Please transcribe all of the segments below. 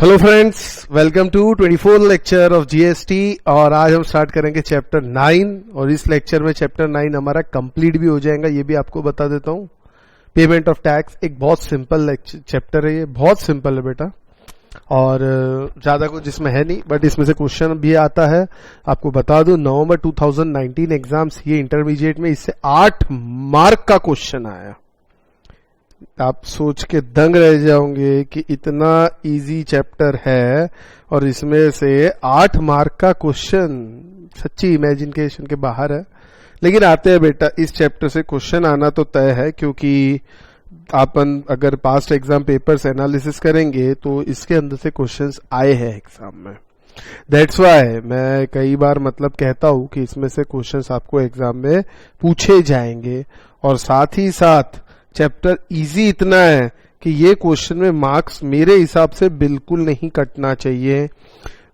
Hello friends, welcome to 24 lecture of GST. और आज हम स्टार्ट करेंगे चैप्टर 9 और इस लेक्चर में चैप्टर 9 हमारा कंप्लीट भी हो जाएगा। ये भी आपको बता देता हूँ। पेमेंट ऑफ टैक्स एक बहुत सिंपल चैप्टर है, ये बहुत सिंपल है बेटा, और ज्यादा कुछ इसमें है नहीं, बट इसमें से क्वेश्चन भी आता है। आपको बता दूं, नवंबर 2019 एग्जाम्स ये इंटरमीडिएट में इससे 8 मार्क का क्वेश्चन आया। आप सोच के दंग रह जाओगे कि इतना इजी चैप्टर है और इसमें से 8 मार्क का क्वेश्चन सच्ची इमेजिनेशन के बाहर है। लेकिन आते हैं बेटा, इस चैप्टर से क्वेश्चन आना तो तय है, क्योंकि अपन अगर पास्ट एग्जाम पेपर्स एनालिसिस करेंगे तो इसके अंदर से क्वेश्चंस आए हैं एग्जाम में। दैट्स वाई मैं कई बार कहता हूं कि इसमें से क्वेश्चंस आपको एग्जाम में पूछे जाएंगे। और साथ ही साथ चैप्टर इजी इतना है कि ये क्वेश्चन में मार्क्स मेरे हिसाब से बिल्कुल नहीं कटना चाहिए।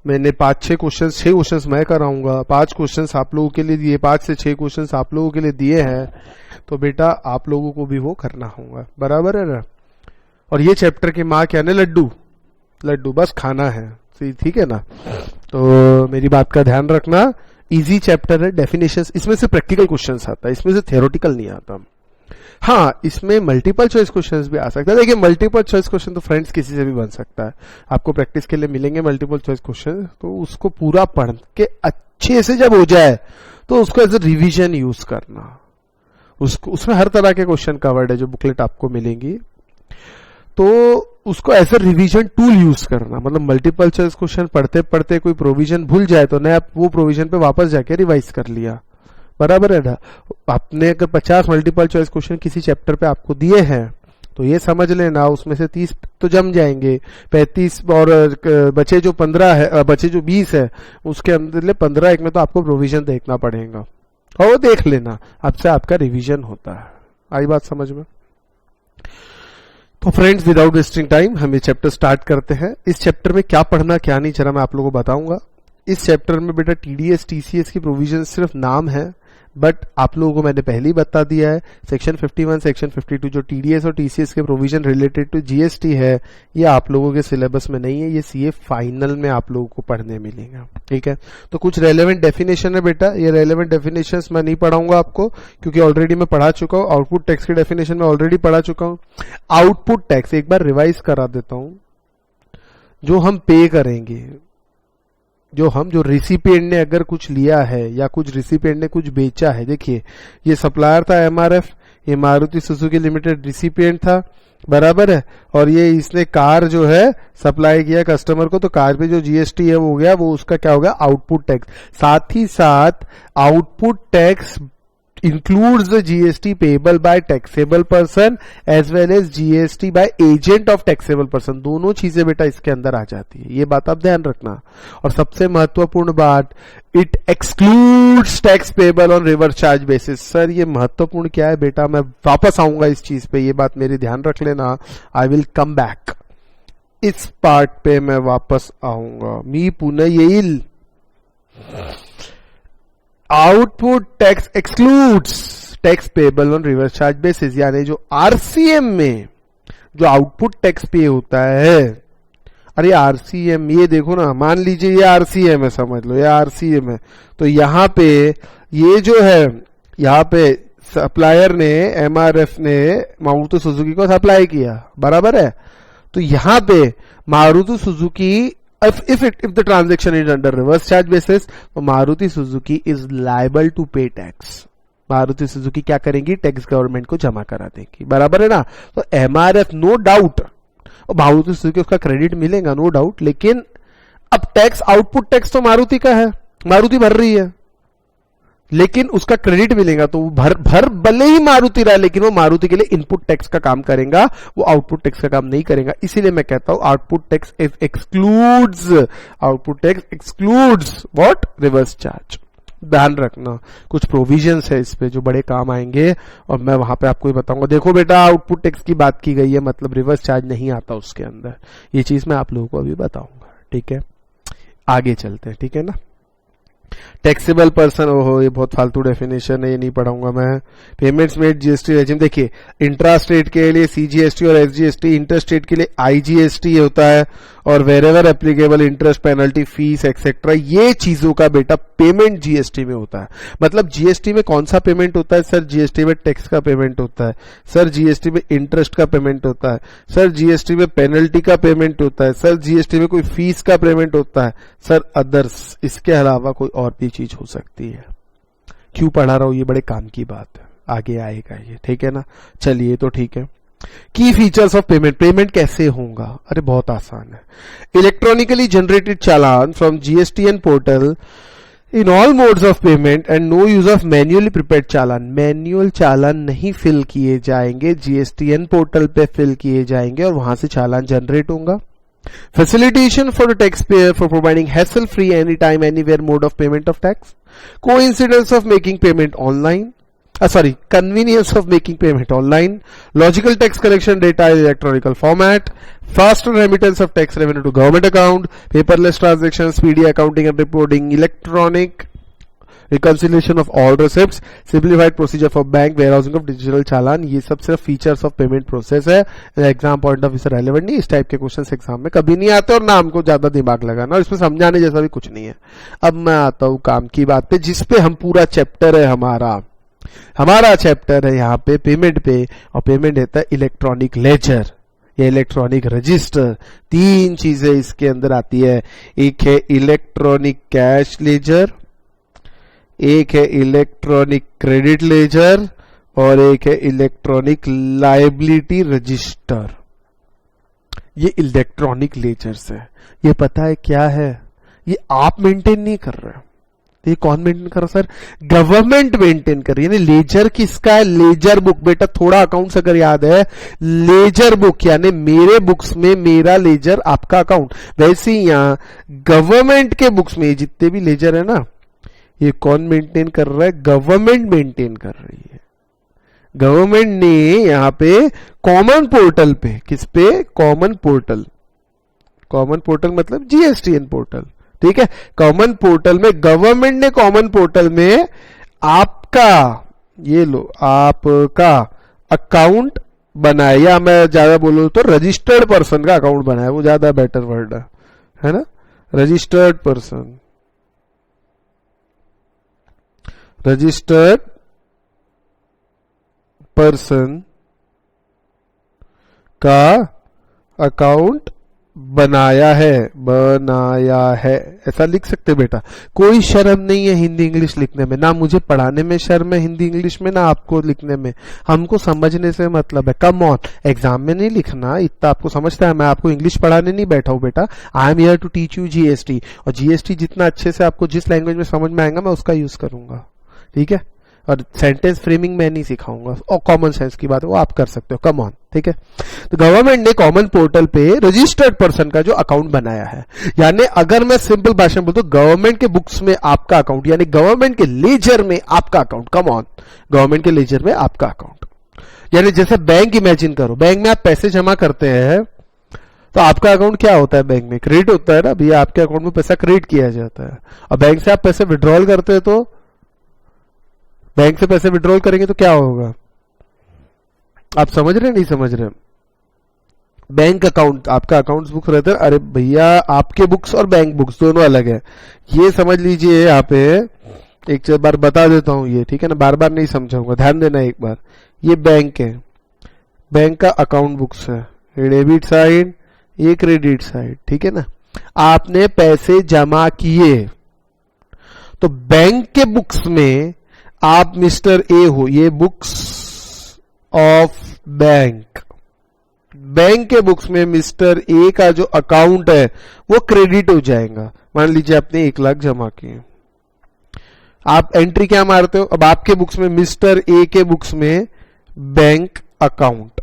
मैंने 6 क्वेश्चंस मैं कराऊंगा, 5 क्वेश्चंस आप लोगों के लिए दिए, 5 से 6 क्वेश्चंस आप लोगों के लिए दिए हैं, तो बेटा आप लोगों को भी वो करना होगा, बराबर है ना। और ये चैप्टर के मार्क यानी लड्डू बस खाना है, ठीक है ना। तो मेरी बात का ध्यान रखना, इजी चैप्टर है। डेफिनेशंस इसमें से प्रैक्टिकल क्वेश्चंस आता है, इसमें से थ्योरेटिकल नहीं आता। हाँ, इसमें मल्टीपल चॉइस क्वेश्चंस भी आ सकता है। देखिए, मल्टीपल चॉइस क्वेश्चन तो फ्रेंड्स किसी से भी बन सकता है। आपको प्रैक्टिस के लिए मिलेंगे मल्टीपल चॉइस क्वेश्चन, तो उसको पूरा पढ़ के अच्छे से जब हो जाए तो उसको एज ए रिवीजन यूज करना। उसमें हर तरह के क्वेश्चन कवर्ड है जो बुकलेट आपको मिलेंगी, तो उसको as a revision tool use करना। मल्टीपल चॉइस क्वेश्चन पढ़ते पढ़ते कोई प्रोविजन भूल जाए तो नया वो प्रोविजन पे वापस जाके रिवाइज कर लिया, बराबर है ना। आपने अगर 50 मल्टीपल चॉइस क्वेश्चन किसी चैप्टर पे आपको दिए हैं तो ये समझ लेना उसमें से 30 तो जम जाएंगे, 35 और बचे जो 15 है, बचे जो 20 है, उसके अंदर 15 एक में तो आपको प्रोविजन देखना पड़ेगा, और वो देख लेना, आपसे आपका रिवीजन होता है। आई बात समझ में। तो फ्रेंड्स, विदाउट वेस्टिंग टाइम हम ये चैप्टर स्टार्ट करते हैं। इस चैप्टर में क्या पढ़ना क्या नहीं जरा मैं आप लोगों को बताऊंगा। इस चैप्टर में बेटा टीडीएस टीसीएस की प्रोविजन सिर्फ नाम है, बट आप लोगों को मैंने पहले ही बता दिया है, सेक्शन 51 सेक्शन 52 जो टीडीएस और टीसीएस के प्रोविजन रिलेटेड टू जीएसटी है, ये आप लोगों के सिलेबस में नहीं है, ये सीए फाइनल में आप लोगों को पढ़ने मिलेगा, ठीक है। तो कुछ रेलेवेंट डेफिनेशन है बेटा, ये रेलेवेंट डेफिनेशंस मैं नहीं पढ़ाऊंगा आपको, क्योंकि ऑलरेडी मैं पढ़ा चुका हूं। आउटपुट टैक्स की डेफिनेशन में ऑलरेडी पढ़ा चुका हूं। आउटपुट टैक्स एक बार रिवाइज करा देता हूं। जो हम पे करेंगे, जो रिसिपिएंट ने अगर कुछ लिया है या कुछ रिसिपिएंट ने कुछ बेचा है, देखिए ये सप्लायर था एमआरएफ, ये मारुति सुजुकी लिमिटेड रिसिपिएंट था, बराबर है। और ये इसने कार जो है सप्लाई किया कस्टमर को, तो कार पे जो जीएसटी है वो हो गया, वो उसका क्या हो गया, आउटपुट टैक्स। साथ ही साथ output tax includes the GST payable by taxable person as well as GST by agent of taxable person। दोनों चीजें बेटा इसके अंदर आ जाती है, ये बात आप ध्यान रखना। और सबसे महत्वपूर्ण बात, it excludes tax payable on reverse charge basis. Sir ये महत्वपूर्ण क्या है बेटा, मैं वापस आऊंगा इस चीज पे, ये बात मेरी ध्यान रख लेना। आई विल कम बैक, इस पार्ट पे मैं वापस आऊंगा। मी पुनः येईल। Output tax excludes tax payable on reverse charge basis, यानी जो आरसीएम में जो आउटपुट टैक्स पे होता है। अरे आरसीएम, ये देखो ना, मान लीजिए ये आरसीएम है, समझ लो ये आरसीएम है, तो यहां पे ये जो है, यहां पे सप्लायर ने, एमआरएफ ने मारुति सुजुकी को सप्लाई किया, बराबर है। तो यहां पे Maruti Suzuki, if the transaction is under reverse charge basis, तो Maruti Suzuki is liable to pay tax। Maruti Suzuki क्या करेंगी, टैक्स गवर्नमेंट को जमा करा देंगी, बराबर है ना। तो एमआरएफ नो डाउट, और मारुति सुजुकी उसका क्रेडिट मिलेगा नो डाउट, लेकिन अब टैक्स, आउटपुट टैक्स तो मारुति का है, मारुति भर रही है, लेकिन उसका क्रेडिट मिलेगा, तो भर भले ही मारुति रहा, लेकिन वो मारुति के लिए इनपुट टैक्स का काम करेगा, वो आउटपुट टैक्स का काम नहीं करेगा। इसीलिए मैं कहता हूं output tax excludes what, reverse charge. ध्यान रखना, कुछ प्रोविजंस है इस पे जो बड़े काम आएंगे, और मैं वहां पे आपको बताऊंगा। देखो बेटा, आउटपुट टैक्स की बात की गई है, मतलब रिवर्स चार्ज नहीं आता उसके अंदर, ये चीज मैं आप लोगों को अभी बताऊंगा, ठीक है। आगे चलते हैं, ठीक है ना। टैक्सेबल पर्सन, ओहो ये बहुत फालतू डेफिनेशन है, ये नहीं पढ़ाऊंगा मैं। पेमेंट्स मेड जीएसटी रेजिम, देखिए इंट्रा स्टेट के लिए सीजीएसटी और एसजीएसटी, इंटर स्टेट के लिए आईजीएसटी होता है, और wherever applicable interest, penalty, fees etcetera, ये चीजों का बेटा पेमेंट जीएसटी में होता है। मतलब जीएसटी में कौन सा पेमेंट होता है सर? जीएसटी में टैक्स का पेमेंट होता है सर, जीएसटी में इंटरेस्ट का पेमेंट होता है सर, जीएसटी में पेनल्टी का पेमेंट होता है सर, जीएसटी में कोई फीस का पेमेंट होता है सर, अदर्स, इसके अलावा कोई और भी चीज हो सकती है। क्यों पढ़ा रहा हूं? ये बड़े काम की बात है, आगे आएगा ये, ठीक है ना। चलिए तो ठीक है। की फीचर्स ऑफ पेमेंट, पेमेंट कैसे होगा? अरे बहुत आसान है। Electronically generated challan from GSTN portal in all modes of payment and no use of manually prepared challan. Manual challan नहीं फिल किए जाएंगे, जीएसटीएन पोर्टल पे फिल किए जाएंगे और वहां से चालान जनरेट होगा। Facilitation for the taxpayer for providing hassle-free anytime, anywhere mode of payment of tax. Coincidence of making payment online. Convenience of making payment online. Logical tax collection data in electronical format. Faster remittance of tax revenue to government account. Paperless transactions, speedy accounting and reporting. Electronic reconciliation of all receipts. Simplified procedure for bank warehousing of digital चालान। ये सब सिर्फ features of payment process है। Exam point of view से relevant नहीं, इस type के questions exam में कभी नहीं आते और ना हमको ज्यादा दिमाग लगाना, और इसमें समझाने जैसा भी कुछ नहीं है। अब मैं आता हूं काम की बात पे, जिसपे हम पूरा चैप्टर है हमारा चैप्टर है यहाँ पे पेमेंट पे, और पेमेंट रहता है इलेक्ट्रॉनिक लेजर या इलेक्ट्रॉनिक रजिस्टर। तीन चीजें इसके अंदर आती है। एक है इलेक्ट्रॉनिक कैश लेजर, एक है इलेक्ट्रॉनिक क्रेडिट लेजर, और एक है इलेक्ट्रॉनिक लायबिलिटी रजिस्टर। ये इलेक्ट्रॉनिक लेजर्स है। ये पता है क्या है? ये आप मेंटेन नहीं कर रहे, ये कौन मेंटेन कर रहा है सर? गवर्नमेंट मेंटेन कर रही है। यानी लेजर किसका है? Laser book. बेटा थोड़ा अकाउंट्स अगर याद है, लेजर बुक यानी मेरे बुक्स में मेरा लेजर आपका अकाउंट। वैसे ही यहां गवर्नमेंट के बुक्स में जितने भी लेजर है ना, ये कौन मेंटेन कर रहा है? गवर्नमेंट मेंटेन कर रही है। गवर्नमेंट ने यहां पे कॉमन पोर्टल पे, किस पे? कॉमन पोर्टल मतलब जीएसटीएन पोर्टल, ठीक है। कॉमन पोर्टल में गवर्नमेंट ने कॉमन पोर्टल में आपका, ये लो, आपका अकाउंट बनाया, या मैं ज्यादा बोलूं तो रजिस्टर्ड पर्सन का अकाउंट बनाया, वो ज्यादा बेटर वर्ड है ना। रजिस्टर्ड पर्सन का अकाउंट बनाया है, ऐसा लिख सकते बेटा। कोई शर्म नहीं है हिंदी इंग्लिश लिखने में, ना मुझे पढ़ाने में शर्म है हिंदी इंग्लिश में, ना आपको लिखने में। हमको समझने से मतलब है। कम ऑन, एग्जाम में नहीं लिखना, इतना आपको समझता है। मैं आपको इंग्लिश पढ़ाने नहीं बैठा हूं बेटा। I am here to teach you GST, और जीएसटी जितना अच्छे से आपको जिस लैंग्वेज में समझ में आएगा मैं उसका यूज करूंगा, ठीक है। और सेंटेंस फ्रेमिंग मैं नहीं सिखाऊंगा, और कॉमन सेंस की बात है वो आप कर सकते हो। कम ऑन, ठीक है। तो गवर्नमेंट ने कॉमन पोर्टल पे रजिस्टर्ड पर्सन का जो अकाउंट बनाया है, यानी अगर मैं सिंपल भाषा में बोलूं तो गवर्नमेंट के बुक्स में आपका अकाउंट, यानी गवर्नमेंट के लेजर में आपका अकाउंट। कम ऑन, गवर्नमेंट के लेजर में आपका अकाउंट। यानी जैसे बैंक इमेजिन करो, बैंक में आप पैसे जमा करते हैं तो आपका अकाउंट क्या होता है? बैंक में क्रेडिट होता है ना भैया, आपके अकाउंट में पैसा क्रेडिट किया जाता है। और बैंक से आप पैसे विड्रॉल करते हैं, तो बैंक से पैसे विड्रॉल करेंगे तो क्या होगा? आप समझ रहे नहीं समझ रहे? बैंक अकाउंट, आपका अकाउंट्स बुक्स रहते हैं। अरे भैया आपके बुक्स और बैंक बुक्स दोनों अलग है, ये समझ लीजिए। यहाँ पे एक बार बता देता हूं ये, ठीक है ना, बार बार नहीं समझाऊंगा, ध्यान देना एक बार। ये बैंक है, बैंक का अकाउंट बुक्स है, डेबिट साइड, ये क्रेडिट साइड, ठीक है ना। आपने पैसे जमा किए तो बैंक के बुक्स में आप मिस्टर ए हो, ये बुक्स ऑफ बैंक। बैंक के बुक्स में मिस्टर ए का जो अकाउंट है वो क्रेडिट हो जाएगा। मान लीजिए आपने 1 लाख जमा किए, आप एंट्री क्या मारते हो? अब आपके बुक्स में, मिस्टर ए के बुक्स में बैंक अकाउंट,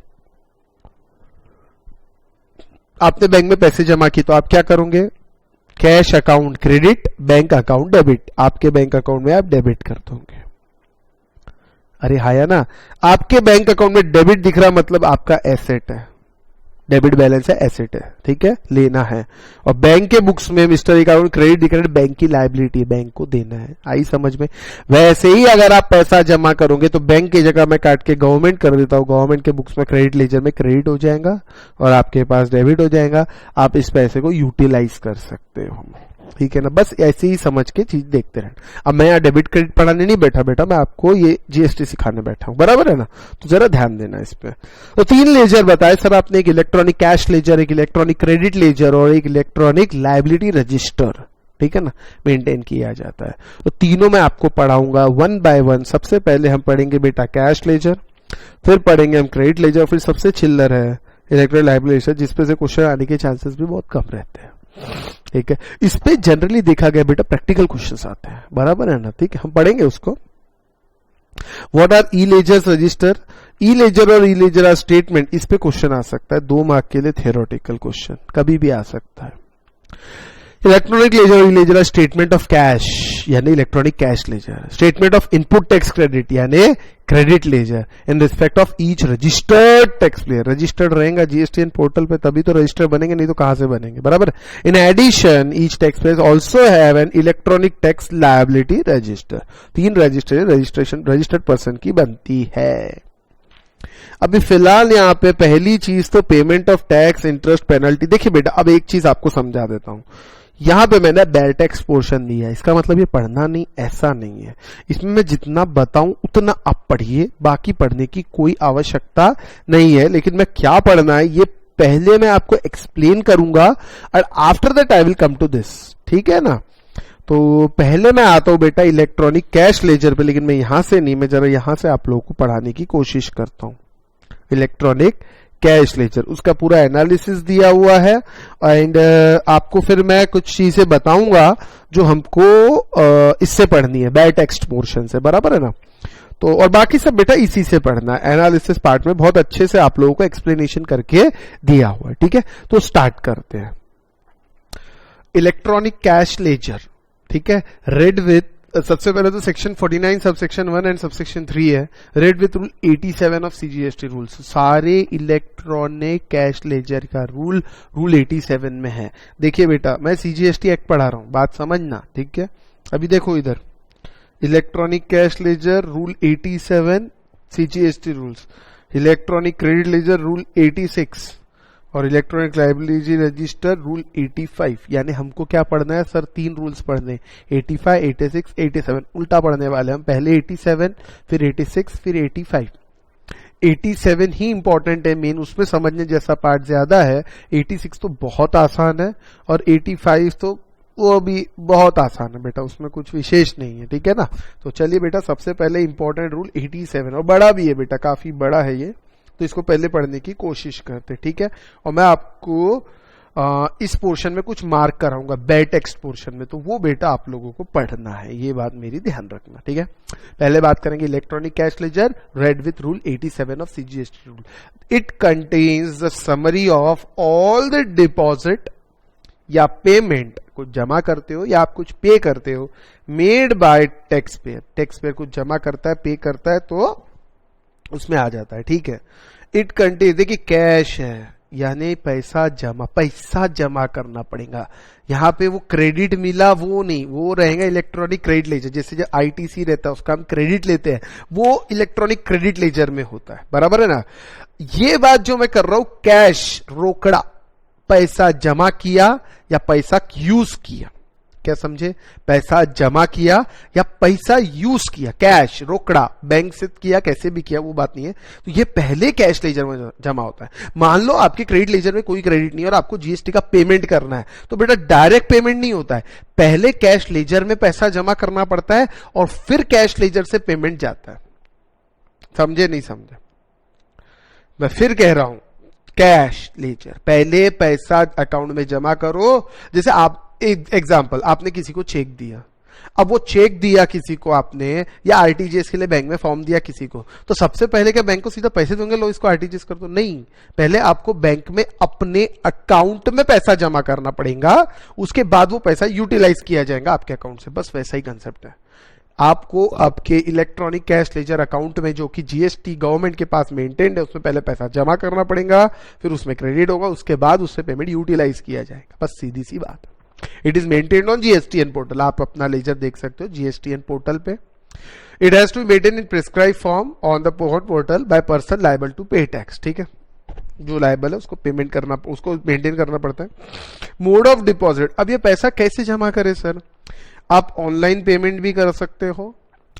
आपने बैंक में पैसे जमा किए तो आप क्या करोगे? Cash account credit, bank account debit. आपके बैंक अकाउंट में आप डेबिट कर दोगे। अरे हाया ना, आपके बैंक अकाउंट में डेबिट दिख रहा मतलब आपका एसेट है, डेबिट बैलेंस है, एसेट है, ठीक है, लेना है। और बैंक के बुक्स में मिस्टर अकाउंट क्रेडिट डिक्रेडिट बैंक की लायबिलिटी है, बैंक को देना है। आई समझ में? वैसे ही अगर आप पैसा जमा करोगे तो बैंक की जगह मैं काट के गवर्नमेंट कर देता हूं, गवर्नमेंट के बुक्स में क्रेडिट लेजर में क्रेडिट हो जाएगा और आपके पास डेबिट हो जाएगा। आप इस पैसे को यूटिलाइज कर सकते हो, ठीक है ना। बस ऐसे ही समझ के चीज देखते रहना। अब मैं यहाँ डेबिट क्रेडिट पढ़ाने नहीं बैठा बेटा, मैं आपको ये जीएसटी सिखाने बैठा हूं, बराबर है ना। तो जरा ध्यान देना इस पे। तो 3 लेजर बताए सर आपने, एक इलेक्ट्रॉनिक कैश लेजर, एक इलेक्ट्रॉनिक क्रेडिट लेजर और एक इलेक्ट्रॉनिक लायबिलिटी रजिस्टर, ठीक है ना, मेंटेन किया जाता है। तो तीनों मैं आपको पढ़ाऊंगा 1 by 1। सबसे पहले हम पढ़ेंगे बेटा कैश लेजर, फिर पढ़ेंगे हम क्रेडिट लेजर, फिर सबसे चिल्लर है इलेक्ट्रॉनिक लायबिलिटी, जिसपे से क्वेश्चन आने के चांसेस भी बहुत कम रहते हैं, ठीक है। इस पे जनरली देखा गया बेटा प्रैक्टिकल क्वेश्चंस आते हैं, बराबर है ना, ठीक है, हम पढ़ेंगे उसको। What are e ledgers register? E ledger और ई लेजर आर स्टेटमेंट, इस पे क्वेश्चन आ सकता है 2 मार्क के लिए, थियोरेटिकल क्वेश्चन कभी भी आ सकता है। इलेक्ट्रॉनिक लेजर और e ledger are statement of cash यानी electronic cash ledger, statement of input tax credit यानी credit ledger in respect of each registered tax payer. Registered रहेगा जीएसटीएन पोर्टल पे तभी तो रजिस्टर बनेंगे, नहीं तो कहां से बनेंगे, बराबर। In addition each tax payer also have an electronic tax liability register. 3 registration registered person की बनती है। अभी फिलहाल यहाँ पे पहली चीज तो payment of tax, interest, penalty. देखिए बेटा अब एक चीज आपको समझा देता हूं, यहां पे मैंने बेल टैक्स पोर्शन दिया है, इसका मतलब ये पढ़ना नहीं ऐसा नहीं है। इसमें मैं जितना बताऊं उतना आप पढ़िए, बाकी पढ़ने की कोई आवश्यकता नहीं है। लेकिन मैं क्या पढ़ना है ये पहले मैं आपको एक्सप्लेन करूंगा और after that I will come to this, ठीक है ना। तो पहले मैं आता हूं बेटा इलेक्ट्रॉनिक कैश लेजर पे, लेकिन मैं यहां से नहीं, मैं जरा यहां से आप लोगों को पढ़ाने की कोशिश करता हूं। इलेक्ट्रॉनिक कैश लेजर, उसका पूरा एनालिसिस दिया हुआ है एंड आपको फिर मैं कुछ चीजें बताऊंगा जो हमको इससे पढ़नी है, बेल टेक्स्ट पोर्शन से, बराबर है ना। तो और बाकी सब बेटा इसी से पढ़ना है, एनालिसिस पार्ट में बहुत अच्छे से आप लोगों को एक्सप्लेनेशन करके दिया हुआ है, ठीक है। तो स्टार्ट करते हैं। इलेक्ट्रॉनिक कैश लेजर, ठीक है, रेड विथ सबसे पहले तो सेक्शन 49 सबसेक्शन 1 एंड सबसेक्शन 3 है, red with rule 87 of CGST rules. सारे इलेक्ट्रॉनिक कैश लेजर का रूल 87 में है। देखिए बेटा मैं सीजीएसटी एक्ट पढ़ा रहा हूं, बात समझना, ठीक है। अभी देखो इधर electronic cash laser rule 87 CGST rules, electronic credit laser rule 86 और इलेक्ट्रॉनिक लायबिलिटी रजिस्टर रूल 85। यानी हमको क्या पढ़ना है सर, 3 रूल्स पढ़ने, 85, 86, 87 उल्टा पढ़ने वाले हम, पहले 87 फिर 86 फिर 85। 87 ही इंपॉर्टेंट है मेन, उसमें समझने जैसा पार्ट ज्यादा है। 86 तो बहुत आसान है और 85 तो वो भी बहुत आसान है बेटा, उसमें कुछ विशेष नहीं है, ठीक है ना। तो चलिए बेटा सबसे पहले इंपॉर्टेंट रूल 87 और बड़ा भी है बेटा, काफी बड़ा है ये, तो इसको पहले पढ़ने की कोशिश करते, ठीक है। और मैं आपको इस पोर्शन में कुछ मार्क कराऊंगा बेल टेक्स्ट पोर्शन में, तो वो बेटा आप लोगों को पढ़ना है, ये बात मेरी ध्यान रखना, ठीक है। पहले बात करेंगे electronic cash laser red with rule 87 of CGST rule. It contains the summary of all the deposit या पेमेंट, कुछ जमा करते हो या आप कुछ पे करते हो, made by tax payer. Tax payer कुछ जमा करता है, पे करता है तो उसमें आ जाता है, ठीक है। इट कंटेन्स, देखिए कैश है यानी पैसा जमा करना पड़ेगा। यहां पे वो क्रेडिट मिला वो नहीं, वो रहेगा इलेक्ट्रॉनिक क्रेडिट लेजर। जैसे जो आईटीसी रहता है उसका हम क्रेडिट लेते हैं, वो इलेक्ट्रॉनिक क्रेडिट लेजर में होता है, बराबर है ना। ये बात जो मैं कर रहा हूं, कैश रोकड़ा, पैसा जमा किया या पैसा यूज किया, क्या समझे, पैसा जमा किया या पैसा यूज किया, कैश रोकड़ा बैंक से किया कैसे भी किया वो बात नहीं है। तो ये पहले कैश लेजर में जमा होता है। मान लो आपके क्रेडिट लेजर में कोई क्रेडिट नहीं है और आपको जीएसटी का पेमेंट करना है, तो बेटा डायरेक्ट पेमेंट नहीं होता है, पहले कैश लेजर में पैसा जमा करना पड़ता है और फिर कैश लेजर से पेमेंट जाता है। समझे नहीं समझे, मैं फिर कह रहा हूं, कैश लेजर पहले पैसा अकाउंट में जमा करो। जैसे आप एग्जाम्पल, आपने किसी को चेक दिया, अब वो चेक दिया किसी को आपने, या आरटीजीएस के लिए बैंक में फॉर्म दिया किसी को, तो सबसे पहले क्या बैंक को सीधा पैसे दोगे, लो इसको आरटीजीएस कर दो, नहीं, पहले आपको बैंक में अपने अकाउंट में पैसा जमा करना पड़ेगा, उसके बाद वो पैसा यूटिलाइज किया जाएगा आपके अकाउंट से, बस वैसा ही कंसेप्ट है। आपको आपके इलेक्ट्रॉनिक कैश लेजर अकाउंट में जो कि जीएसटी गवर्नमेंट के पास मेंटेन्ड है उसमें पहले पैसा जमा करना पड़ेगा, फिर उसमें क्रेडिट होगा, उसके बाद उससे पेमेंट यूटिलाइज किया जाएगा। बस सीधी सी बात। It is maintained on GSTN portal. आप अपना लेजर देख सकते हो जीएसटीएन पोर्टल पे। It has to be maintain in prescribe form on the portal by person liable to pay tax. ठीक है, जो लायबल है उसको पेमेंट करना, उसको मेंटेन करना पड़ता है। मोड ऑफ डिपॉजिट, अब ये पैसा कैसे जमा करें सर? आप ऑनलाइन पेमेंट भी कर सकते हो,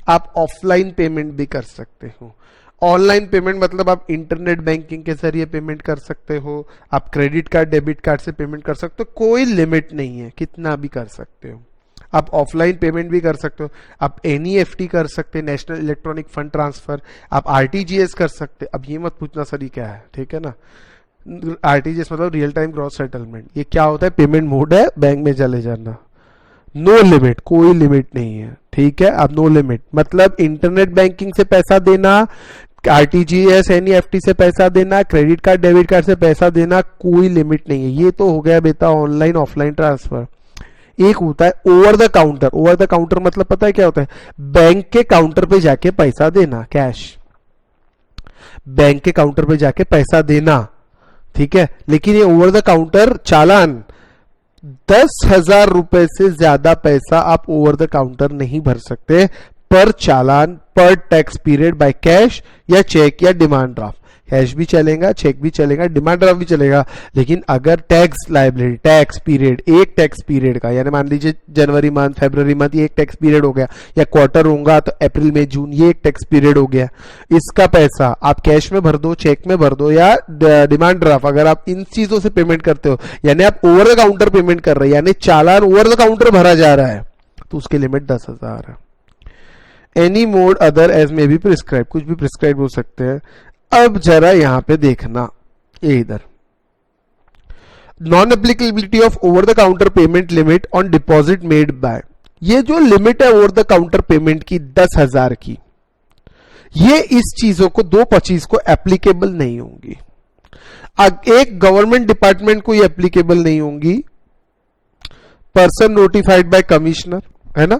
आप ऑफलाइन पेमेंट भी कर सकते हो। ऑनलाइन पेमेंट मतलब आप इंटरनेट बैंकिंग के जरिए पेमेंट कर सकते हो, आप क्रेडिट कार्ड डेबिट कार्ड से पेमेंट कर सकते हो, कोई लिमिट नहीं है, कितना भी कर सकते हो। आप ऑफलाइन पेमेंट भी कर सकते हो, आप एनईएफटी कर सकते हैं, नेशनल इलेक्ट्रॉनिक फंड ट्रांसफर, आप आरटीजीएस कर सकते। अब ये मत पूछना सर ये क्या है, ठीक है ना। आरटीजीएस मतलब रियल टाइम ग्रॉस सेटलमेंट। ये क्या होता है? पेमेंट मोड है, बैंक में चले जाना, नो लिमिट, कोई लिमिट नहीं है, ठीक है। अब नो लिमिट मतलब इंटरनेट बैंकिंग से पैसा देना, आरटीजीएस एनईएफटी से पैसा देना, क्रेडिट कार्ड डेबिट कार्ड से पैसा देना, कोई लिमिट नहीं है। ये तो हो गया बेटा ऑनलाइन ऑफलाइन ट्रांसफर। एक होता है over the counter. Over the counter मतलब पता है क्या होता है? बैंक के काउंटर पे जाके पैसा देना, कैश, बैंक के काउंटर पे जाके पैसा देना, ठीक है। लेकिन ये ओवर द काउंटर चालान, 10,000 रुपए से ज्यादा पैसा आप ओवर द काउंटर नहीं भर सकते पर चालान, पर टैक्स पीरियड बाय कैश या चेक या डिमांड ड्राफ्ट। कैश भी चलेगा, चेक भी चलेगा, डिमांड ड्राफ्ट भी चलेगा। लेकिन अगर टैक्स लायबिलिटी, टैक्स पीरियड, एक टैक्स पीरियड का, यानी मान लीजिए जनवरी मंथ, फरवरी मंथ, ये एक टैक्स पीरियड हो गया, या क्वार्टर होगा तो अप्रैल मई जून, ये एक टैक्स पीरियड हो गया। इसका पैसा आप कैश में भर दो, चेक में भर दो या डिमांड ड्राफ्ट, अगर आप इन चीजों से पेमेंट करते हो, यानी आप ओवर द काउंटर पेमेंट कर रहे हैं, यानी चालान ओवर द काउंटर भरा जा रहा है, तो उसकी लिमिट 10,000 है। एनी मोड अदर एज में भी प्रिस्क्राइब, कुछ भी प्रिस्क्राइब हो सकते हैं। अब जरा यहां पे देखना, ये इधर non applicability of over the counter payment limit on deposit made by, ये जो लिमिट है ओवर द काउंटर पेमेंट की 10,000 की, ये इस चीजों को 225 को एप्लीकेबल नहीं होंगी। एक गवर्नमेंट डिपार्टमेंट को ये एप्लीकेबल नहीं होंगी, पर्सन नोटिफाइड बाय कमिश्नर, है ना,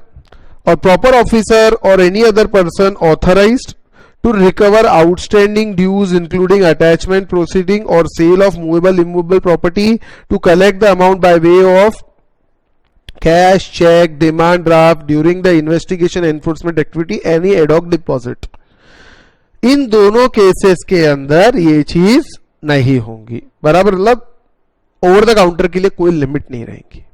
और प्रॉपर ऑफिसर और any other person authorised to recover outstanding dues including attachment proceeding or sale of movable immovable property, to collect the amount by way of cash, check, demand draft during the investigation enforcement activity, any ad hoc deposit। इन दोनों cases के अंदर ये चीज नहीं होंगी, बराबर, मतलब over the counter के लिए कोई लिमिट नहीं रहेगी।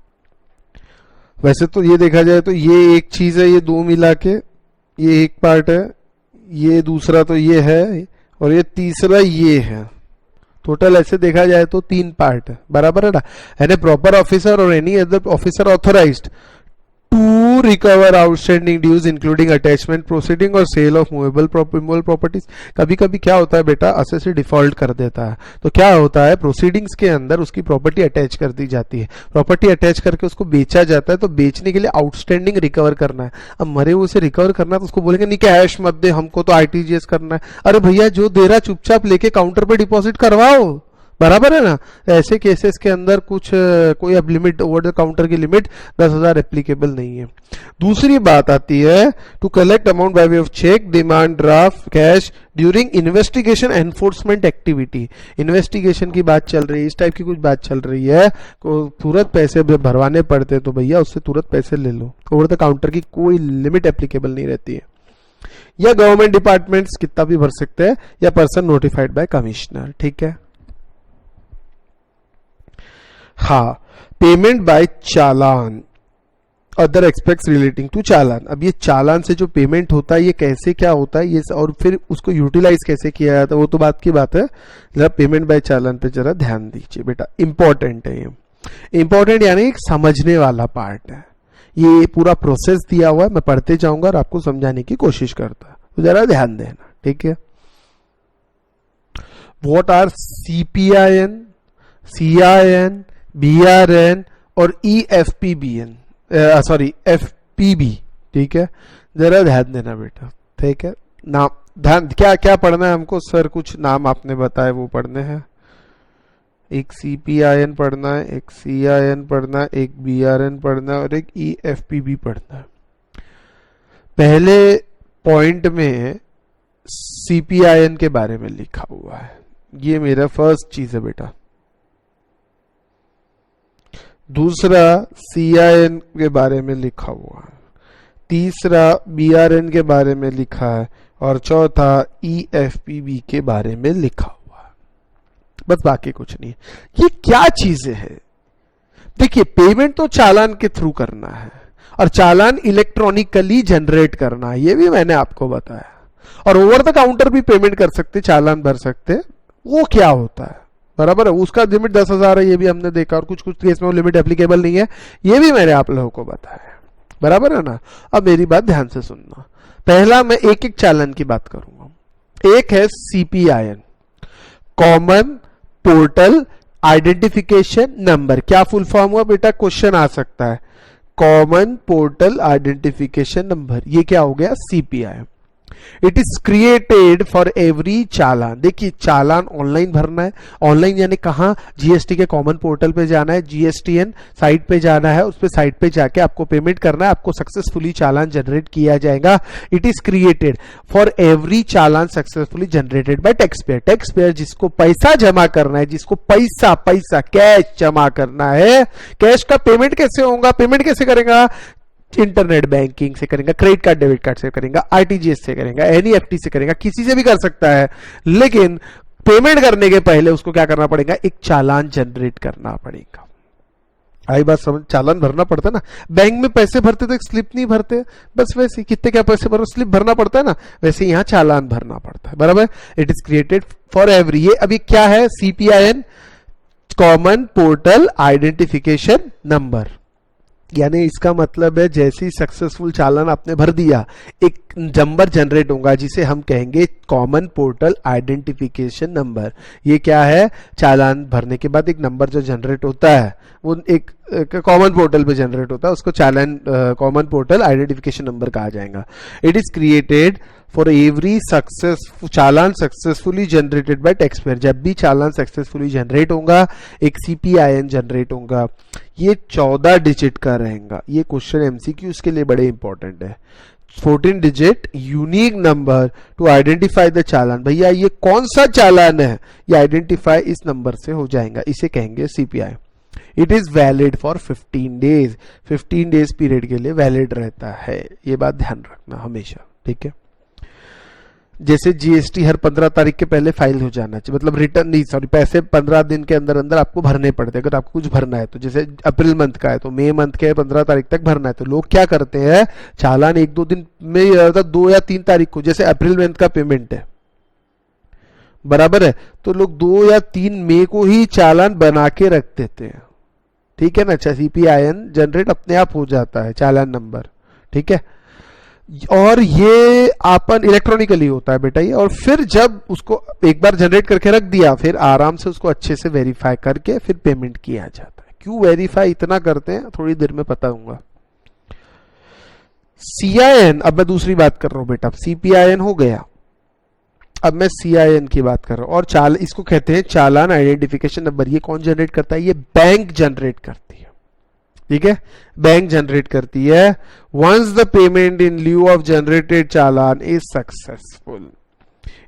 वैसे तो ये देखा जाए तो ये एक चीज है, ये दो मिला के ये एक पार्ट है, ये दूसरा तो ये है और ये तीसरा ये है, टोटल ऐसे देखा जाए तो 3 पार्ट है, बराबर है ना। यानी प्रॉपर ऑफिसर और any other officer authorised to recover outstanding dues including attachment proceeding और सेल ऑफ मूवेबल प्रॉपर्टीज। कभी कभी क्या होता है बेटा, असेसर से डिफॉल्ट कर देता है, तो क्या होता है प्रोसीडिंग्स के अंदर उसकी प्रॉपर्टी अटैच कर दी जाती है, प्रॉपर्टी अटैच करके उसको बेचा जाता है, तो बेचने के लिए आउटस्टैंडिंग रिकवर करना है। अब मरे हुए से रिकवर करना है तो उसको बोलेंगे नहीं कैश मत दे, हमको तो आरटीजीएस करना है। अरे भैया जो दे रहा चुपचाप लेके काउंटर पे डिपॉजिट करवाओ, बराबर है ना। ऐसे केसेस के अंदर कुछ कोई अब लिमिट, ओवर द काउंटर की लिमिट 10,000 एप्लीकेबल नहीं है। दूसरी बात आती है to collect amount by way of cheque, demand draft, cash during investigation enforcement activity. Investigation की बात चल रही है, इस टाइप की कुछ बात चल रही है, तुरंत पैसे भरवाने पड़ते हैं तो भैया उससे तुरंत पैसे ले लो। ओवर द काउंटर की कोई लिमिट एप्लीकेबल नहीं रहती है। या गवर्नमेंट डिपार्टमेंट्स कितना भी भर सकते हैं, या पर्सन नोटिफाइड बाय कमिश्नर, ठीक है। हाँ, payment by challan, other expects relating to challan. अब ये चालान से जो पेमेंट होता है ये कैसे क्या होता है ये, और फिर उसको यूटिलाइज कैसे किया जाता है वो तो बात की बात है। जरा पेमेंट बाय चालान पे जरा ध्यान दीजिए बेटा, इंपॉर्टेंट है ये, इंपॉर्टेंट यानी एक समझने वाला पार्ट है। ये पूरा प्रोसेस दिया हुआ है, मैं पढ़ते जाऊंगा और आपको समझाने की कोशिश करता, तो जरा ध्यान देना, ठीक है। व्हाट आर सीपीआईएन, सीआईएन, बीआरएन और ईएफपीबीएन, सॉरी एफपीबी, ठीक है। जरा ध्यान देना बेटा, ठीक है। नाम ध्यान, क्या क्या पढ़ना है हमको सर? कुछ नाम आपने बताए वो पढ़ने हैं। एक सीपीआईएन पढ़ना है, एक सीआईएन पढ़ना है, एक बीआरएन पढ़ना है और एक ईएफपीबी पढ़ना है। पहले पॉइंट में सीपीआईएन के बारे में लिखा हुआ है, ये मेरा फर्स्ट चीज है बेटा। दूसरा सीआईएन के बारे में लिखा हुआ है, तीसरा बीआरएन के बारे में लिखा है, और चौथा ईएफपीबी के बारे में लिखा हुआ है। बस बाकी कुछ नहीं है। ये क्या चीजें हैं? देखिए, पेमेंट तो चालान के थ्रू करना है और चालान इलेक्ट्रॉनिकली जनरेट करना है, ये भी मैंने आपको बताया। और ओवर द काउंटर भी पेमेंट कर सकते, चालान भर सकते। वो क्या होता है, बराबर है, उसका लिमिट 10,000 है, ये भी हमने देखा, और कुछ कुछ केस में वो लिमिट एप्लीकेबल नहीं है, ये भी मैंने आप लोगों को बताया, बराबर है ना। अब मेरी बात ध्यान से सुनना। पहला मैं एक एक चालान की बात करूंगा। एक है सीपीआईएन, कॉमन पोर्टल आइडेंटिफिकेशन नंबर। क्या फुल फॉर्म हुआ बेटा, क्वेश्चन आ सकता है। कॉमन पोर्टल आइडेंटिफिकेशन नंबर, ये क्या हो गया, CPIN. It is created for every challan. देखिए, चालान ऑनलाइन भरना है, ऑनलाइन यानी कहां, जीएसटी के कॉमन पोर्टल पे जाना है, जीएसटीएन साइट पे जाना है, उस पे साइट पे जाके आपको पेमेंट करना है, आपको सक्सेसफुली चालान जनरेट किया जाएगा। It is created for every challan successfully generated by tax payer. Tax payer जिसको पैसा जमा करना है, जिसको पैसा कैश जमा करना है, कैश का पेमेंट कैसे होगा, पेमेंट कैसे करेगा, इंटरनेट बैंकिंग से करेंगे, क्रेडिट कार्ड डेबिट कार्ड से करेंगे, आरटीजीएस से करेंगे, एनईएफटी से करेंगे, किसी से भी कर सकता है। लेकिन पेमेंट करने के पहले उसको क्या करना पड़ेगा, एक चालान जनरेट करना पड़ेगा। आई बात समझ, चालान भरना पड़ता है ना। बैंक में पैसे भरते तो एक स्लिप नहीं भरते, बस वैसे कितने क्या पैसे भरो, स्लिप भरना पड़ता है ना, वैसे यहाँ चालान भरना पड़ता है, बराबर। It is created for every, ये अभी क्या है, सीपीआईएन, कॉमन पोर्टल आइडेंटिफिकेशन नंबर। यानी इसका मतलब है जैसे ही सक्सेसफुल चालान आपने भर दिया, एक नंबर जनरेट होगा जिसे हम कहेंगे कॉमन पोर्टल आइडेंटिफिकेशन नंबर। ये क्या है, चालान भरने के बाद एक नंबर जो जनरेट होता है वो एक कॉमन पोर्टल पे जनरेट होता है, उसको चालान कॉमन पोर्टल आइडेंटिफिकेशन नंबर कहा जाएगा। It is created for every challan successfully generated by tax payer. जब भी चालान सक्सेसफुली जनरेट होगा, एक सीपीआईएन जनरेट होगा, ये 14 डिजिट का रहेगा। ये क्वेश्चन एमसीक्यूज के लिए बड़े इंपॉर्टेंट है। 14 digit unique number to identify the challan. भैया ये कौन सा चालान है, ये आइडेंटिफाई इस नंबर से हो जाएगा, इसे कहेंगे CPI. It is valid for 15 days. 15 days period के लिए वैलिड रहता है, ये बात ध्यान रखना हमेशा, ठीक है। जैसे जीएसटी हर 15 तारीख के पहले फाइल हो जाना चाहिए, मतलब रिटर्न नहीं, सॉरी, पैसे 15 दिन के अंदर अंदर आपको भरने पड़ते हैं। अगर आपको कुछ भरना है तो, जैसे अप्रैल मंथ का है तो मई मंथ के 15 तारीख तक भरना है, तो लोग क्या करते हैं, चालान 1-2 दिन में, 2 या 3 तारीख को, जैसे अप्रैल मंथ का पेमेंट है, बराबर है, तो लोग 2 या 3 मई को ही चालान बना के रख देते हैं, ठीक है ना। सीपीआईएन जनरेट अपने आप हो जाता है, चालान नंबर, ठीक है। और ये अपन इलेक्ट्रॉनिकली होता है बेटा ये। और फिर जब उसको एक बार जनरेट करके रख दिया, फिर आराम से उसको अच्छे से वेरीफाई करके फिर पेमेंट किया जाता है। क्यों वेरीफाई इतना करते हैं, थोड़ी देर में पता होगा। सीआईएन, अब मैं दूसरी बात कर रहा हूं बेटा, सीपीआईएन हो गया, अब मैं सीआईएन की बात कर रहा हूं। और इसको कहते हैं चालान आइडेंटिफिकेशन नंबर। ये कौन जनरेट करता है, ये बैंक जनरेट करती है, ठीक है, बैंक जनरेट करती है। Once the payment in lieu of generated challan is successful,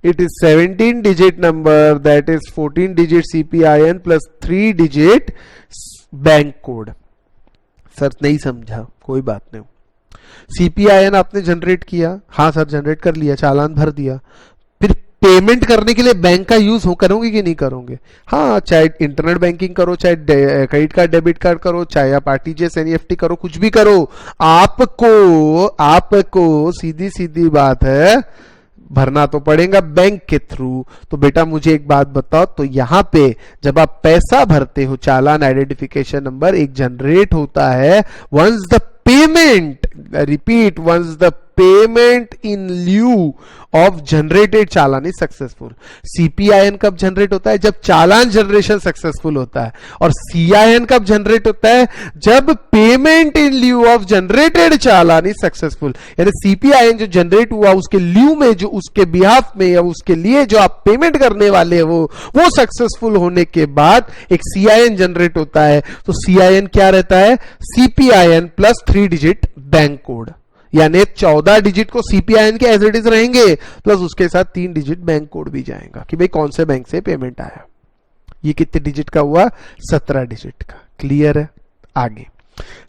it is 17 digit number, that is 14 digit CPIN plus 3 digit bank code. Sir नहीं समझा, कोई बात नहीं। सीपीआईएन आपने जनरेट किया, हाँ सर जनरेट कर लिया, चालान भर दिया, फिर पेमेंट करने के लिए बैंक का यूज हो करोगे कि नहीं करोगे, हाँ, चाहे इंटरनेट बैंकिंग करो, चाहे क्रेडिट कार्ड डेबिट कार्ड करो, चाहे आप आरटीजीएस एनईएफटी करो, कुछ भी करो, आपको सीधी सीधी बात है भरना तो पड़ेगा बैंक के थ्रू। तो बेटा मुझे एक बात बताओ, तो यहां पे जब आप पैसा भरते हो, चालान आइडेंटिफिकेशन नंबर एक जनरेट होता है, once the payment, repeat, once the payment in lieu of generated challan is successful. CPIN कब जनरेट होता है, जब चालान जनरेशन सक्सेसफुल होता है। और सीआईएन कब जनरेट होता है, जब payment in lieu of generated challan is successful. यानी सीपीआईएन जो जनरेट हुआ उसके ल्यू में, जो उसके बिहाफ में या उसके लिए जो आप पेमेंट करने वाले हो, वो सक्सेसफुल होने के बाद एक सीआईएन जनरेट होता है। तो सीआईएन क्या रहता है, सीपीआईएन प्लस 3 डिजिट बैंक कोड। यानी 14 डिजिट को सीपीआईएन के एज इट इज रहेंगे, प्लस उसके साथ 3 डिजिट बैंक कोड भी जाएगा कि भाई कौन से बैंक से पेमेंट आया। ये कितने डिजिट का हुआ? 17 डिजिट का। क्लियर है? आगे,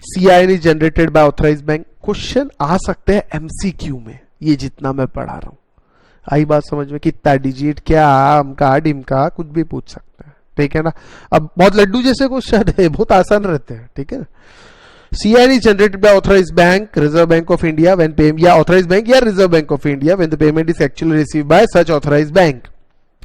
CIN is generated by authorised bank. Question आ सकते हैं एमसीक्यू में, ये जितना मैं पढ़ा रहा हूं। आई बात समझ में? कितना डिजिट, क्या, अमका डिमका, कुछ भी पूछ सकते हैं, ठीक है ना। अब बहुत लड्डू जैसे क्वेश्चन है, बहुत आसान रहते हैं, ठीक है। CIN is generated by authorized bank, Reserve Bank of India, when payment, या authorized bank या Reserve Bank of India, when the payment is actually received by such authorized bank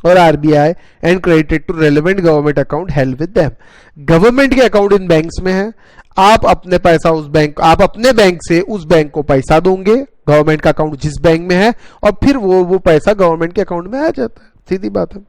और RBI and credited to relevant government account held with them. Government के account in banks में है, आप अपने पैसा उस बैंक, आप अपने बैंक से उस बैंक को पैसा दोगे, गवर्नमेंट का अकाउंट जिस बैंक में है, और फिर वो पैसा गवर्नमेंट के अकाउंट में आ जाता है। सीधी बात है।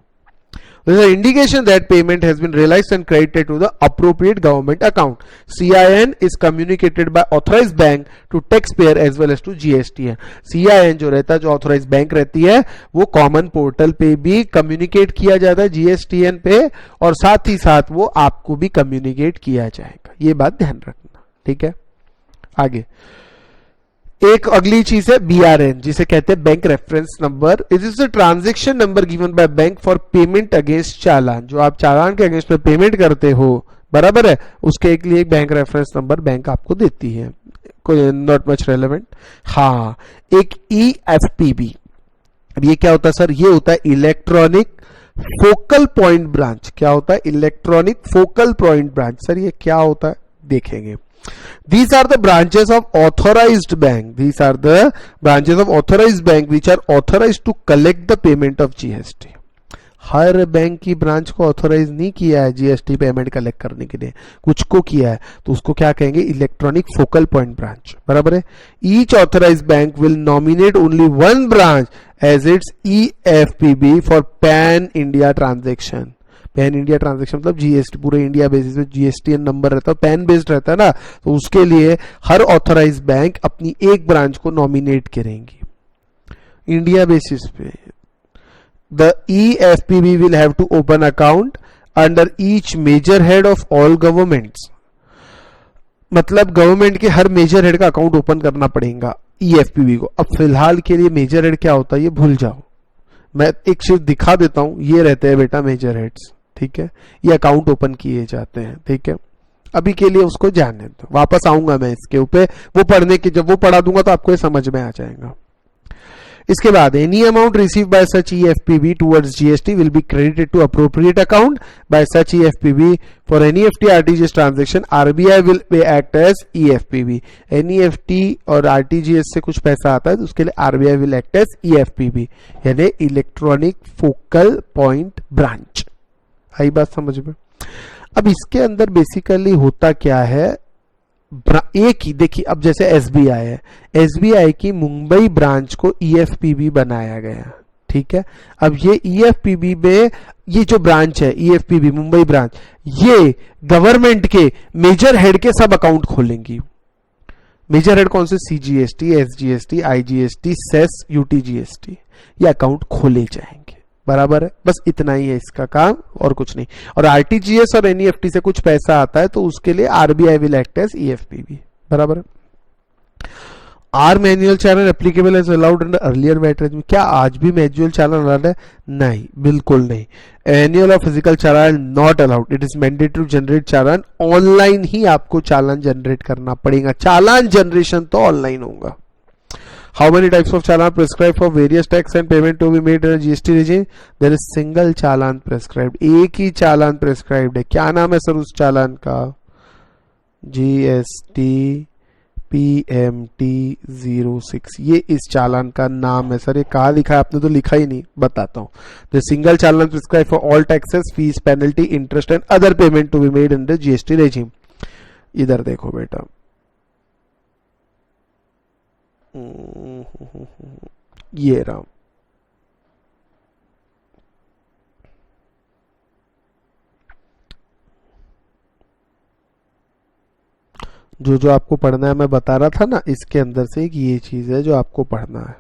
There is an indication that payment has been realized and credited to the appropriate government account. CIN is communicated by authorized bank to taxpayer as well as to GSTN. CIN जो रहता है, जो authorized bank रहती है, वो common portal पे भी communicate किया जाता है GSTN पे, और साथ ही साथ वो आपको भी कम्युनिकेट किया जाएगा। ये बात ध्यान रखना, ठीक है। आगे एक अगली चीज है BRN, जिसे कहते हैं bank reference number. It is the transaction number given by bank for payment against challan. जो आप चालान के अगेंस्ट में पेमेंट करते हो, बराबर है, उसके एक लिए एक बैंक रेफरेंस नंबर बैंक आपको देती है। Not much relevant. हाँ, एक EFPB। अब ये क्या होता है सर? ये होता है इलेक्ट्रॉनिक फोकल पॉइंट ब्रांच। क्या होता है? Electronic focal point branch. Sir ये क्या होता है, देखेंगे। These are the branches of authorized bank. These are the branches of authorized bank which are authorized to collect the payment of GST. Her bank की branch को authorise नहीं किया है जीएसटी पेमेंट कलेक्ट करने के लिए, कुछ को किया है, तो उसको क्या कहेंगे? इलेक्ट्रॉनिक फोकल पॉइंट ब्रांच, बराबर है। Each authorise bank will nominate only one branch as its EFPB for pan India transaction. Pan India transaction मतलब जीएसटी, पूरे इंडिया बेसिस पे GSTN नंबर रहता है, पैन बेस्ड रहता है ना, तो उसके लिए हर ऑथराइज बैंक अपनी एक ब्रांच को नॉमिनेट करेंगी इंडिया बेसिस पे। The EFPB will have to open account under each major head of all governments. मतलब गवर्नमेंट के हर मेजर हेड का अकाउंट ओपन करना पड़ेगा EFPB को। अब फिलहाल के लिए मेजर हेड क्या होता है ये भूल जाओ, मैं एक चीज दिखा देता हूं। ये रहते हैं बेटा मेजर हेड्स, ठीक है, ये अकाउंट ओपन किए जाते हैं, ठीक है। अभी के लिए उसको जानने दो, वापस आऊंगा मैं इसके ऊपर, वो पढ़ने की, जब वो पढ़ा दूंगा तो आपको ये समझ में आ जाएगा। इसके बाद any amount receive by such EFPB towards GST will be credited to appropriate account by such EFPB for NEFT RTGS transaction. RBI will act as EFPB। NEFT और RTGS से कुछ पैसा आता है तो उसके लिए RBI will act as EFPB, यानी इलेक्ट्रॉनिक फोकल पॉइंट ब्रांच। आई बात समझ में? अब इसके अंदर बेसिकली होता क्या है, एक ही देखिए, अब जैसे SBI है, SBI की मुंबई ब्रांच को EFPB बनाया गया, ठीक है। अब ये EFPB में ये जो ब्रांच है EFPB मुंबई ब्रांच, ये गवर्नमेंट के मेजर हेड के सब अकाउंट खोलेंगी। मेजर हेड कौन से? CGST, SGST, IGST, cess, UTGST, ये अकाउंट खोले जाएंगे, बराबर है। बस इतना ही है इसका काम और कुछ नहीं। और RTGS और NEFT से कुछ पैसा आता है तो उसके लिए RBI will act as EFPB, बराबर है। Are manual challan applicable as allowed under earlier VAT regime. क्या आज भी मैनुअल चालान अलाउड है? नहीं, बिल्कुल नहीं। एनुअल और physical challan not allowed. It is mandatory to generate challan. Online ही आपको चालान जनरेट करना पड़ेगा, चालान जनरेशन तो ऑनलाइन होगा। How many types of challan prescribed for various tax and payment to be made in a GST regime? There is single challan prescribed. एक ही चालान prescribed है। क्या नाम है सर उस चालान का? GST PMT 06, ये इस चालान का नाम है। सर ये कहाँ लिखा है? आपने तो लिखा ही नहीं, बताता हूँ। The single challan prescribed for all taxes, fees, penalty, interest and other payment to be made in the GST regime. इधर देखो बेटा, ये रहा। जो आपको पढ़ना है मैं बता रहा था ना, इसके अंदर से एक ये चीज है जो आपको पढ़ना है।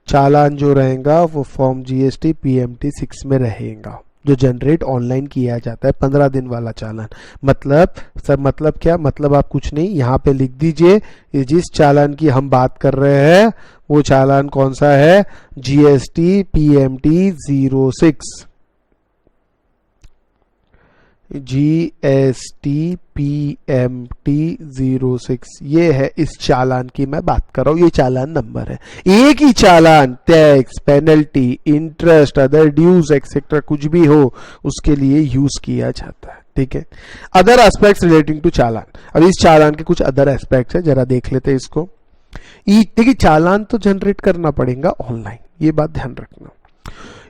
चालान जो रहेगा वो फॉर्म GST PMT 6 में रहेगा। जो जनरेट ऑनलाइन किया जाता है, 15 दिन वाला चालान। मतलब सब, मतलब क्या, मतलब आप कुछ नहीं, यहाँ पे लिख दीजिए ये जिस चालान की हम बात कर रहे हैं वो चालान कौन सा है, जीएसटी पीएमटी 06, जीएसटी पीएमटी 06, ये है इस चालान की मैं बात कर रहा हूं, ये चालान नंबर है। एक ही challan tax, penalty, interest, other dues etcetera कुछ भी हो उसके लिए यूज किया जाता है, ठीक है। Other aspects relating to challan, अब इस चालान के कुछ अदर एस्पेक्ट्स है, जरा देख लेते हैं इसको। देखिए चालान तो जनरेट करना पड़ेगा ऑनलाइन, ये बात ध्यान रखना।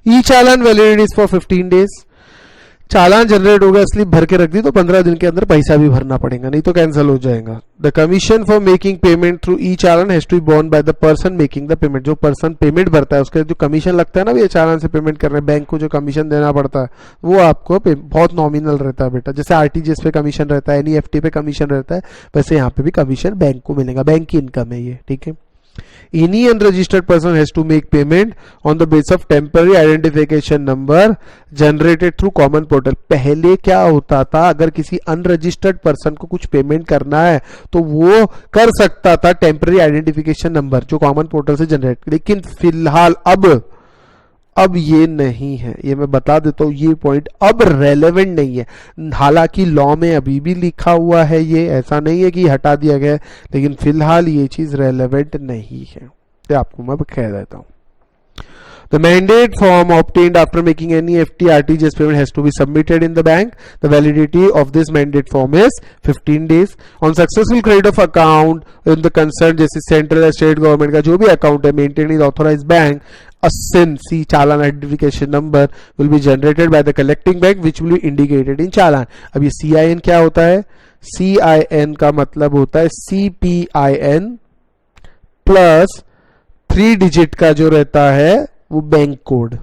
E challan validity for 15 days, challan generate होगा स्लिप भर के रख दी तो 15 दिन के अंदर पैसा भी भरना पड़ेगा, नहीं तो कैंसिल हो जाएगा। The commission for making payment through e challan has to be borne by the person making the payment, जो पर्सन पेमेंट भरता है उसका जो कमीशन लगता है ना, ये चालान से पेमेंट कर रहे हैं, बैंक को जो कमीशन देना पड़ता है वो आपको बहुत नॉमिनल रहता है बेटा। जैसे आरटीजीएस पे कमीशन रहता है, एनईएफटी पे कमीशन रहता है, वैसे यहाँ पे भी कमीशन बैंक को मिलेगा, बैंक की इनकम है ये, ठीक है। Any unregistered person has to make payment on the basis of temporary identification number generated through common portal। पहले क्या होता था, अगर किसी अनरजिस्टर्ड पर्सन को कुछ पेमेंट करना है तो वो कर सकता था टेम्पररी आइडेंटिफिकेशन नंबर जो कॉमन पोर्टल से जनरेट, लेकिन फिलहाल अब ये नहीं है, ये मैं बता देता हूँ, ये पॉइंट अब रेलेवेंट नहीं है। हालांकि लॉ में अभी भी लिखा हुआ है, ये ऐसा नहीं है कि हटा दिया गया है, लेकिन फिलहाल ये चीज रेलेवेंट नहीं है, तो आपको मैं कह देता हूँ। The mandate form obtained after making any FT RTGS payment has to be submitted in the bank. The validity of this mandate form is 15 days. On successful credit of account in the concerned, जैसे central या state government का जो भी account है maintain in authorised bank, a SIN C challan identification number will be generated by the collecting bank which will be indicated in चालान। अब ये CIN क्या होता है, CIN का मतलब होता है CPIN प्लस 3 डिजिट का जो रहता है वो bank code,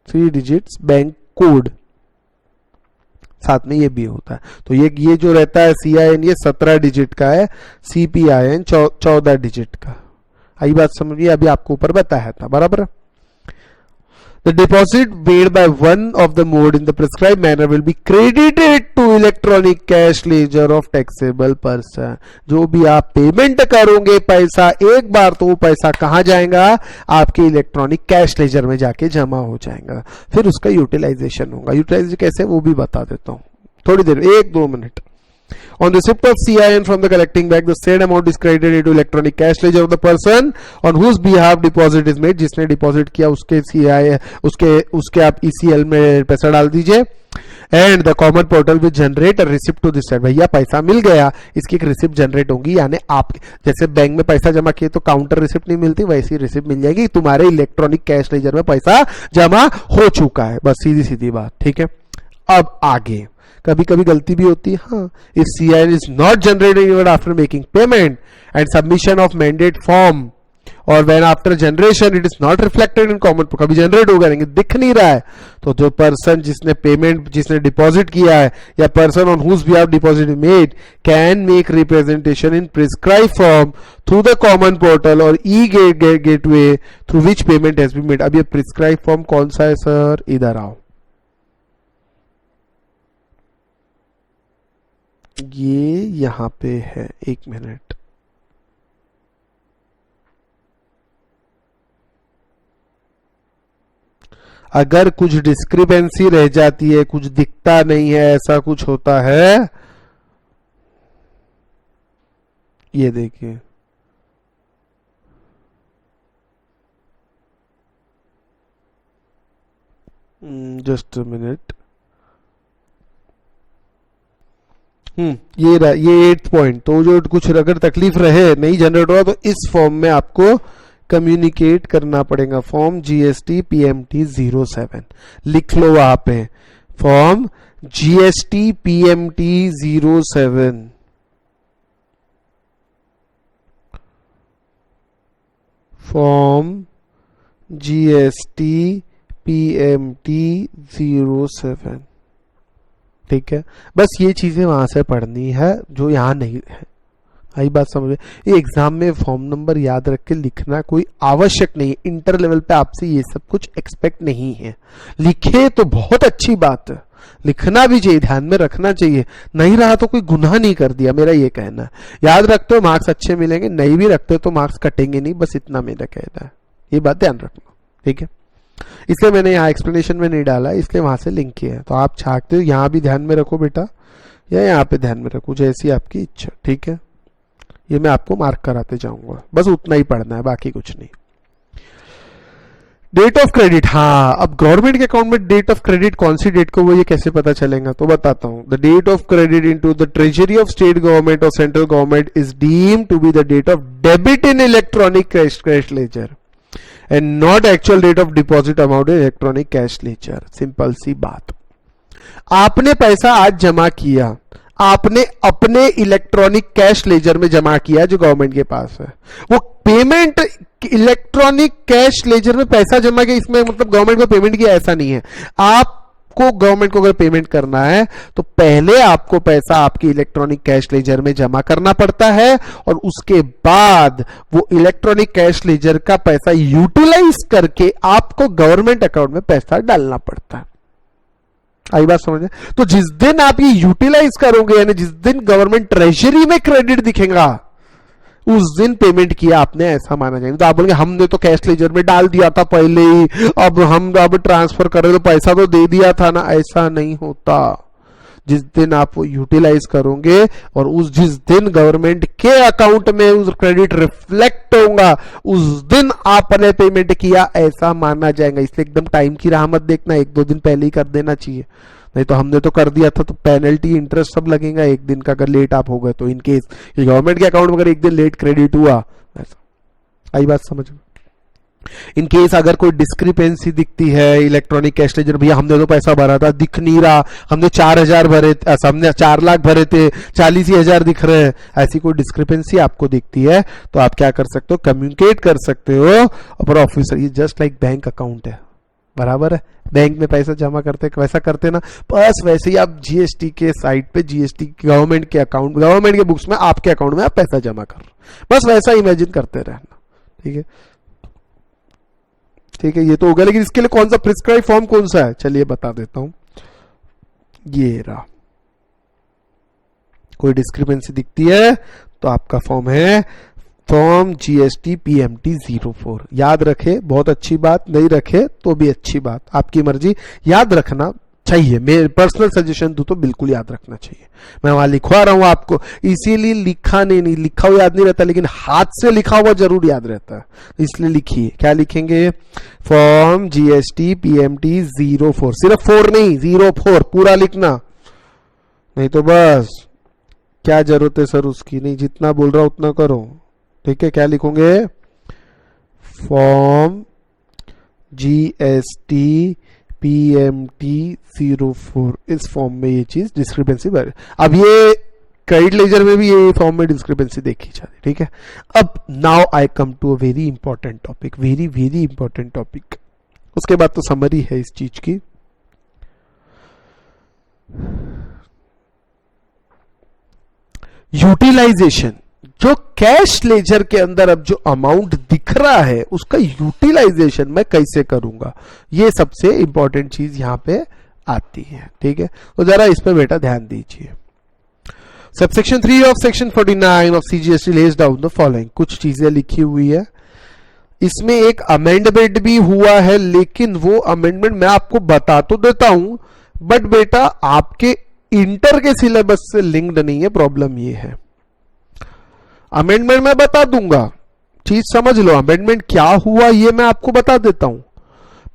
3 digits bank code, साथ में ये भी होता है। तो ये जो रहता है CIN ये 17 डिजिट का है, CPIN 14 डिजिट का। आई बात समझिए, अभी आपको ऊपर बताया था, बराबर। The deposit made by one of the mode in the prescribed manner will be credited to electronic cash ledger of taxable person। जो भी आप पेमेंट करोगे पैसा एक बार, तो वो पैसा कहां जाएगा, आपके इलेक्ट्रॉनिक कैश लेजर में जाके जमा हो जाएगा, फिर उसका यूटिलाइजेशन होगा। यूटिलाइजेशन कैसे वो भी बता देता हूं थोड़ी देर, 1-2 minute. On receipt of CIN from the collecting bank, the said amount is credited into electronic cash ledger of the person on whose behalf deposit is made। जिसने डिपॉजिट किया उसके CIN उसके आप ECL में पैसा डाल दीजिए। And the common portal will generate receipt to this side. भैया पैसा मिल गया, इसकी एक रिसिप्ट जनरेट होगी, यानी आप जैसे बैंक में पैसा जमा किए तो काउंटर रिसिप्ट नहीं मिलती, वैसी रिसिप्ट मिल जाएगी, तुम्हारे इलेक्ट्रॉनिक कैश लेजर में पैसा जमा हो चुका है, बस सीधी सीधी बात, ठीक है। अब आगे कभी कभी गलती भी होती है, हाँ, if CIN is not generated even after making payment and submission of mandate form और when after generation it is not reflected in common, कभी जनरेट होगा नहीं, दिख नहीं रहा है, तो जो पर्सन जिसने पेमेंट जिसने डिपॉजिट किया है या person on whose behalf deposit made can make representation in prescribe form through the common portal और e gateway through which payment has been made. अब ये प्रिस्क्राइब फॉर्म कौन सा है सर, इधर आओ, ये यहां पे है, 1 मिनट। अगर कुछ डिस्क्रिपेंसी रह जाती है, कुछ दिखता नहीं है, ऐसा कुछ होता है, ये देखिए जस्ट अ मिनट, ये 8th पॉइंट, तो जो कुछ अगर तकलीफ रहे नहीं जनरेट हुआ तो इस फॉर्म में आपको कम्युनिकेट करना पड़ेगा। फॉर्म GST PMT 07 लिख लो वहां पे, form GST PMT 07, form GST PMT 07, ठीक है। बस ये चीजें वहां से पढ़नी है जो यहां नहीं है, आई बात समझ में? ये एग्जाम में फॉर्म नंबर याद रख के लिखना कोई आवश्यक नहीं है, इंटर लेवल पे आपसे ये सब कुछ एक्सपेक्ट नहीं है। लिखे तो बहुत अच्छी बात है, लिखना भी चाहिए, ध्यान में रखना चाहिए, नहीं रहा तो कोई गुनाह नहीं कर दिया, मेरा ये कहना है। याद रखते हो मार्क्स अच्छे मिलेंगे, नहीं भी रखते तो मार्क्स कटेंगे नहीं, बस इतना मेरा कहना है, ये बात ध्यान रखना, ठीक है। इसलिए मैंने यहाँ एक्सप्लेनेशन में नहीं डाला, इसलिए वहां से लिंक किया है। तो आप चाहते हो यहाँ भी ध्यान में रखो बेटा, या यहाँ पे ध्यान में रखो, जैसी आपकी इच्छा, ठीक है। ये मैं आपको मार्क कराते जाऊंगा, बस उतना ही पढ़ना है, बाकी कुछ नहीं। डेट ऑफ क्रेडिट, हाँ, अब गवर्नमेंट के अकाउंट में डेट ऑफ क्रेडिट कौन सी डेट को वो ये कैसे पता चलेगा, तो बताता हूं। The date of credit into the treasury of state government और central government is deemed to be the date of debit in electronic cash ledger and not actual date of deposit amount in electronic cash ledger. Simple सी बात, आपने पैसा आज जमा किया, आपने अपने इलेक्ट्रॉनिक कैश लेजर में जमा किया जो गवर्नमेंट के पास है, वो पेमेंट इलेक्ट्रॉनिक कैश लेजर में पैसा जमा किया, इसमें मतलब गवर्नमेंट को पेमेंट किया ऐसा नहीं है। आपको गवर्नमेंट को अगर पेमेंट करना है तो पहले आपको पैसा आपकी इलेक्ट्रॉनिक कैश लेजर में जमा करना पड़ता है और उसके बाद वो इलेक्ट्रॉनिक कैश लेजर का पैसा यूटिलाइज करके आपको गवर्नमेंट अकाउंट में पैसा डालना पड़ता है। आई बात समझ में? तो जिस दिन आप ये यूटिलाइज करोगे, यानी जिस दिन गवर्नमेंट ट्रेजरी में क्रेडिट दिखेगा, उस दिन पेमेंट किया आपने, ऐसा माना जाएगा। तो आप बोलेंगे हमने तो कैश लेजर में डाल दिया था पहले ही, अब हम अब ट्रांसफर कर रहे तो पैसा तो दे दिया था ना, ऐसा नहीं होता। जिस दिन आप वो यूटिलाइज करोगे और उस जिस दिन गवर्नमेंट के अकाउंट में उस क्रेडिट रिफ्लेक्ट होगा, उस दिन आपने पेमेंट किया ऐसा माना जाएगा। इसलिए एकदम टाइम की राह मत देखना, 1-2 दिन पहले ही कर देना चाहिए, नहीं तो हमने तो कर दिया था तो पेनल्टी इंटरेस्ट सब लगेगा एक दिन का अगर लेट आप हो गए तो। इन केस गवर्नमेंट के अकाउंट में अगर एक दिन लेट क्रेडिट हुआ, ऐसा आई बात समझ में? इन केस अगर कोई डिस्क्रिपेंसी दिखती है इलेक्ट्रॉनिक कैश लेजर, भैया हमने तो पैसा भरा था दिख नहीं रहा, हमने 4,000 भरे, हमने 4 लाख भरे थे 40,000 दिख रहे हैं, ऐसी कोई डिस्क्रिपेंसी आपको दिखती है तो आप क्या कर सकते हो, कम्युनिकेट कर सकते हो अपर ऑफिसर। ये जस्ट लाइक बैंक अकाउंट है, बराबर है। बैंक में पैसा जमा करते वैसा करते ना, बस वैसे ही आप जीएसटी के साइट पे जीएसटी गवर्नमेंट के अकाउंट, गवर्नमेंट के बुक्स में आपके अकाउंट में आप पैसा जमा कर, बस वैसा इमेजिन करते रहना, ठीक है। ठीक है, ये तो हो गया, लेकिन इसके लिए कौन सा प्रिस्क्राइब फॉर्म कौन सा है, चलिए बता देता हूं। ये रहा, कोई डिस्क्रिपेंसी दिखती है तो आपका फॉर्म है फॉर्म जीएसटी पीएमटी 04। याद रखे, बहुत अच्छी बात, नहीं रखे तो भी अच्छी बात, आपकी मर्जी। याद रखना चाहिए, मेरे पर्सनल सजेशन दूं तो बिल्कुल याद रखना चाहिए। मैं वहां लिखवा रहा हूं आपको, इसीलिए लिखा नहीं, लिखा हुआ याद नहीं रहता, लेकिन हाथ से लिखा हुआ जरूर याद रहता है, इसलिए लिखिए। क्या लिखेंगे, फॉर्म जीएसटी पीएमटी 04, सिर्फ 4 नहीं 04 पूरा लिखना, नहीं तो बस क्या जरूरत है सर उसकी, नहीं जितना बोल रहा उतना करो, ठीक है। क्या लिखोगे, फॉर्म जीएसटी पीएमटी 04, इस फॉर्म में ये चीज डिस्क्रिपेंसी। अब ये क्रेडिट लेजर में भी ये फॉर्म में डिस्क्रिपेंसी देखी जाती, ठीक है। अब now I come to a very important topic, very very important topic. उसके बाद तो समरी है इस चीज की। यूटिलाइजेशन, जो कैश लेजर के अंदर अब जो अमाउंट दिख रहा है उसका यूटिलाइजेशन मैं कैसे करूंगा, ये सबसे इंपॉर्टेंट चीज यहां पे आती है, ठीक है। तो जरा इस पे बेटा ध्यान दीजिए। Subsection 3 of section 49 of CGST lays down the following, कुछ चीजें लिखी हुई है, इसमें एक अमेंडमेंट भी हुआ है, लेकिन वो अमेंडमेंट मैं आपको बता तो देता हूं, बट बेटा आपके इंटर के सिलेबस से लिंक्ड नहीं है। प्रॉब्लम ये है, अमेंडमेंट मैं बता दूंगा, चीज समझ लो, अमेंडमेंट क्या हुआ ये मैं आपको बता देता हूं,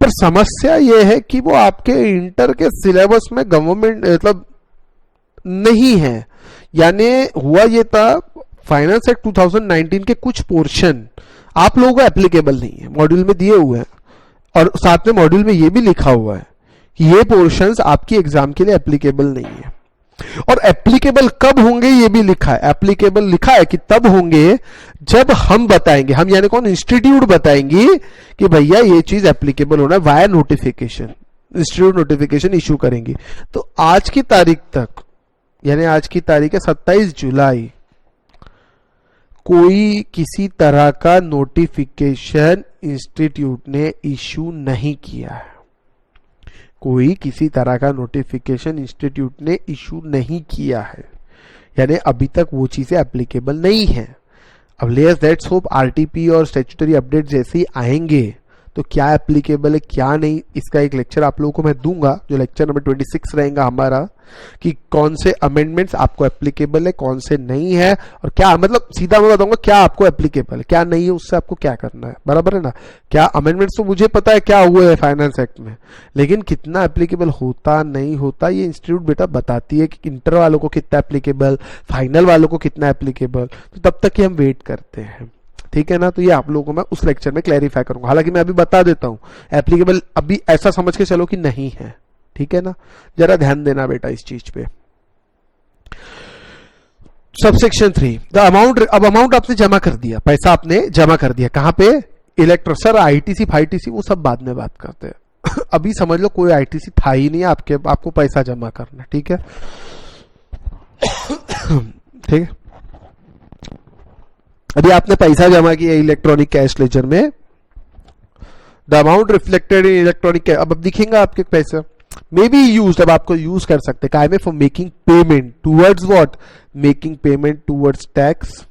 पर समस्या ये है कि वो आपके इंटर के सिलेबस में गवर्नमेंट मतलब नहीं है। यानी हुआ ये था, फाइनेंस एक्ट 2019 के कुछ पोर्शन आप लोगों को एप्लीकेबल नहीं है, मॉड्यूल में दिए हुए हैं, और साथ में मॉड्यूल में ये भी लिखा हुआ है कि ये पोर्शंस आपकी एग्जाम के लिए एप्लीकेबल नहीं है। और एप्लीकेबल कब होंगे ये भी लिखा है, एप्लीकेबल लिखा है कि तब होंगे जब हम बताएंगे, हम यानी कौन, इंस्टीट्यूट बताएंगे कि भैया ये चीज एप्लीकेबल होना है via notification, institute notification issue करेंगे। तो आज की तारीख तक, यानी आज की तारीख है 27 जुलाई, कोई किसी तरह का नोटिफिकेशन इंस्टीट्यूट ने इशू नहीं किया है। कोई किसी तरह का नोटिफिकेशन इंस्टीट्यूट ने इशू नहीं किया है, यानी अभी तक वो चीजें एप्लीकेबल नहीं है। अब लेट्स होप आरटीपी और स्टैट्यूटरी अपडेट जैसे ही आएंगे तो क्या एप्लीकेबल है क्या नहीं, इसका एक लेक्चर आप लोगों को मैं दूंगा, जो लेक्चर नंबर 26 रहेगा हमारा, कि कौन से अमेंडमेंट्स आपको एप्लीकेबल है कौन से नहीं है, और क्या मतलब सीधा मैं बताऊंगा क्या आपको एप्लीकेबल है क्या नहीं है, उससे आपको क्या करना है, बराबर है ना। क्या अमेंडमेंट्स तो मुझे पता है क्या हुए है फाइनेंस एक्ट में, लेकिन कितना एप्लीकेबल होता नहीं होता ये इंस्टीट्यूट बेटा बताती है कि इंटर वालों को कितना एप्लीकेबल, फाइनल वालों को कितना एप्लीकेबल, तो तब तक ही हम वेट करते हैं, ठीक है ना। तो ये आप लोगों को मैं उस लेक्चर में क्लैरिफाई करूंगा, हालांकि मैं अभी बता देता हूं एप्लीकेबल अभी ऐसा समझ के चलो कि नहीं है, ठीक है ना। जरा ध्यान देना बेटा इस चीज पे। सबसेक्शन 3 द अमाउंट, अब अमाउंट आपने जमा कर दिया, पैसा आपने जमा कर दिया कहां पे, इलेक्ट्रो, सर आईटीसी फाईटीसी वो सब बाद में बात करते हैं अभी समझ लो कोई आईटीसी था ही नहीं आपके, आपको पैसा जमा करना, ठीक है ठीक है। अभी आपने पैसा जमा किया इलेक्ट्रॉनिक कैश लेजर में, the amount reflected in electronic, अब दिखेगा आपके पैसा मे बी यूज, अब आपको यूज कर सकते काय में, for making payment towards what, making payment towards tax,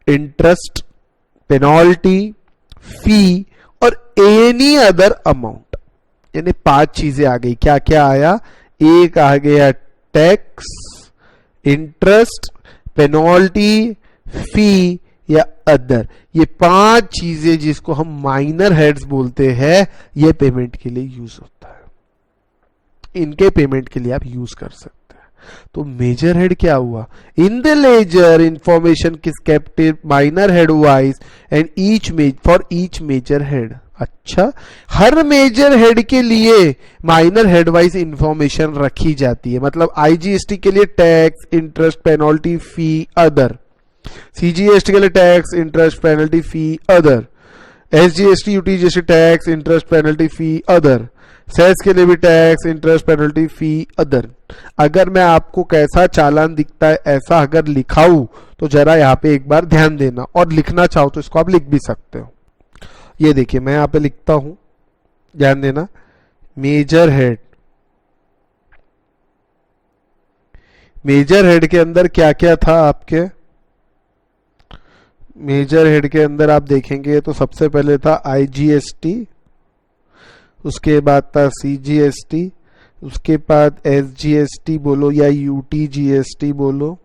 interest, penalty, fee और एनी अदर अमाउंट, यानी 5 चीजें आ गई। क्या क्या आया, एक आ गया टैक्स, इंटरेस्ट, पेनल्टी, फी या अदर, ये 5 चीजें जिसको हम माइनर हेड्स बोलते हैं, ये पेमेंट के लिए यूज होता है, इनके पेमेंट के लिए आप यूज कर सकते हैं। तो मेजर हेड क्या हुआ, in the ledger information is kept minor head wise and each for each major head. अच्छा, हर मेजर हेड के लिए माइनर हेड वाइज इंफॉर्मेशन रखी जाती है, मतलब आईजीएसटी के लिए tax, interest, penalty, fee, other, CGST के लिए tax, interest, penalty, fee, other, SGST, UTGST, tax, interest, penalty, fee, other, cess के लिए भी tax, interest, penalty, fee, other. अगर मैं आपको कैसा चालान दिखता है ऐसा अगर लिखाऊं तो जरा यहाँ पे एक बार ध्यान देना, और लिखना चाहो तो इसको आप लिख भी सकते हो। ये देखिए मैं यहाँ पे लिखता हूं, ध्यान देना, मेजर हेड, मेजर हेड के अंदर क्या क्या था आपके, मेजर हेड के अंदर आप देखेंगे तो सबसे पहले था आईजीएसटी, उसके बाद था सीजीएसटी, उसके बाद एसजीएसटी बोलो या यूटीजीएसटी बोलो,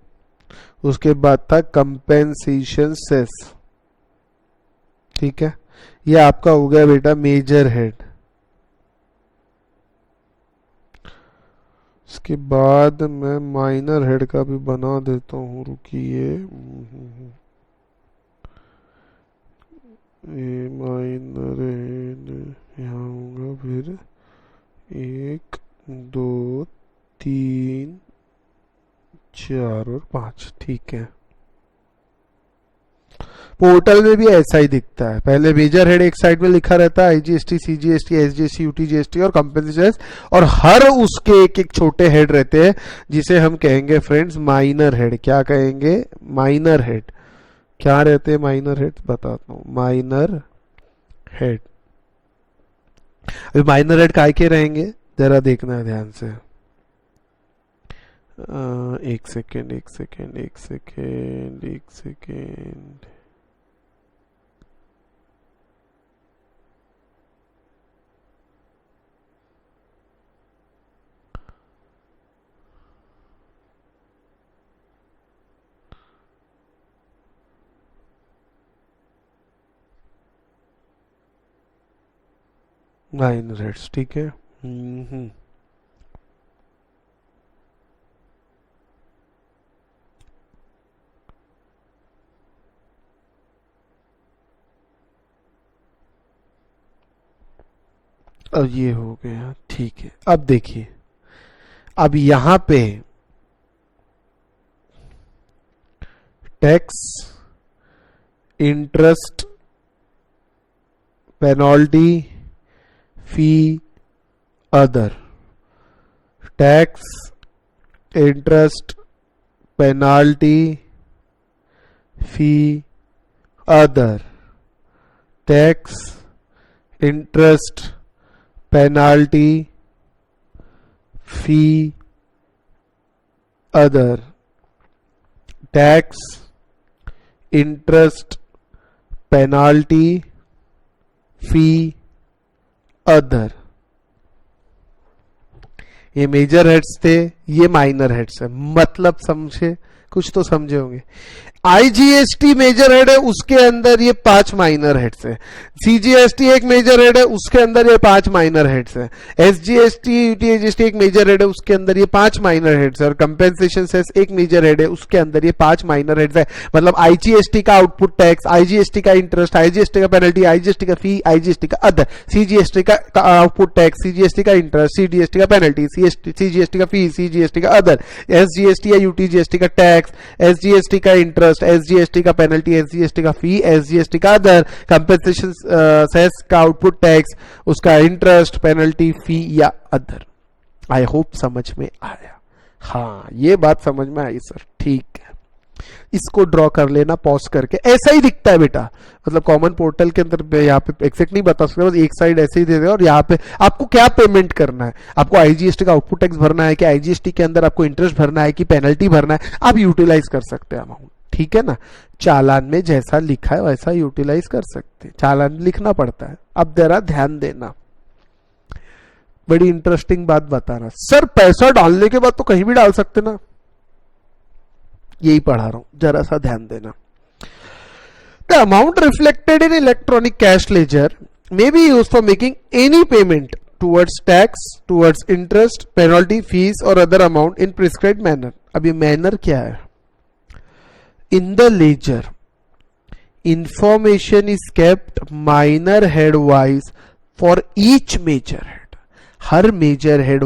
उसके बाद था कंपेंसेशन सेस, ठीक है। ये आपका हो गया बेटा मेजर हेड। इसके बाद मैं माइनर हेड का भी बना देता हूं, रुकिए, ये माइनर हेड यहाँ होगा, फिर 1 2 3 4 और 5, ठीक है। पोर्टल में भी ऐसा ही दिखता है, पहले मेजर हेड एक साइड में लिखा रहता है, आईजीएसटी, सीजीएसटी, एसजीएसटी, यूटीजीएसटी और कंपेंसेशन, और हर उसके एक एक छोटे हेड रहते हैं जिसे हम कहेंगे फ्रेंड्स माइनर हेड। क्या कहेंगे, माइनर हेड। क्या रहते हैं माइनर हेड, बताता हूं, माइनर हेड। अभी माइनर हेड काय के रहेंगे जरा देखना है ध्यान से, एक सेकेंड एक सेकेंड एक सेकेंड एक सेकेंड, माइनर हेड्स, ठीक है। अब ये हो गया, ठीक है। अब देखिए, अब यहां पे tax, interest, penalty, fee, other, tax, interest, penalty, फी, अदर, टैक्स, इंटरेस्ट, पेनाल्टी, फी, अदर, टैक्स, इंटरेस्ट, पेनाल्टी, फी, अदर। ये मेजर हेड्स थे, ये माइनर हेड्स है। मतलब समझे, कुछ तो समझे होंगे। आईजीएसटी मेजर हेड है, उसके अंदर ये 5 माइनर हेड्स है। सीजीएसटी एक मेजर हेड है, उसके अंदर ये 5 माइनर हेड्स है। एसजीएसटी, यूटीएजीएसटी एक मेजर हेड है, उसके अंदर ये 5 माइनर हेड्स है। और कंपेंसेशन सेस एक मेजर हेड है, उसके अंदर ये 5 माइनर हेड्स है। मतलब आईजीएसटी का आउटपुट टैक्स, आईजीएसटी का इंटरेस्ट, आईजीएसटी का पेनल्टी, आईजीएसटी का फी, आईजीएसटी का अदर, सीजीएसटी का आउटपुट टैक्स, सीजीएसटी का इंटरेस्ट, सीडीएसटी का पेनल्टी, सीजीएसटी का फी, सीजीएसटी का अदर, एसजीएसटी या यूटीजीएसटी का टैक्स, एसजीएसटी का इंटरेस्ट, एसजीएसटी का पेनल्टी, एसजीएसटी का फी, एसजीएसटी का अदर, कंपेंसेशन सेस का आउटपुट टैक्स, उसका इंटरेस्ट, पेनल्टी, फी या अदर। आई होप समझ में आया। हाँ, ये बात समझ में आई सर, ठीक है। इसको ड्रॉ कर लेना पॉज करके। ऐसा ही दिखता है बेटा, मतलब कॉमन पोर्टल के अंदर यहाँ पे एग्जैक्ट नहीं बता सकते, बस एक साइड ऐसे ही दे देगा। और यहाँ पे आपको क्या पेमेंट करना है, आपको आईजीएसटी का आउटपुट टैक्स भरना है कि आईजीएसटी के अंदर आपको इंटरेस्ट भरना है कि पेनल्टी भरना है, आप यूटिलाइज कर सकते हैं अमाउंट। ठीक है ना, चालान में जैसा लिखा है वैसा यूटिलाइज कर सकते हैं। चालान में लिखना पड़ता है। अब जरा ध्यान देना, बड़ी इंटरेस्टिंग बात बताना। सर पैसा डालने के बाद तो कहीं भी डाल सकते ना, यही पढ़ा रहा हूं, जरा सा ध्यान देना। The amount reflected in electronic cash laser may be used for making any payment towards tax, towards interest, penalty, fees or other amount in prescribed manner। अब ये मैनर क्या है? In the ledger, information is kept minor head wise for each major head। Her major head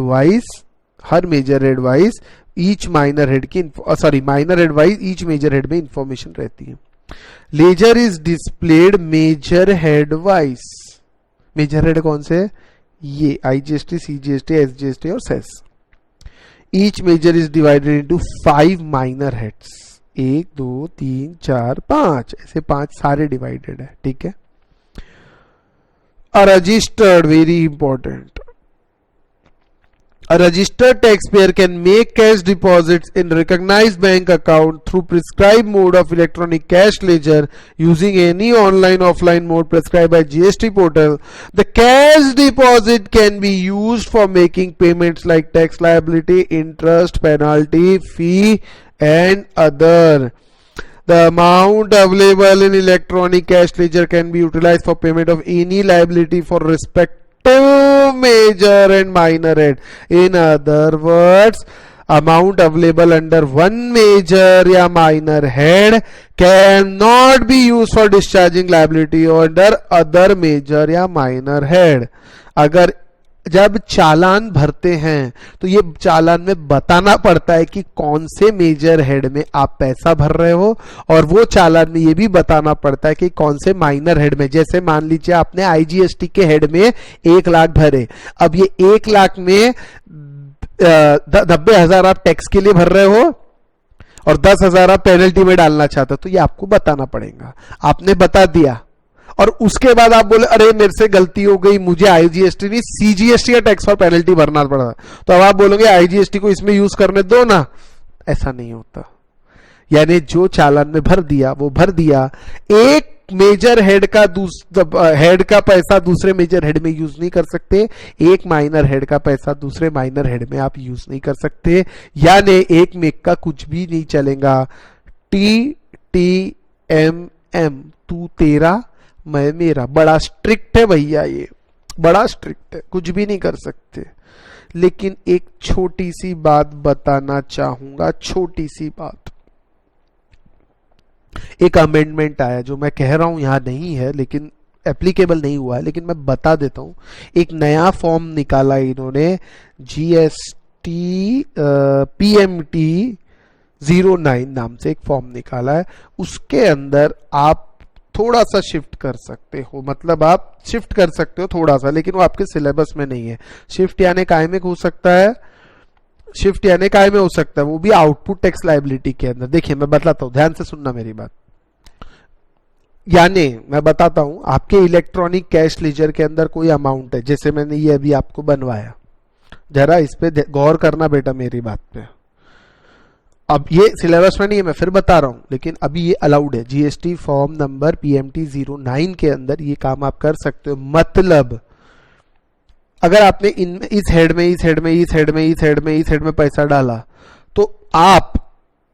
wise each minor head की minor head wise each major head में information रहती है। Ledger is displayed major head wise। Major head कौन से? ये IGST, CGST, SGST और cess. Each major is divided into 5 minor heads. 1 2 3 4 5 ऐसे 5 सारे डिवाइडेड है। ठीक है। Registered, very important, a registered taxpayer can make cash deposits in recognized bank account through prescribed mode of electronic cash ledger using any online offline mode prescribed by GST portal। The cash deposit can be used for making payments like tax liability, interest, penalty, fee and other। The amount available in electronic cash ledger can be utilized for payment of any liability for respect major and minor head। In other words, amount available under one major या minor head cannot be used for discharging liability under other major या minor head। अगर जब चालान भरते हैं तो ये चालान में बताना पड़ता है कि कौन से मेजर हेड में आप पैसा भर रहे हो, और वो चालान में ये भी बताना पड़ता है कि कौन से माइनर हेड में। जैसे मान लीजिए आपने आईजीएसटी के हेड में 1 लाख भरे, अब ये 1 लाख में 90,000 आप टैक्स के लिए भर रहे हो और 10,000 आप पेनल्टी में डालना चाहते हो, तो ये आपको बताना पड़ेगा। आपने बता दिया और उसके बाद आप बोले अरे मेरे से गलती हो गई, मुझे आईजीएसटी नहीं सीजीएसटी का टैक्स और पेनल्टी भरना पड़ा, तो अब आप बोलोगे आईजीएसटी को इसमें यूज करने दो ना। ऐसा नहीं होता। यानी जो चालान में भर दिया वो भर दिया। एक मेजर हेड का पैसा दूसरे मेजर हेड में यूज नहीं कर सकते, एक माइनर हेड का पैसा दूसरे माइनर हेड में आप यूज नहीं कर सकते। यानी एक मेक का कुछ भी नहीं चलेगा। TTMM, तू तेरा मैं मेरा, बड़ा स्ट्रिक्ट है भैया, ये बड़ा स्ट्रिक्ट है, कुछ भी नहीं कर सकते। लेकिन एक छोटी सी बात बताना चाहूंगा, छोटी सी बात। एक अमेंडमेंट आया जो मैं कह रहा हूं यहां नहीं है, लेकिन एप्लीकेबल नहीं हुआ है, लेकिन मैं बता देता हूं। एक नया फॉर्म निकाला इन्होंने, जीएसटी PMT 09 नाम से एक फॉर्म निकाला है। उसके अंदर आप थोड़ा सा शिफ्ट कर सकते हो, मतलब आप शिफ्ट कर सकते हो थोड़ा सा, लेकिन वो आपके सिलेबस में नहीं है। शिफ्ट यानी काय में हो सकता है, वो भी आउटपुट टैक्स लायबिलिटी के अंदर। देखिए मैं बताता हूं, ध्यान से सुनना मेरी बात। यानी मैं बताता हूं, आपके इलेक्ट्रॉनिक कैश लेजर के अंदर कोई अमाउंट है, जैसे मैंने ये अभी आपको बनवाया, जरा इस पे गौर करना बेटा मेरी बात पे। अब ये सिलेबस में नहीं है, मैं फिर बता रहा हूं, लेकिन अभी ये अलाउड है। जीएसटी फॉर्म नंबर पीएमटी 09 के अंदर ये काम आप कर सकते हो। मतलब अगर आपने इनमें इस हेड में इस हेड में इस हेड में इस हेड में इस हेड में पैसा डाला, तो आप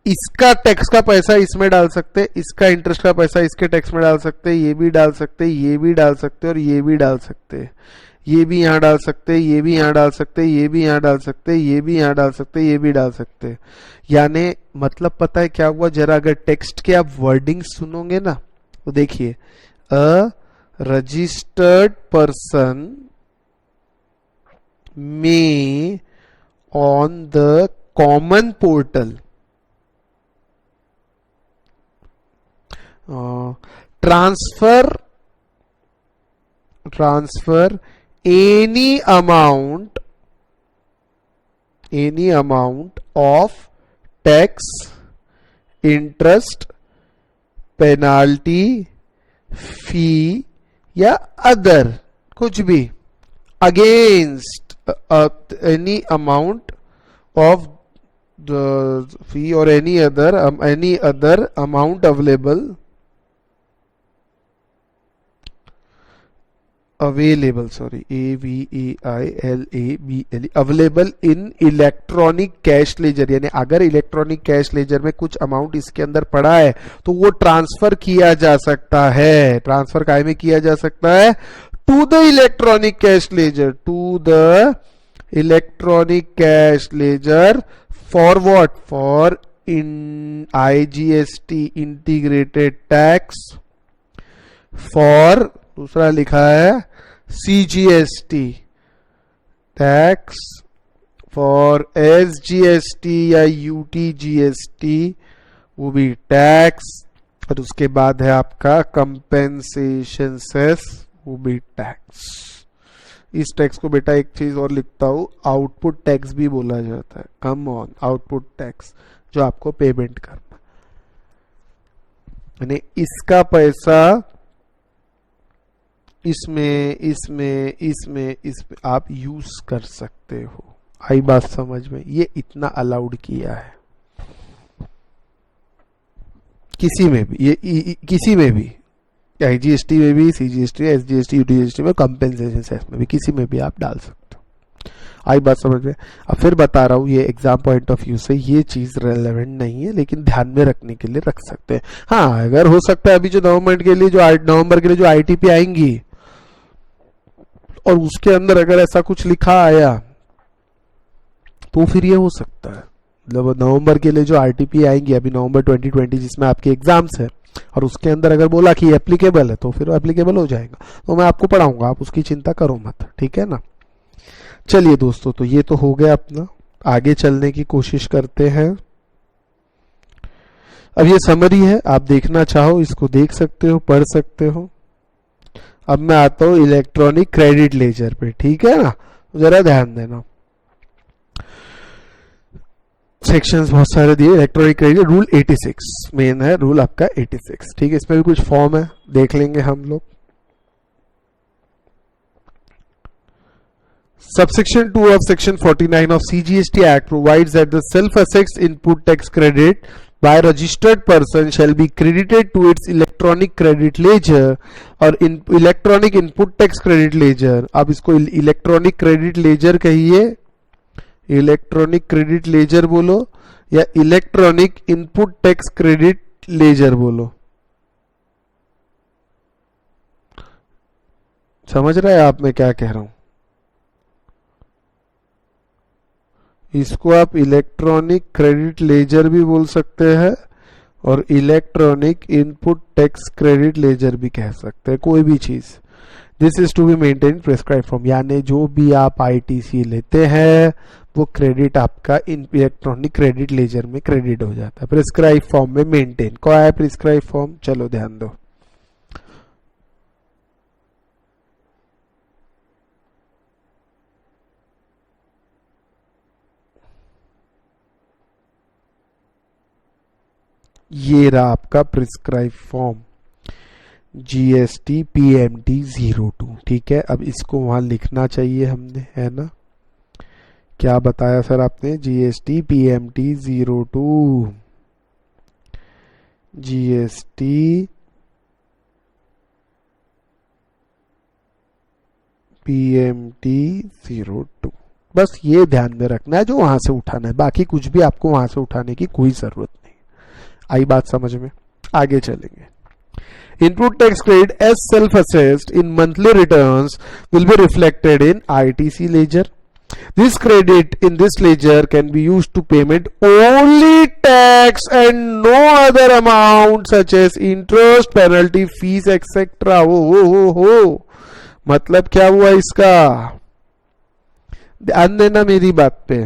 इसका टैक्स का पैसा इसमें डाल सकते, इसका इंटरेस्ट का पैसा इसके टैक्स में डाल सकते, ये भी डाल सकते, ये भी डाल सकते और ये भी डाल सकते, ये भी यहां डाल सकते, ये भी यहां डाल सकते, ये भी यहां डाल सकते, ये भी यहां डाल सकते, ये भी डाल सकते। यानी मतलब पता है क्या हुआ, जरा अगर टेक्स्ट के आप वर्डिंग सुनोगे ना तो देखिए, अ रजिस्टर्ड पर्सन में on the common portal transfer any amount of tax, interest, penalty, fee या अदर कुछ भी against any amount of the fee or any other amount available available in electronic cash laser. यानी अगर electronic cash ledger में कुछ amount इसके अंदर पड़ा है तो वो ट्रांसफर किया जा सकता है। ट्रांसफर काय में किया जा सकता है? To the electronic cash ledger, to the electronic cash ledger for what? For in IGST integrated tax, for दूसरा लिखा है सीजीएसटी टैक्स, फॉर एसजीएसटी या यूटीजीएसटी वो भी टैक्स, और उसके बाद है आपका कंपेंसेशन सेस वो भी टैक्स। इस टैक्स को बेटा एक चीज और लिखता हूं, आउटपुट टैक्स भी बोला जाता है। कम ऑन, आउटपुट टैक्स जो आपको पेमेंट करना, यानी इसका पैसा इसमें आप यूज कर सकते हो। आई बात समझ में? ये इतना अलाउड किया है किसी में भी, ये किसी में भी, आईजीएसटी में भी, सीजीएसटी, एसजीएसटी, यूटीजीएसटी में, कंपेंसेशन सेस में भी, किसी में भी आप डाल सकते हो। आई बात समझ में? अब फिर बता रहा हूं, ये एग्जाम पॉइंट ऑफ व्यू से ये चीज रेलेवेंट नहीं है, लेकिन ध्यान में रखने के लिए रख सकते हैं। हाँ, अगर हो सकता है अभी जो नवंबर के लिए जो आईटीपी आएंगी और उसके अंदर अगर ऐसा कुछ लिखा आया तो फिर ये हो सकता है। मतलब नवंबर के लिए जो आरटीपी आएंगी अभी नवंबर 2020 जिसमें आपके एग्जाम्स है, और उसके अंदर अगर बोला कि एप्लीकेबल है तो फिर एप्लीकेबल हो जाएगा। तो मैं आपको पढ़ाऊंगा, आप उसकी चिंता करो मत, ठीक है ना। चलिए दोस्तों, तो ये तो हो गया अपना। आगे चलने की कोशिश करते हैं। अब ये समरी है, आप देखना चाहो इसको देख सकते हो, पढ़ सकते हो। अब मैं आता हूं इलेक्ट्रॉनिक क्रेडिट लेजर पे, ठीक है ना। जरा ध्यान देना, सेक्शंस बहुत सारे दिए। इलेक्ट्रॉनिक क्रेडिट रूल 86 मेन है, रूल आपका 86, ठीक है। इसमें भी कुछ फॉर्म है, देख लेंगे हम लोग। Subsection 2 of Section 49 of CGST Act provides that the self-assessed input tax credit by a registered person shall be credited to its electronic credit ledger और electronic input tax credit ledger। अब इसको electronic credit ledger कहिए, electronic credit laser बोलो या electronic input tax credit laser बोलो। समझ रहे हैं आप मैं क्या कह रहा हूं? इसको आप इलेक्ट्रॉनिक क्रेडिट लेजर भी बोल सकते हैं और electronic input tax credit ledger भी कह सकते हैं, कोई भी चीज। This is to be maintain prescribe form, यानी जो भी आप आईटीसी लेते हैं वो क्रेडिट आपका इलेक्ट्रॉनिक क्रेडिट लेजर में क्रेडिट हो जाता है, प्रिस्क्राइब फॉर्म में मेंटेन। क्या है प्रिस्क्राइब फॉर्म? चलो ध्यान दो। ये रहा आपका प्रिस्क्राइब फॉर्म। GST PMT 02। ठीक है, अब इसको वहां लिखना चाहिए हमने, है ना? क्या बताया सर आपने? GST PMT 02, GST PMT 02। बस ये ध्यान में रखना है जो वहां से उठाना है, बाकी कुछ भी आपको वहां से उठाने की कोई जरूरत नहीं। आई बात समझ में? आगे चलेंगे। Input tax credit as self-assessed in monthly returns will be reflected in ITC ledger. This credit in this ledger can be used to payment only tax and no other amount such as interest, penalty, fees, etc. हो मतलब क्या हुआ इसका? ध्यान देना मेरी बात पे।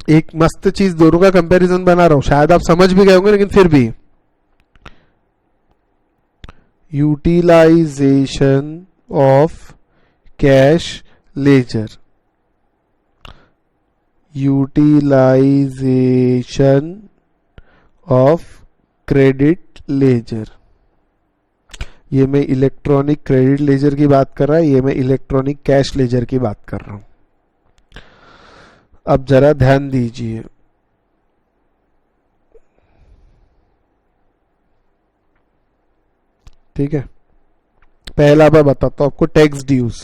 एक मस्त चीज दोनों का कंपैरिजन बना रहा हूं, शायद आप समझ भी गए होंगे, लेकिन फिर भी utilisation of cash ledger, utilisation of credit ledger. ये मैं इलेक्ट्रॉनिक क्रेडिट लेजर की बात कर रहा है, ये मैं इलेक्ट्रॉनिक कैश लेजर की बात कर रहा हूं। अब जरा ध्यान दीजिए, ठीक है? पहला मैं बताता हूं आपको, टैक्स ड्यूज,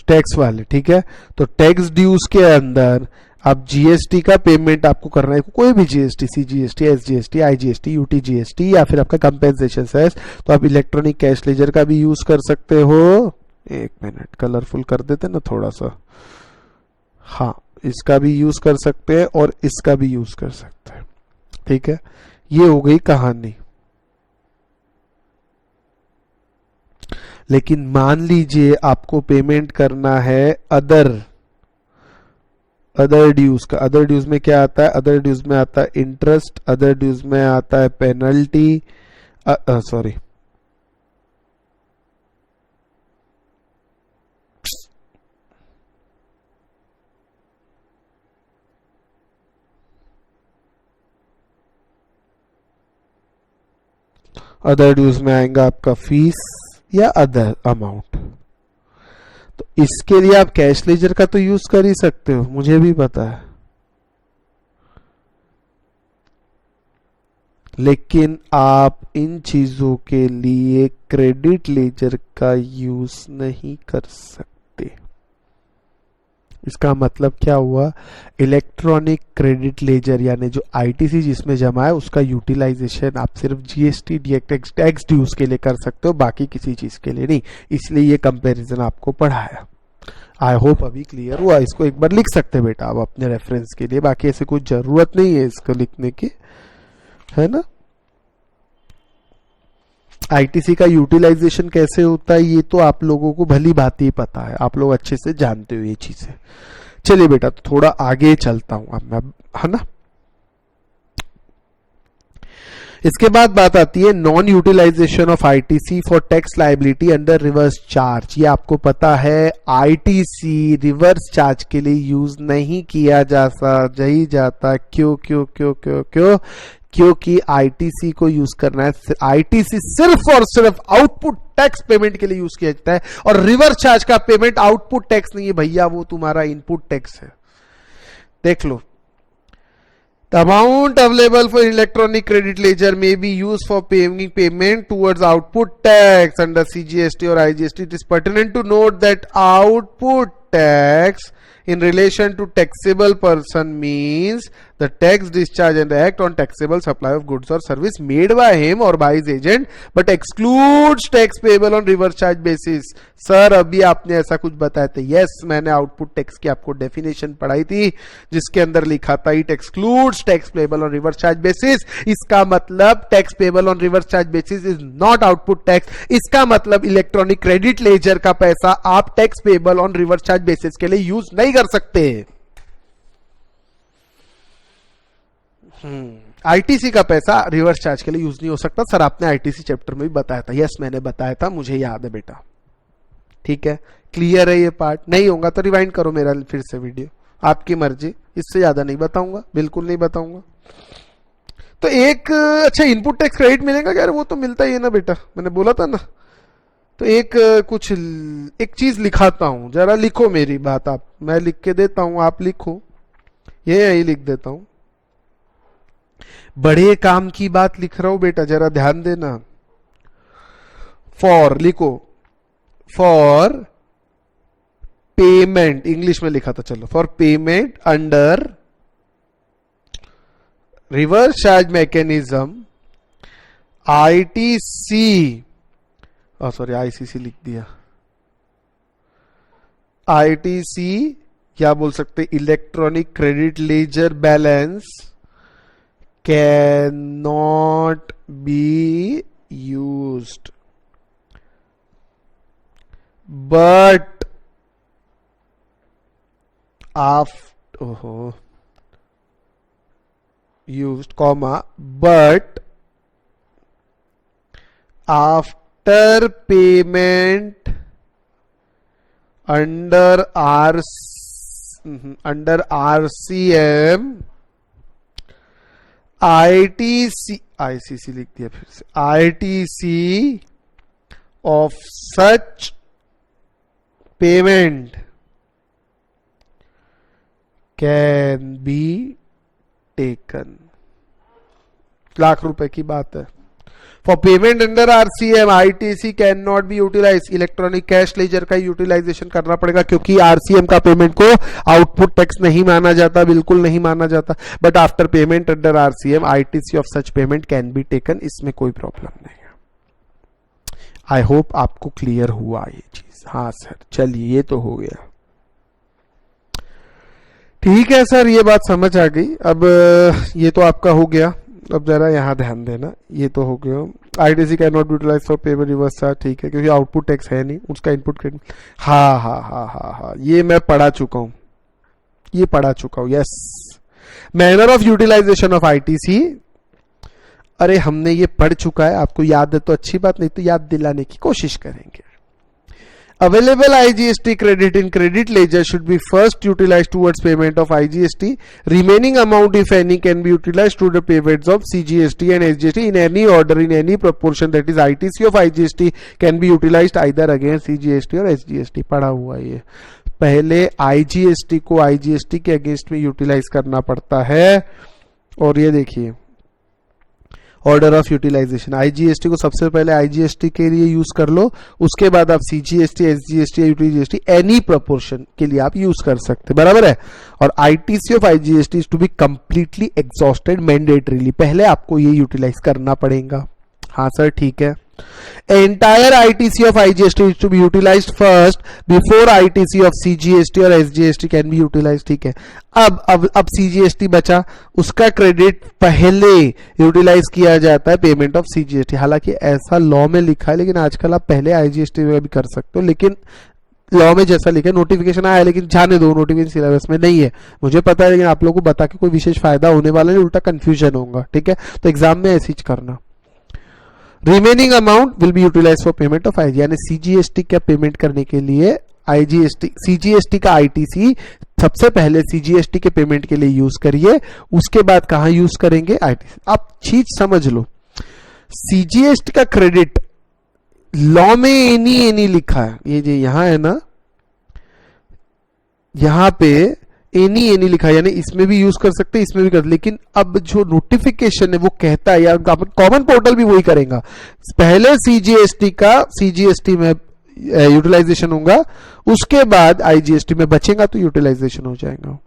टैक्स वाले, ठीक है? तो टैक्स ड्यूज के अंदर अब जीएसटी का पेमेंट आपको करना है, कोई भी GST, CGST, SGST, IGST, UTGST या फिर आपका कंपेंसेशन सेस, तो आप इलेक्ट्रॉनिक कैश लेजर का भी यूज कर सकते हो। एक मिनट, कलरफुल कर देते ना थोड़ा सा। हाँ, इसका भी यूज कर सकते हैं और इसका भी यूज कर सकते हैं, ठीक है? ये हो गई कहानी। लेकिन मान लीजिए आपको पेमेंट करना है अदर ड्यूज का। अदर ड्यूज में क्या आता है? अदर ड्यूज में आता है इंटरेस्ट, अदर ड्यूज में आता है पेनल्टी, सॉरी, अदर ड्यूज में आएगा आपका फीस या अदर अमाउंट। तो इसके लिए आप कैश लेजर का तो यूज कर ही सकते हो, मुझे भी पता है, लेकिन आप इन चीजों के लिए क्रेडिट लेजर का यूज नहीं कर सकते। इसका मतलब क्या हुआ? इलेक्ट्रॉनिक क्रेडिट लेजर यानी जो आईटीसी जिसमें जमा है उसका यूटिलाइजेशन आप सिर्फ जीएसटी टैक्स ड्यूज के लिए कर सकते हो, बाकी किसी चीज के लिए नहीं। इसलिए ये कंपैरिजन आपको पढ़ाया। आई होप अभी क्लियर हुआ। इसको एक बार लिख सकते बेटा आप अपने रेफरेंस के लिए, बाकी ऐसे कोई जरूरत नहीं है इसको लिखने की, है ना? आईटीसी का यूटिलाइजेशन कैसे होता है ये तो आप लोगों को भली भांति ही पता है, आप लोग अच्छे से जानते हो ये चीजें। चलिए बेटा, तो थोड़ा आगे चलता हूं अब मैं, है ना? इसके बाद बात आती है non utilisation of ITC for tax liability under reverse charge. ये आपको पता है आईटीसी रिवर्स चार्ज के लिए यूज नहीं किया जाता। क्यों? क्योंकि आईटीसी को यूज करना है, आईटीसी सिर्फ और सिर्फ आउटपुट टैक्स पेमेंट के लिए यूज किया जाता है, और रिवर्स चार्ज का पेमेंट आउटपुट टैक्स नहीं है भैया, वो तुम्हारा इनपुट टैक्स है। देख लो, the amount available for electronic credit ledger may be used for paying payment towards output tax under CGST or IGST. It is pertinent to note that output tax in relation to taxable person means the tax discharge and the act on taxable supply of goods or service made by him or by his agent, but excludes tax payable on reverse charge basis. Sir अभी आपने ऐसा कुछ बताया था? Yes, मैंने output tax की आपको definition पढ़ाई थी जिसके अंदर लिखा था it excludes tax payable on reverse charge basis. इसका मतलब tax payable on reverse charge basis is not output tax. इसका मतलब इलेक्ट्रॉनिक क्रेडिट लेजर का पैसा आप tax payable on reverse charge basis के लिए यूज नहीं कर सकते। आईटीसी का पैसा रिवर्स चार्ज के लिए यूज नहीं हो सकता। सर आपने आईटीसी चैप्टर में भी बताया था। यस मैंने बताया था, मुझे याद है बेटा। ठीक है, क्लियर है ये पार्ट? नहीं होगा तो रिवाइंड करो मेरा फिर से वीडियो, आपकी मर्जी। इससे ज्यादा नहीं बताऊंगा, बिल्कुल नहीं बताऊंगा। तो एक अच्छा इनपुट टैक्स क्रेडिट मिलेगा क्या? वो तो मिलता ही है ना बेटा, मैंने बोला था ना। तो एक कुछ एक चीज लिखाता हूं, जरा लिखो मेरी बात आप, मैं लिख के देता हूं, आप लिखो, ये यही लिख देता हूं। बड़े काम की बात लिख रहा हूं बेटा, जरा ध्यान देना। फॉर लिखो, फॉर पेमेंट, इंग्लिश में लिखा था, चलो, for payment under reverse charge mechanism ITC, sorry ICC लिख दिया, आईटीसी क्या बोल सकते, electronic credit ledger balance can not be used but after used comma but after payment under RCM ICC लिख दिया फिर से, ITC of such payment can be taken. Lakh रुपए की बात है। For payment under RCM ITC can not be utilise, electronic cash ledger का utilisation करना पड़ेगा, क्योंकि आरसीएम का पेमेंट को आउटपुट टैक्स नहीं माना जाता, बिल्कुल नहीं माना जाता। But after payment under RCM ITC of such payment can be taken, इसमें कोई प्रॉब्लम नहीं है। आई होप आपको क्लियर हुआ ये चीज। हाँ सर, चलिए ये तो हो गया, ठीक है सर, ये बात समझ आ गई। अब ये तो आपका हो गया, अब जरा यहाँ ध्यान देना, ये तो हो गया। ITC can not utilize for payment reverse charge, ठीक है, क्योंकि आउटपुट टैक्स है नहीं, उसका इनपुट क्रेडिट। हाँ हाँ हाँ हाँ हाँ, ये मैं पढ़ा चुका हूँ, ये पढ़ा चुका हूँ, yes. Manner of utilization of ITC, अरे हमने ये पढ़ चुका है, आपको याद है तो अच्छी बात, नहीं तो याद दिलाने की कोशिश करेंगे। Available IGST credit in credit ledger should be first utilized towards payment of IGST. Remaining amount, if any, can be utilized to the payments of CGST and SGST in any order, in any proportion. That is, ITC of IGST can be utilized either against CGST और SGST. पढ़ा हुआ ये, पहले IGST को IGST के against में utilise करना पड़ता है। और ये देखिए ऑर्डर ऑफ यूटिलाइजेशन, आईजीएसटी को सबसे पहले आईजीएसटी के लिए यूज कर लो, उसके बाद आप CGST, SGST, UTGST any proportion के लिए आप यूज कर सकते, बराबर है। और ITC of IGST is to be completely exhausted mandatorily, पहले आपको ये यूटिलाइज करना पड़ेगा। हाँ सर, ठीक है। Entire ITC of IGST is to be utilized first before ITC of CGST और SGST can be utilized, ठीक है। अब CGST बचा, उसका क्रेडिट पहले यूटिलाइज किया जाता है पेमेंट ऑफ CGST। हालांकि ऐसा लॉ में लिखा है, लेकिन आजकल आप पहले IGST में भी कर सकते हो, लेकिन लॉ में जैसा लिखा है, नोटिफिकेशन आया लेकिन जाने दो, नोटिफिकेशन सिलेबस में नहीं है, मुझे पता है, लेकिन आप लोगों को बता के कोई विशेष फायदा होने वाला नहीं, उल्टा कंफ्यूजन होगा, ठीक है। तो एग्जाम में ऐसी करना। Remaining amount will be utilize for payment of IG, यानी सीजीएसटी का पेमेंट करने के लिए आईजीएसटी, सीजीएसटी का आईटीसी सबसे पहले सीजीएसटी के पेमेंट के लिए यूज करिए, उसके बाद कहां यूज करेंगे, आईटीसी। आप चीज समझ लो, सीजीएसटी का क्रेडिट लॉ में एनी लिखा है, ये जो यहां है ना, यहां पे एनी लिखा है, यानी इसमें भी यूज कर सकते हैं, इसमें भी कर, लेकिन अब जो नोटिफिकेशन है वो कहता है, या कॉमन पोर्टल भी वही करेगा, पहले सीजीएसटी का सीजीएसटी में यूटिलाइजेशन होगा, उसके बाद आईजीएसटी में बचेगा तो यूटिलाइजेशन हो जाएगा।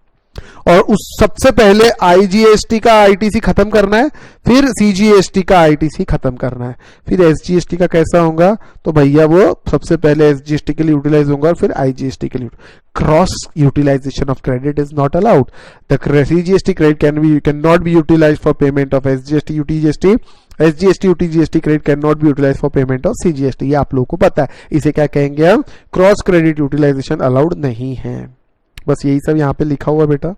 और उस सबसे पहले आईजीएसटी का आईटीसी खत्म करना है, फिर सीजीएसटी का आईटीसी खत्म करना है, फिर एसजीएसटी का कैसा होगा, तो भैया वो सबसे पहले एसजीएसटी के लिए यूटिलाइज होगा और फिर आईजीएसटी के लिए। Cross utilization of credit is not allowed, the CGST credit can not be utilize for payment of SGST UTGST, SGST UTGST credit can not be utilize for payment of CGST. ये आप लोगों को पता है, इसे क्या कहेंगे हम, क्रॉस क्रेडिट यूटिलाइजेशन अलाउड नहीं है। बस यही सब यहां पे लिखा हुआ बेटा।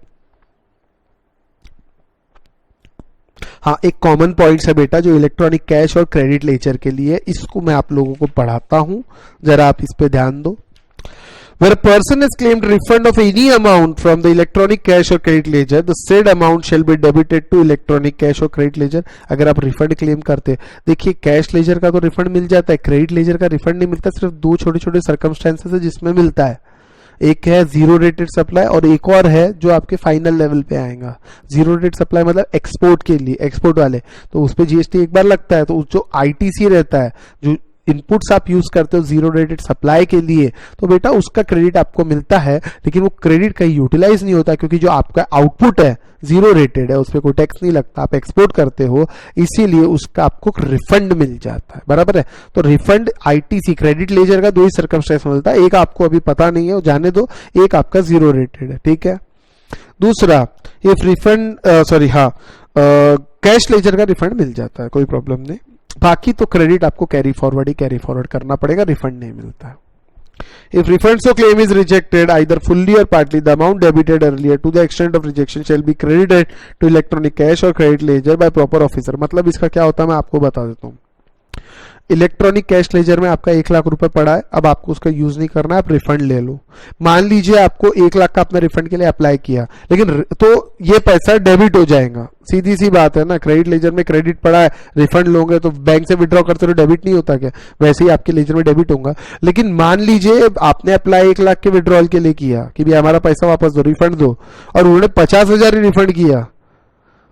हाँ, एक कॉमन पॉइंट्स है बेटा जो इलेक्ट्रॉनिक कैश और क्रेडिट लेजर के लिए, इसको मैं आप लोगों को पढ़ाता हूं, जरा आप इस पे ध्यान दो। Where a person has claimed refund of any amount from the electronic cash or credit ledger, the said amount shall be debited to electronic cash or credit ledger. अगर आप रिफंड क्लेम करते हैं, देखिए कैश लेजर का तो refund मिल जाता है, credit ledger का रिफंड नहीं मिलता, सिर्फ दो छोटे छोटे सर्कमस्टेंसेस है जिसमें मिलता है। एक है जीरो रेटेड सप्लाई और एक और है जो आपके फाइनल लेवल पे आएगा। जीरो रेटेड सप्लाई मतलब एक्सपोर्ट के लिए, एक्सपोर्ट वाले, तो उस पर जीएसटी एक बार लगता है। तो जो आईटीसी रहता है, जो इनपुट्स आप यूज करते हो जीरो रेटेड सप्लाई के लिए, तो बेटा उसका क्रेडिट आपको मिलता है, लेकिन वो क्रेडिट कहीं यूटिलाइज नहीं होता क्योंकि जो आपका आउटपुट है जीरो रेटेड है, उस पर कोई टैक्स नहीं लगता, आप एक्सपोर्ट करते हो, इसीलिए उसका आपको रिफंड मिल जाता है। बराबर है। तो रिफंड आईटीसी क्रेडिट लेजर का दो ही सर्कमस्टेंस मिलता है, एक आपको अभी पता नहीं है, जाने दो, एक आपका जीरो रेटेड है। ठीक है। दूसरा, इफ रिफंड कैश लेजर का रिफंड मिल जाता है, कोई प्रॉब्लम नहीं। बाकी तो क्रेडिट आपको कैरी फॉरवर्ड करना पड़ेगा, रिफंड नहीं मिलता है। If refund so claim is rejected either fully or partly, the amount debited earlier to the extent of rejection shall be credited to electronic cash or credit ledger by proper officer। मतलब इसका क्या होता है मैं आपको बता देता हूँ। इलेक्ट्रॉनिक कैश लेजर में आपका 1 लाख रुपए पड़ा है, अब आपको उसका यूज नहीं करना है, आप रिफंड ले लो। मान लीजिए आपको 1 लाख का आपने रिफंड के लिए अप्लाई किया, लेकिन तो ये पैसा डेबिट हो जाएगा, सीधी सी बात है ना। क्रेडिट लेजर में क्रेडिट पड़ा है, रिफंड लोगे तो बैंक से विड्रॉ करते तो डेबिट नहीं होता क्या, वैसे ही आपके लेजर में डेबिट होगा। लेकिन मान लीजिए आपने अप्लाई 1 लाख के विड्रॉल के लिए किया कि भाई हमारा पैसा वापस दो, रिफंड दो, और उन्होंने 50,000 ही रिफंड किया,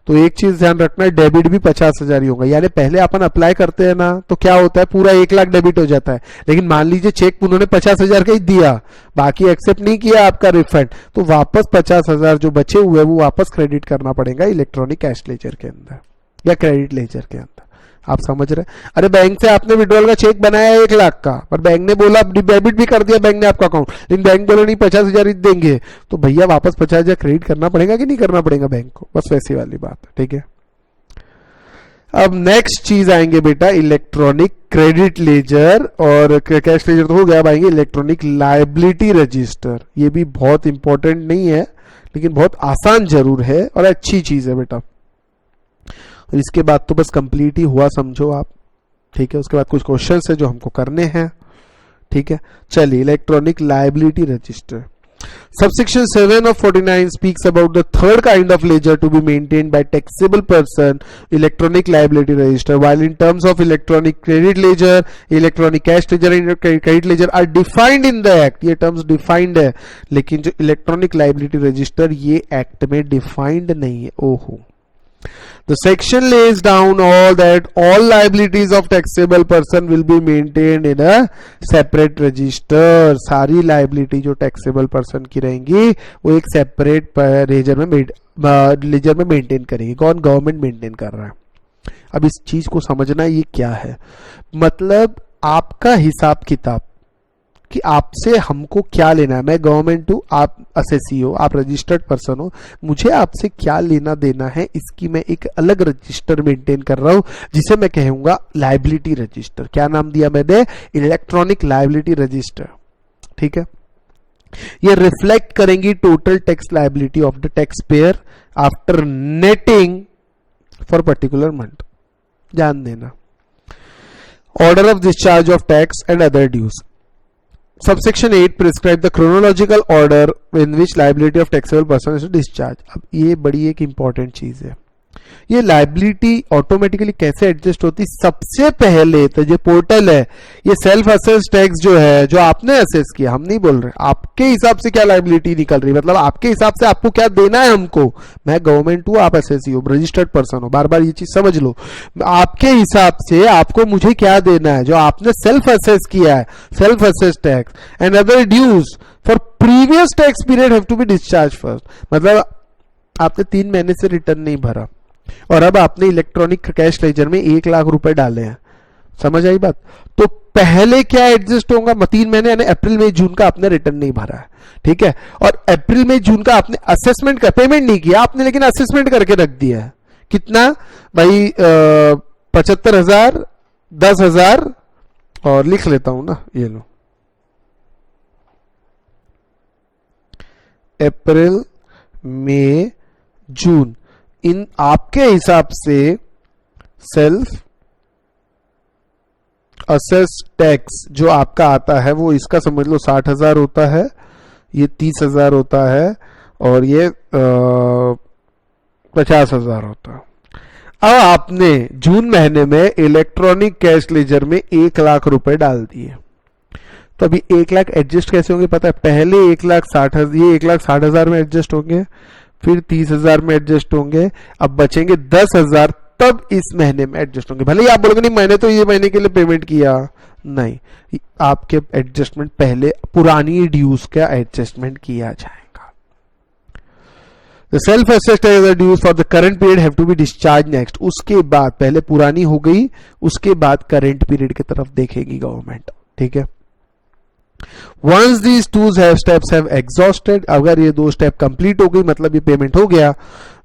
तो एक चीज ध्यान रखना है, डेबिट भी 50,000 ही होगा। यानी पहले अपन अप्लाई करते हैं ना, तो क्या होता है पूरा 1 लाख डेबिट हो जाता है, लेकिन मान लीजिए चेक उन्होंने 50,000 का ही दिया, बाकी एक्सेप्ट नहीं किया आपका रिफंड, तो वापस 50,000 जो बचे हुए वो वापस क्रेडिट करना पड़ेगा इलेक्ट्रॉनिक कैश लेजर के अंदर या क्रेडिट लेजर के अंदर। आप समझ रहे? अरे बैंक से आपने विड्रॉल का चेक बनाया 1 लाख का, पर बैंक ने बोला डेबिट भी कर दिया बैंक ने आपका अकाउंट, लेकिन बैंक बोला नहीं 50,000 ही देंगे, तो भैया वापस 50,000 क्रेडिट करना पड़ेगा कि नहीं करना पड़ेगा बैंक को, बस वैसी वाली बात है। ठीक है। अब नेक्स्ट चीज आएंगे बेटा इलेक्ट्रॉनिक क्रेडिट लेजर, और कैश लेजर तो हो गया, अब आएंगे इलेक्ट्रॉनिक लायबिलिटी रजिस्टर। ये भी बहुत इंपॉर्टेंट नहीं है, लेकिन बहुत आसान जरूर है और अच्छी चीज है बेटा। इसके बाद तो बस कंप्लीट ही हुआ समझो आप। ठीक है। उसके बाद कुछ क्वेश्चंस है जो हमको करने हैं। ठीक है। चलिए, electronic liability register. Subsection 7 of 49 speaks about the third kind of ledger to be maintained by taxable person, electronic liability register. While in terms of electronic credit ledger, electronic cash ledger and credit ledger are defined in the act, ये terms defined है, लेकिन जो electronic liability register ये act में defined नहीं है। ओहो। The section lays down that all liabilities of taxable person will be maintained in a separate register। सारी liability जो taxable person की रहेंगी वो एक separate लेजर में मेंटेन करेगी। कौन? गवर्नमेंट मेंटेन कर रहा है। अब इस चीज को समझना ये क्या है, मतलब आपका हिसाब किताब कि आपसे हमको क्या लेना है। मैं गवर्नमेंट हूं, आप असेसी हो, आप रजिस्टर्ड पर्सन हो, मुझे आपसे क्या लेना देना है, इसकी मैं एक अलग रजिस्टर मेंटेन कर रहा हूं जिसे मैं कहूंगा लायबिलिटी रजिस्टर। क्या नाम दिया मैंने? Electronic liability register. ठीक है। ये रिफ्लेक्ट करेंगी total tax liability of the tax payer after netting for particular month. ध्यान देना। Order of discharge of tax and other dues. Subsection 8 prescribe the chronological order in which liability of taxable person is to discharge। अब ये बड़ी एक important चीज है। ये liability automatically कैसे एडजस्ट होती? सबसे पहले तो जो पोर्टल है, ये सेल्फ असेस टैक्स जो है, जो आपने असेस किया, हम नहीं बोल रहे, आपके हिसाब से क्या लाइबिलिटी निकल रही, मतलब आपके हिसाब से आपको क्या देना है हमको। मैं गवर्नमेंट हूं, आप एसएससी हो, रजिस्टर्ड पर्सन हो, बार बार ये चीज समझ लो। आपके हिसाब से आपको मुझे क्या देना है, जो आपने सेल्फ असेस किया है, self assess tax and other dues for previous tax period have to be discharge first. मतलब आपने 3 महीने से रिटर्न नहीं भरा और अब आपने इलेक्ट्रॉनिक कैश लेजर में 1 लाख रुपए डाले हैं, समझ आई बात? तो पहले क्या एडजस्ट होगा? 3 महीने यानी अप्रैल मई जून का आपने रिटर्न नहीं भरा है, ठीक है, और अप्रैल मई जून का आपने असेसमेंट का पेमेंट नहीं किया आपने, लेकिन असेसमेंट करके रख दिया है। कितना भाई? 75,000, 10,000 और लिख लेता हूं ना, ये लो, अप्रैल मई जून, इन आपके हिसाब से सेल्फ असेस टैक्स जो आपका आता है वो इसका समझ लो 60,000 होता है, ये 30,000 होता है और ये 50,000 होता है। अब आपने जून महीने में इलेक्ट्रॉनिक कैश लेजर में 1,00,000 रुपए डाल दिए, तो अभी 1,00,000 एडजस्ट कैसे होंगे पता है? पहले 1,60,000, ये 1,60,000 में एडजस्ट होंगे, फिर 30,000 में एडजस्ट होंगे, अब बचेंगे 10,000, तब इस महीने में एडजस्ट होंगे। भले ही आप बोलोगे नहीं मैंने तो ये महीने के लिए पेमेंट किया, नहीं, आपके एडजस्टमेंट पहले पुरानी ड्यूज का एडजस्टमेंट किया जाएगा। The self-assessed dues for the current period have to be discharged next. उसके बाद पहले पुरानी हो गई, उसके बाद करंट पीरियड की तरफ देखेगी गवर्नमेंट, ठीक है। Once these two steps have exhausted, अगर ये दो स्टेप कंप्लीट हो गई मतलब ये पेमेंट हो गया,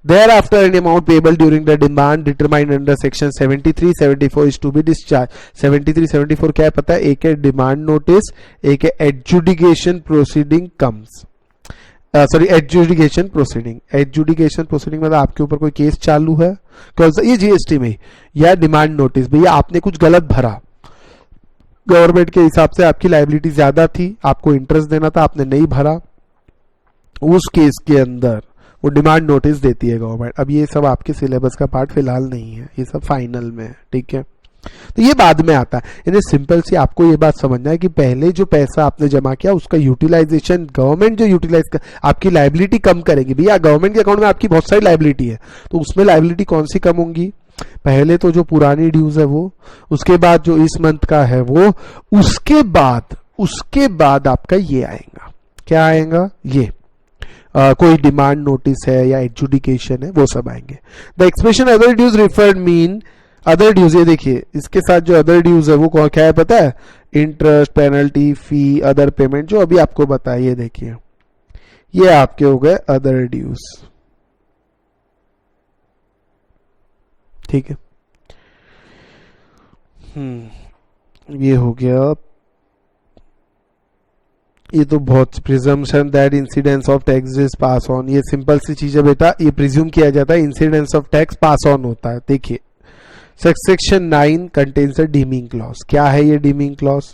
thereafter an amount payable during the demand determined under section 73-74 is to be discharged. 73-74 क्या है पता है? एक है डिमांड नोटिस, एक है adjudication proceeding comes, sorry adjudication proceeding. Adjudication proceeding मतलब आपके ऊपर कोई केस चालू है, ये जीएसटी में, या डिमांड नोटिस, भैया आपने कुछ गलत भरा, गवर्नमेंट के हिसाब से आपकी लायबिलिटी ज्यादा थी, आपको इंटरेस्ट देना था, आपने नहीं भरा, उस केस के अंदर वो डिमांड नोटिस देती है गवर्नमेंट। अब ये सब आपके सिलेबस का पार्ट फिलहाल नहीं है, ये सब फाइनल में है, ठीक है, तो ये बाद में आता है। यानी सिंपल सी आपको ये बात समझना है कि पहले जो पैसा आपने जमा किया उसका यूटिलाइजेशन गवर्नमेंट जो यूटिलाइज कर, आपकी लायबिलिटी कम करेगी। भैया गवर्नमेंट के अकाउंट में आपकी बहुत सारी लायबिलिटी है, तो उसमें लायबिलिटी कौन सी कम होंगी? पहले तो जो पुरानी ड्यूज है वो, उसके बाद जो इस मंथ का है वो, उसके बाद आपका ये आएगा, क्या आएगा? ये कोई डिमांड नोटिस है या एडजुडिकेशन है, वो सब आएंगे। The expression other dues referred mean other dues, ये देखिए इसके साथ जो अदर ड्यूज है वो क्या है पता है? Interest, penalty, fee, other payment, जो अभी आपको बताया, ये देखिए ये आपके हो गए अदर ड्यूज, ठीक है। ये हो गया, ये तो बहुत presumption that incidence of tax is pass on, ये सिंपल सी चीज है बेटा, ये प्रिज्यूम किया जाता है incidence of tax pass on होता है। देखिए section 9 contains a dimming clause. क्या है ये dimming clause?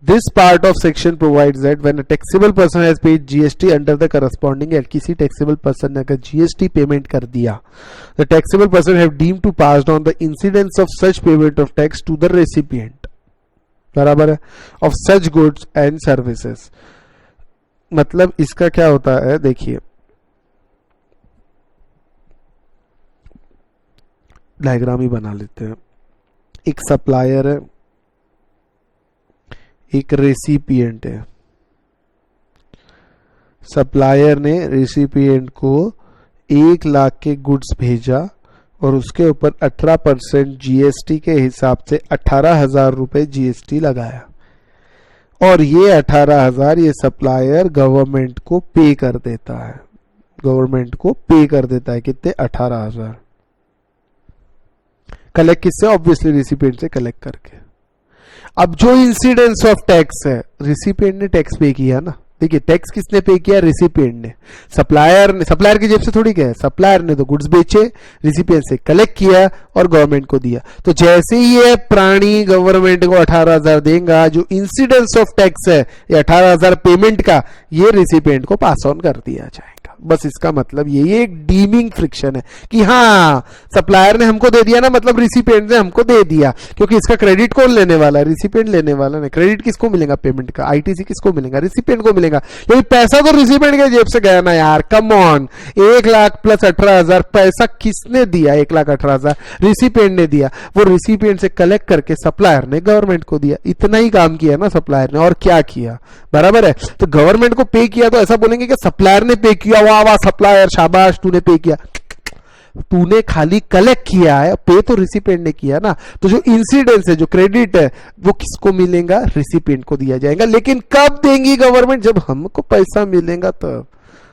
This part of section provides that when a taxable person has paid GST under the corresponding act, किसी taxable person ने अगर GST payment कर दिया, the taxable person have deemed to pass on the incidence of such payment of tax to the recipient, बराबर है, of such goods and services। मतलब इसका क्या होता है? देखिए डायग्राम ही बना लेते हैं। एक सप्लायर है, एक रेसिपिएंट है। सप्लायर ने रेसिपिएंट को 1,00,000 के गुड्स भेजा और उसके ऊपर 18% जीएसटी के हिसाब से 18,000 रुपए जीएसटी लगाया, और ये 18,000 ये सप्लायर गवर्नमेंट को पे कर देता है। गवर्नमेंट को पे कर देता है कितने? 18,000। कलेक्ट किससे? ऑब्वियसली रेसिपिएंट से कलेक्ट करके। अब जो इंसिडेंस ऑफ टैक्स है, रेसिपिएंट ने टैक्स पे किया ना, देखिए टैक्स किसने पे किया? रेसिपिएंट ने। सप्लायर की जेब से थोड़ी गया, सप्लायर ने तो गुड्स बेचे, रेसिपिएंट से कलेक्ट किया और गवर्नमेंट को दिया। तो जैसे ही ये प्राणी गवर्नमेंट को 18,000 देगा, जो इंसिडेंस ऑफ टैक्स है ये 18,000 पेमेंट का, ये रेसिपिएंट को पास ऑन कर दिया जाएगा। बस इसका मतलब ये एक डीमिंग फ्रिक्शन है कि हाँ सप्लायर ने हमको दे दिया ना, मतलब रेसिपिएंट ने हमको दे दिया, क्योंकि इसका क्रेडिट कौन लेने वाला है? रेसिपिएंट लेने वाला है। क्रेडिट किसको मिलेगा? पेमेंट का। आईटीसी किसको मिलेगा? रेसिपिएंट को मिलेगा। ये पैसा तो रेसिपिएंट के जेब से गया ना यार, कम ऑन। 1,00,000 प्लस 18,000 पैसा किसने दिया? 1,18,000 रेसिपिएंट ने दिया। वो रेसिपिएंट से कलेक्ट करके सप्लायर ने गवर्नमेंट को दिया। इतना ही काम किया ना सप्लायर ने, और क्या किया? बराबर है। तो गवर्नमेंट को पे किया तो ऐसा बोलेंगे कि सप्लायर ने पे किया, वाह वाह सप्लायर शाबाश तूने पे किया। तूने खाली कलेक्ट किया है, पे तो रेसिपिएंट ने किया ना। तो जो इंसिडेंस है, जो क्रेडिट है, वो किसको मिलेगा? रेसिपिएंट को दिया जाएगा। लेकिन कब देंगी गवर्नमेंट? जब हमको पैसा मिलेगा तब।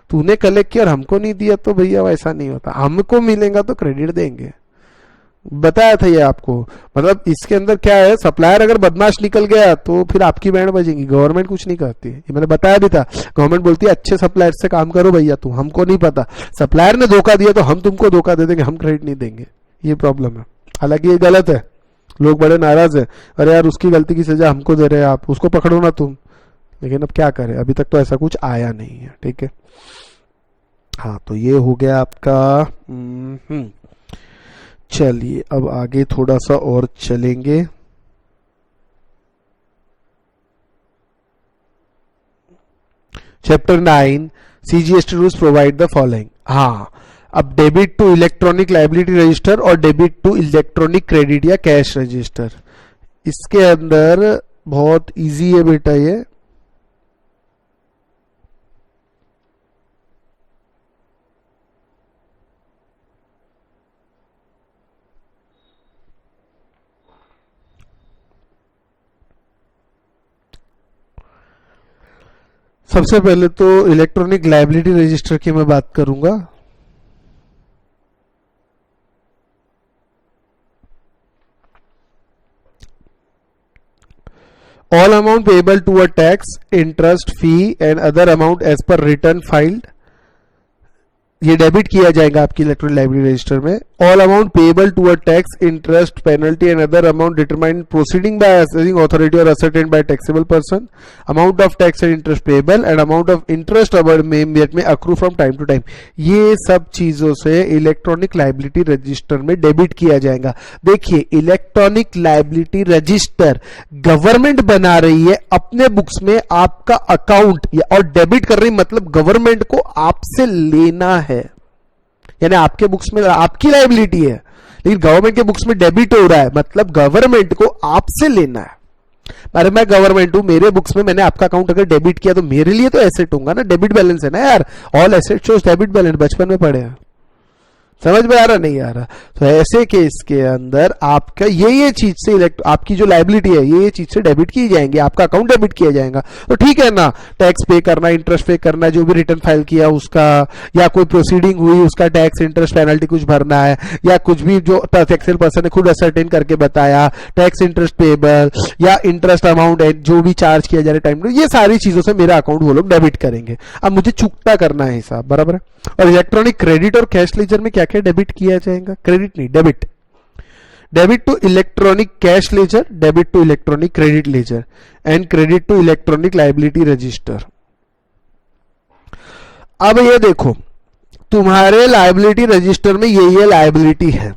तूने कलेक्ट किया और हमको नहीं दिया तो भैया वैसा नहीं होता, हमको मिलेगा तो क्रेडिट देंगे। बताया था ये आपको। मतलब इसके अंदर क्या है, सप्लायर अगर बदमाश निकल गया तो फिर आपकी बैंड बजेगी, गवर्नमेंट कुछ नहीं करती। ये मैंने बताया भी था, गवर्नमेंट बोलती है अच्छे सप्लायर से काम करो भैया, तुम हमको नहीं पता, सप्लायर ने धोखा दिया तो हम तुमको धोखा दे देंगे, हम क्रेडिट नहीं देंगे। ये प्रॉब्लम है, हालांकि ये गलत है। लोग बड़े नाराज है, अरे यार उसकी गलती की सजा हमको दे रहे हैं आप, उसको पकड़ो ना तुम। लेकिन अब क्या करें, अभी तक तो ऐसा कुछ आया नहीं है। ठीक है, हाँ तो ये हो गया आपका। चलिए अब आगे थोड़ा सा और चलेंगे। Chapter 9 CGST rules provide the following. हाँ, अब debit to electronic liability register और डेबिट टू इलेक्ट्रॉनिक क्रेडिट या कैश रजिस्टर, इसके अंदर बहुत इजी है बेटा ये। सबसे पहले तो इलेक्ट्रॉनिक लाइबिलिटी रजिस्टर की मैं बात करूंगा। All amount payable toward tax, interest, fee and other amount as per return filed, ये डेबिट किया जाएगा आपकी इलेक्ट्रॉनिक लाइबिलिटी रजिस्टर में। All amount payable toward tax, interest, penalty and other amount determined proceeding by assessing authority और ascertained by taxable person, amount of tax and interest payable and amount of interest में accrue from time to time, ये सब चीजों से electronic liability register में debit किया जाएगा। देखिए, इलेक्ट्रॉनिक लाइबिलिटी रजिस्टर गवर्नमेंट बना रही है अपने बुक्स में आपका अकाउंट, और डेबिट कर रही मतलब गवर्नमेंट को आपसे लेना है, यानी आपके बुक्स में आपकी लायबिलिटी है लेकिन गवर्नमेंट के बुक्स में डेबिट हो रहा है, मतलब गवर्नमेंट को आपसे लेना है। अरे मैं गवर्नमेंट हूं, मेरे बुक्स में मैंने आपका अकाउंट अगर डेबिट किया तो मेरे लिए तो एसेट होगा ना, डेबिट बैलेंस है ना यार, all asset shows debit balance, बचपन में पढ़े हैं, समझ में आ रहा नहीं आ रहा? तो ऐसे केस के अंदर आपका ये चीज से आपकी जो लायबिलिटी है ये चीज से डेबिट की जाएंगी, आपका अकाउंट डेबिट किया जाएगा। तो ठीक है ना, टैक्स पे करना, इंटरेस्ट पे करना, जो भी रिटर्न फाइल किया उसका, या कोई प्रोसीडिंग हुई उसका टैक्स, इंटरेस्ट, पेनल्टी कुछ भरना है, या कुछ भी जो टैक्सेबल पर्सन ने खुद असर्टेन करके बताया, टैक्स, इंटरेस्ट पेएबल या इंटरेस्ट अमाउंट है जो भी चार्ज किया जा रहा है टाइम, ये सारी चीजों से मेरा अकाउंट वो लोग डेबिट करेंगे। अब मुझे चुकता करना है हिसाब, बराबर है। और इलेक्ट्रॉनिक क्रेडिट और कैश लेजर में क्या क्या डेबिट किया जाएगा? क्रेडिट नहीं, debit. Debit to electronic cash ledger, debit to electronic credit ledger and credit to electronic liability register. अब ये देखो, तुम्हारे लायबिलिटी रजिस्टर में ये लायबिलिटी है,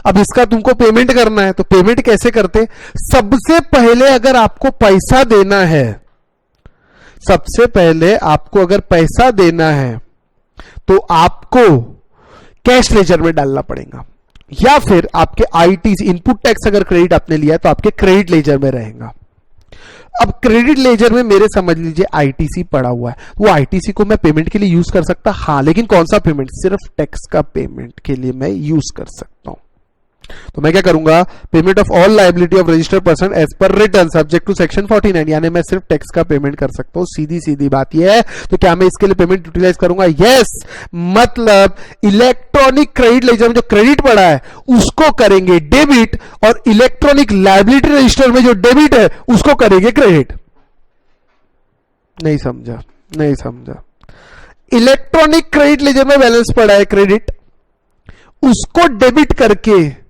अब इसका तुमको पेमेंट करना है, तो पेमेंट कैसे करते? सबसे पहले अगर आपको पैसा देना है, सबसे पहले आपको अगर पैसा देना है तो आपको कैश लेजर में डालना पड़ेगा, या फिर आपके आईटीसी इनपुट टैक्स अगर क्रेडिट आपने लिया तो आपके क्रेडिट लेजर में रहेगा। अब क्रेडिट लेजर में मेरे समझ लीजिए आईटीसी पड़ा हुआ है, वो आईटीसी को मैं पेमेंट के लिए यूज कर सकता, हाँ, लेकिन कौन सा पेमेंट? सिर्फ टैक्स का पेमेंट के लिए मैं यूज कर सकता हूं। तो मैं क्या करूंगा? Payment of all liability of registered person as per return subject to section 49, यानी मैं सिर्फ टैक्स का पेमेंट कर सकता हूं। सीधी सीधी बात यह है। तो क्या मैं इसके लिए पेमेंट यूटिलाइज करूंगा? यस, मतलब इलेक्ट्रॉनिक क्रेडिट लेजर में जो क्रेडिट पड़ा है उसको करेंगे डेबिट, और इलेक्ट्रॉनिक लायबिलिटी रजिस्टर में जो डेबिट है उसको करेंगे क्रेडिट। नहीं समझा? नहीं समझा? इलेक्ट्रॉनिक क्रेडिट लेजर में बैलेंस पड़ा है क्रेडिट, उसको डेबिट करके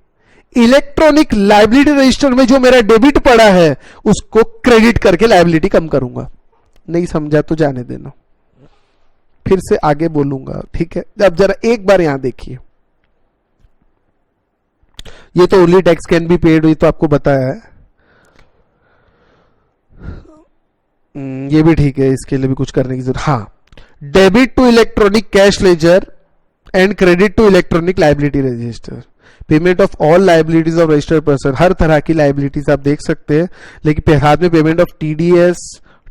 इलेक्ट्रॉनिक लायबिलिटी रजिस्टर में जो मेरा डेबिट पड़ा है उसको क्रेडिट करके लायबिलिटी कम करूंगा। नहीं समझा तो जाने देना, फिर से आगे बोलूंगा, ठीक है? अब जरा एक बार यहां देखिए, ये तो only tax can be paid, ये तो आपको बताया है, ये भी ठीक है, इसके लिए भी कुछ करने की जरूरत। हाँ, debit to electronic cash ledger and credit to electronic liability register, payment of all liabilities of registered person, हर तरह की लायबिलिटीज आप देख सकते हैं, लेकिन साथ में payment of TDS,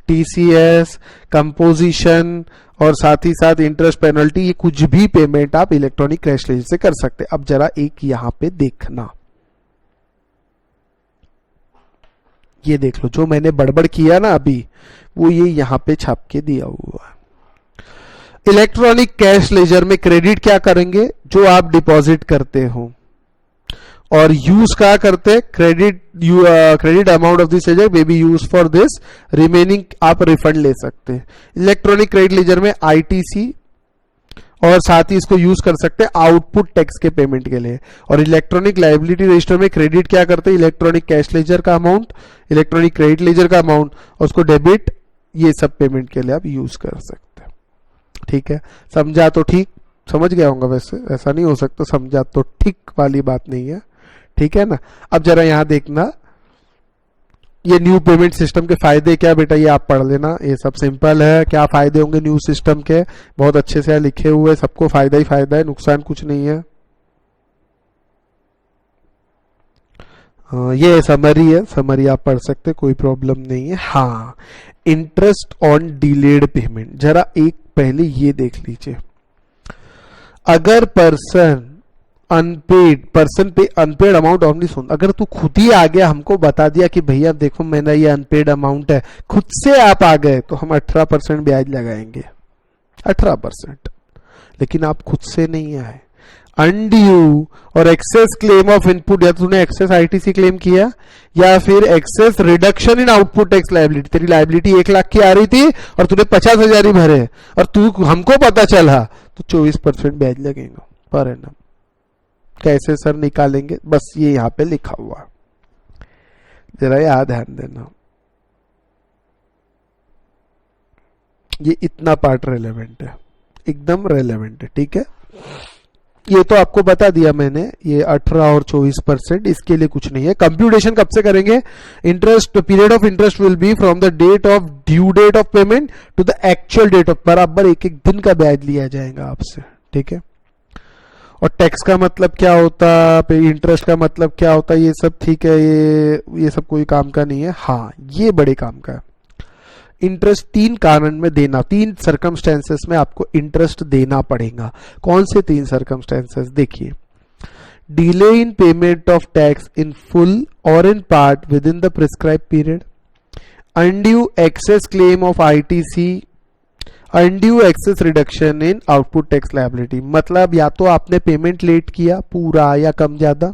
TCS, composition और साथ ही साथ इंटरेस्ट, पेनल्टी, ये कुछ भी पेमेंट आप इलेक्ट्रॉनिक कैश लेजर से कर सकते हैं। अब जरा एक यहां पे देखना, ये देख लो, जो मैंने बड़बड़ किया ना अभी, वो ये यहां पे छाप के दिया हुआ है। इलेक्ट्रॉनिक कैश लेजर में क्रेडिट क्या करेंगे? जो आप डिपॉजिट करते हो, और यूज क्या करते? Credit amount of this ledger may be use for this, remaining आप रिफंड ले सकते हैं। इलेक्ट्रॉनिक क्रेडिट लेजर में आईटीसी और साथ ही इसको यूज कर सकते हैं आउटपुट टैक्स के पेमेंट के लिए। और इलेक्ट्रॉनिक लायबिलिटी रजिस्टर में क्रेडिट क्या करते हैं, इलेक्ट्रॉनिक कैश लेजर का अमाउंट, इलेक्ट्रॉनिक क्रेडिट लेजर का अमाउंट, और उसको डेबिट, ये सब पेमेंट के लिए आप यूज कर सकते हैं। ठीक है, समझा तो ठीक, समझ गया होगा, वैसे ऐसा नहीं हो सकता समझा तो ठीक वाली बात नहीं है। ठीक है ना। अब जरा यहां देखना, ये न्यू पेमेंट सिस्टम के फायदे क्या बेटा, ये आप पढ़ लेना, ये सब सिंपल है। क्या फायदे होंगे न्यू सिस्टम के, बहुत अच्छे से लिखे हुए, सबको फायदा ही फायदा है, नुकसान कुछ नहीं है। ये समरी है, समरी आप पढ़ सकते, कोई प्रॉब्लम नहीं है। हाँ, इंटरेस्ट ऑन डिलेड पेमेंट, जरा एक पहले ये देख लीजिए। अगर पर्सन पे अनपेड अमाउंट ऑफ सुन, अगर तू खुद ही आ गया हमको बता दिया कि भैया देखो मैंने ये अनपेड अमाउंट है, खुद से आप आ गए तो हम 18% ब्याज लगाएंगे, 18%। लेकिन आप खुद से नहीं आए, अनड्यू और एक्सेस क्लेम ऑफ इनपुट, या तूने एक्सेस आईटीसी क्लेम किया या फिर excess reduction in output tax liability, तेरी लायबिलिटी 1 लाख की आ रही थी और तूने 50,000 ही भरे और तू हमको पता चला तो 24% ब्याज लगेगा पर एनम। कैसे सर निकालेंगे, बस ये यहां पे लिखा हुआ, जरा याद ध्यान देना, ये इतना पार्ट रेलेवेंट है, एकदम रेलेवेंट है। ठीक है, ये तो आपको बता दिया मैंने, ये 18 और 24%, इसके लिए कुछ नहीं है। कंप्यूटेशन कब से करेंगे, interest period of interest will be from the date of due date of payment to the actual date of, बराबर एक एक दिन का ब्याज लिया जाएगा आपसे। ठीक है, और टैक्स का मतलब क्या होता, इंटरेस्ट का मतलब क्या होता, ये सब ठीक है, ये सब कोई काम का नहीं है। हाँ, ये बड़े काम का है। इंटरेस्ट 3 कारण में देना, 3 सर्कमस्टेंसेस में आपको इंटरेस्ट देना पड़ेगा। कौन से 3 सर्कमस्टेंसेस, देखिए, delay in payment of tax in full और in part within the prescribe period, undue excess claim of ITC, undue excess reduction in output tax liability. मतलब या तो आपने पेमेंट लेट किया पूरा या कम ज्यादा,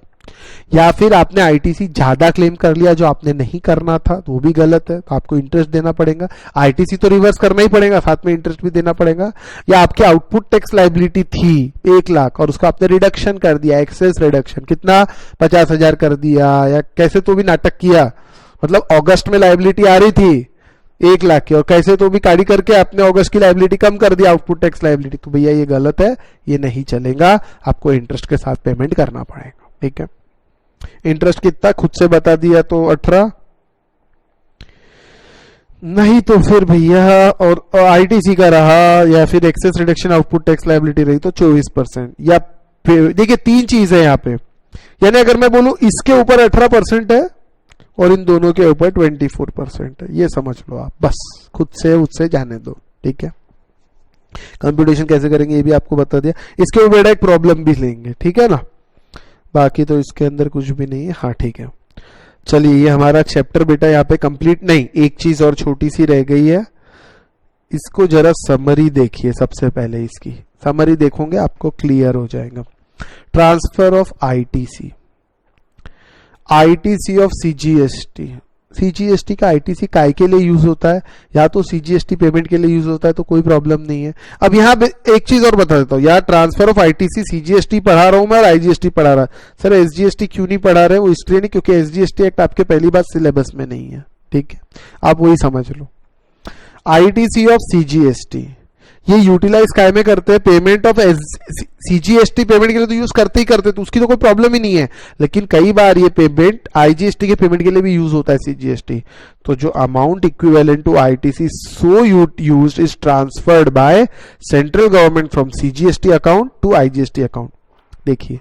या फिर आपने आईटीसी ज्यादा क्लेम कर लिया जो आपने नहीं करना था, तो वो भी गलत है, तो आपको इंटरेस्ट देना पड़ेगा। आईटीसी तो रिवर्स करना ही पड़ेगा, साथ में इंटरेस्ट भी देना पड़ेगा। या आपकी आउटपुट टैक्स लायबिलिटी थी 1 लाख और उसको आपने रिडक्शन कर दिया, एक्सेस रिडक्शन कितना 50,000 कर दिया, या कैसे तो भी नाटक किया, मतलब अगस्त में लायबिलिटी आ रही थी 1 लाख की और कैसे तो भी काड़ी करके आपने अगस्त की लायबिलिटी कम कर दिया, आउटपुट टैक्स लायबिलिटी, तो भैया ये गलत है, ये नहीं चलेगा, आपको इंटरेस्ट के साथ पेमेंट करना पड़ेगा। ठीक है, इंटरेस्ट कितना खुद से बता दिया तो 18, नहीं तो फिर भैया और आईटीसी का रहा या फिर excess reduction output tax liability रही तो 24%। या फिर देखिए 3 चीज है यहाँ पे, यानी अगर मैं बोलूं इसके ऊपर 18% है और इन दोनों के ऊपर 24% है, ये समझ लो आप, बस खुद से उससे जाने दो। ठीक है, कंप्यूटेशन कैसे करेंगे ये भी आपको बता दिया, इसके ऊपर एक प्रॉब्लम भी लेंगे। ठीक है ना, बाकी तो इसके अंदर कुछ भी नहीं है। हाँ ठीक है, चलिए ये हमारा चैप्टर बेटा यहाँ पे कंप्लीट, नहीं एक चीज और छोटी सी रह गई है, इसको जरा समरी देखिए। सबसे पहले इसकी समरी देखोगे आपको क्लियर हो जाएगा। Transfer of ITC, ITC of CGST, CGST का आईटीसी काय के लिए यूज होता है, या तो सीजीएसटी पेमेंट के लिए यूज होता है तो कोई प्रॉब्लम नहीं है। अब यहाँ एक चीज और बता देता हूँ, यार ट्रांसफर ऑफ आईटीसी सीजीएसटी पढ़ा रहा हूं मैं और आईजीएसटी पढ़ा रहा, सर एसजीएसटी क्यों नहीं पढ़ा रहे, वो इसलिए नहीं क्योंकि एसजीएसटी एक्ट आपके पहली बार सिलेबस में नहीं है। ठीक है, आप वही समझ लो। आईटीसी ऑफ सीजीएसटी ये यूटिलाइज काय में करते हैं, पेमेंट ऑफ सीजीएसटी पेमेंट के लिए तो यूज करते ही करते, तो उसकी तो कोई प्रॉब्लम ही नहीं है। लेकिन कई बार ये पेमेंट आईजीएसटी के पेमेंट के लिए भी यूज होता है सीजीएसटी, तो जो amount equivalent to ITC so used is transferred by central government from CGST account to IGST account. देखिए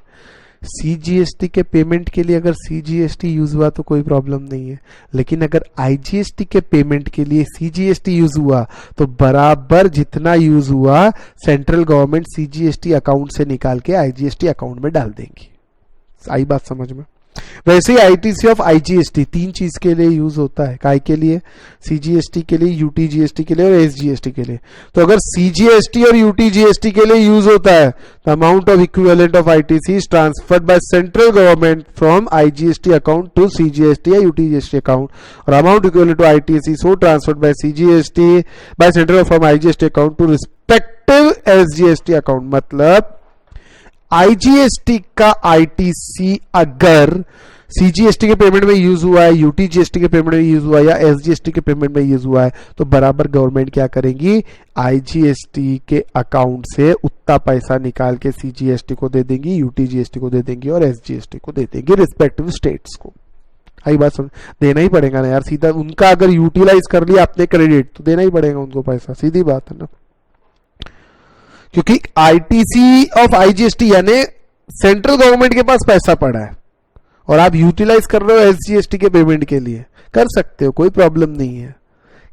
सीजीएसटी के पेमेंट के लिए अगर सीजीएसटी यूज हुआ तो कोई प्रॉब्लम नहीं है, लेकिन अगर आईजीएसटी के पेमेंट के लिए सीजीएसटी यूज हुआ तो बराबर जितना यूज हुआ सेंट्रल गवर्नमेंट सीजीएसटी अकाउंट से निकाल के आईजीएसटी अकाउंट में डाल देंगी। आई बात समझ में? वैसे ही आईटीसी ऑफ आईजीएसटी 3 चीज के लिए यूज होता है, काय के लिए, सीजीएसटी के लिए, यूटीजीएसटी के लिए और एसजीएसटी के लिए। तो अगर सीजीएसटी और यूटीजीएसटी के लिए यूज होता है तो amount of equivalent of ITC is transferred by central government from IGST account to CGST या यूटीजीएसटी अकाउंट, और amount equivalent to ITC so transferred by CGST by central from IGST account to respective respective SGST account. मतलब IGST का ITC अगर CGST के payment में use हुआ है, UTGST के पेमेंट में यूज हुआ है या एसजीएसटी के पेमेंट में यूज हुआ है, तो बराबर गवर्नमेंट क्या करेंगी, आईजीएसटी के अकाउंट से उतना पैसा निकाल के सीजीएसटी को दे देंगी, यूटीजीएसटी को दे देंगी और एसजीएसटी को दे देंगी, रिस्पेक्टिव स्टेट्स को। आई बात समझ, देना ही पड़ेगा ना यार, सीधा उनका अगर यूटिलाइज कर लिया आपने क्रेडिट तो देना ही पड़ेगा उनको पैसा, सीधी बात है ना। क्योंकि आईटीसी ऑफ आईजीएसटी यानी सेंट्रल गवर्नमेंट के पास पैसा पड़ा है और आप यूटिलाइज कर रहे हो एसजीएसटी के पेमेंट के लिए, कर सकते हो, कोई प्रॉब्लम नहीं है,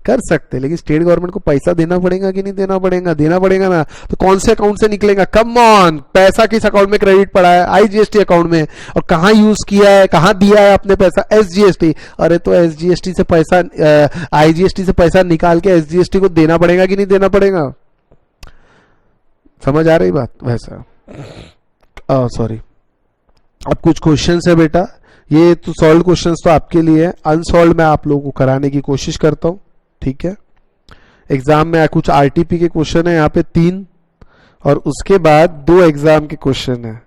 कर सकते हैं। लेकिन स्टेट गवर्नमेंट को पैसा देना पड़ेगा कि नहीं देना पड़ेगा, देना पड़ेगा ना। तो कौन से अकाउंट से निकलेगा, कम ऑन, पैसा किस अकाउंट में क्रेडिट पड़ा है, आईजीएसटी अकाउंट में, और कहां यूज किया है, कहां दिया है आपने पैसा, एसजीएसटी। अरे तो एसजीएसटी से पैसा, आईजीएसटी से पैसा निकाल के एसजीएसटी को देना पड़ेगा कि नहीं देना पड़ेगा, समझ आ रही बात। वैसा सॉरी, अब कुछ क्वेश्चंस है बेटा, ये तो सॉल्व क्वेश्चंस तो आपके लिए है, अनसॉल्व मैं आप लोगों को कराने की कोशिश करता हूं, ठीक है। एग्जाम में कुछ आरटीपी के क्वेश्चन है यहाँ पे 3, और उसके बाद 2 एग्जाम के क्वेश्चन है।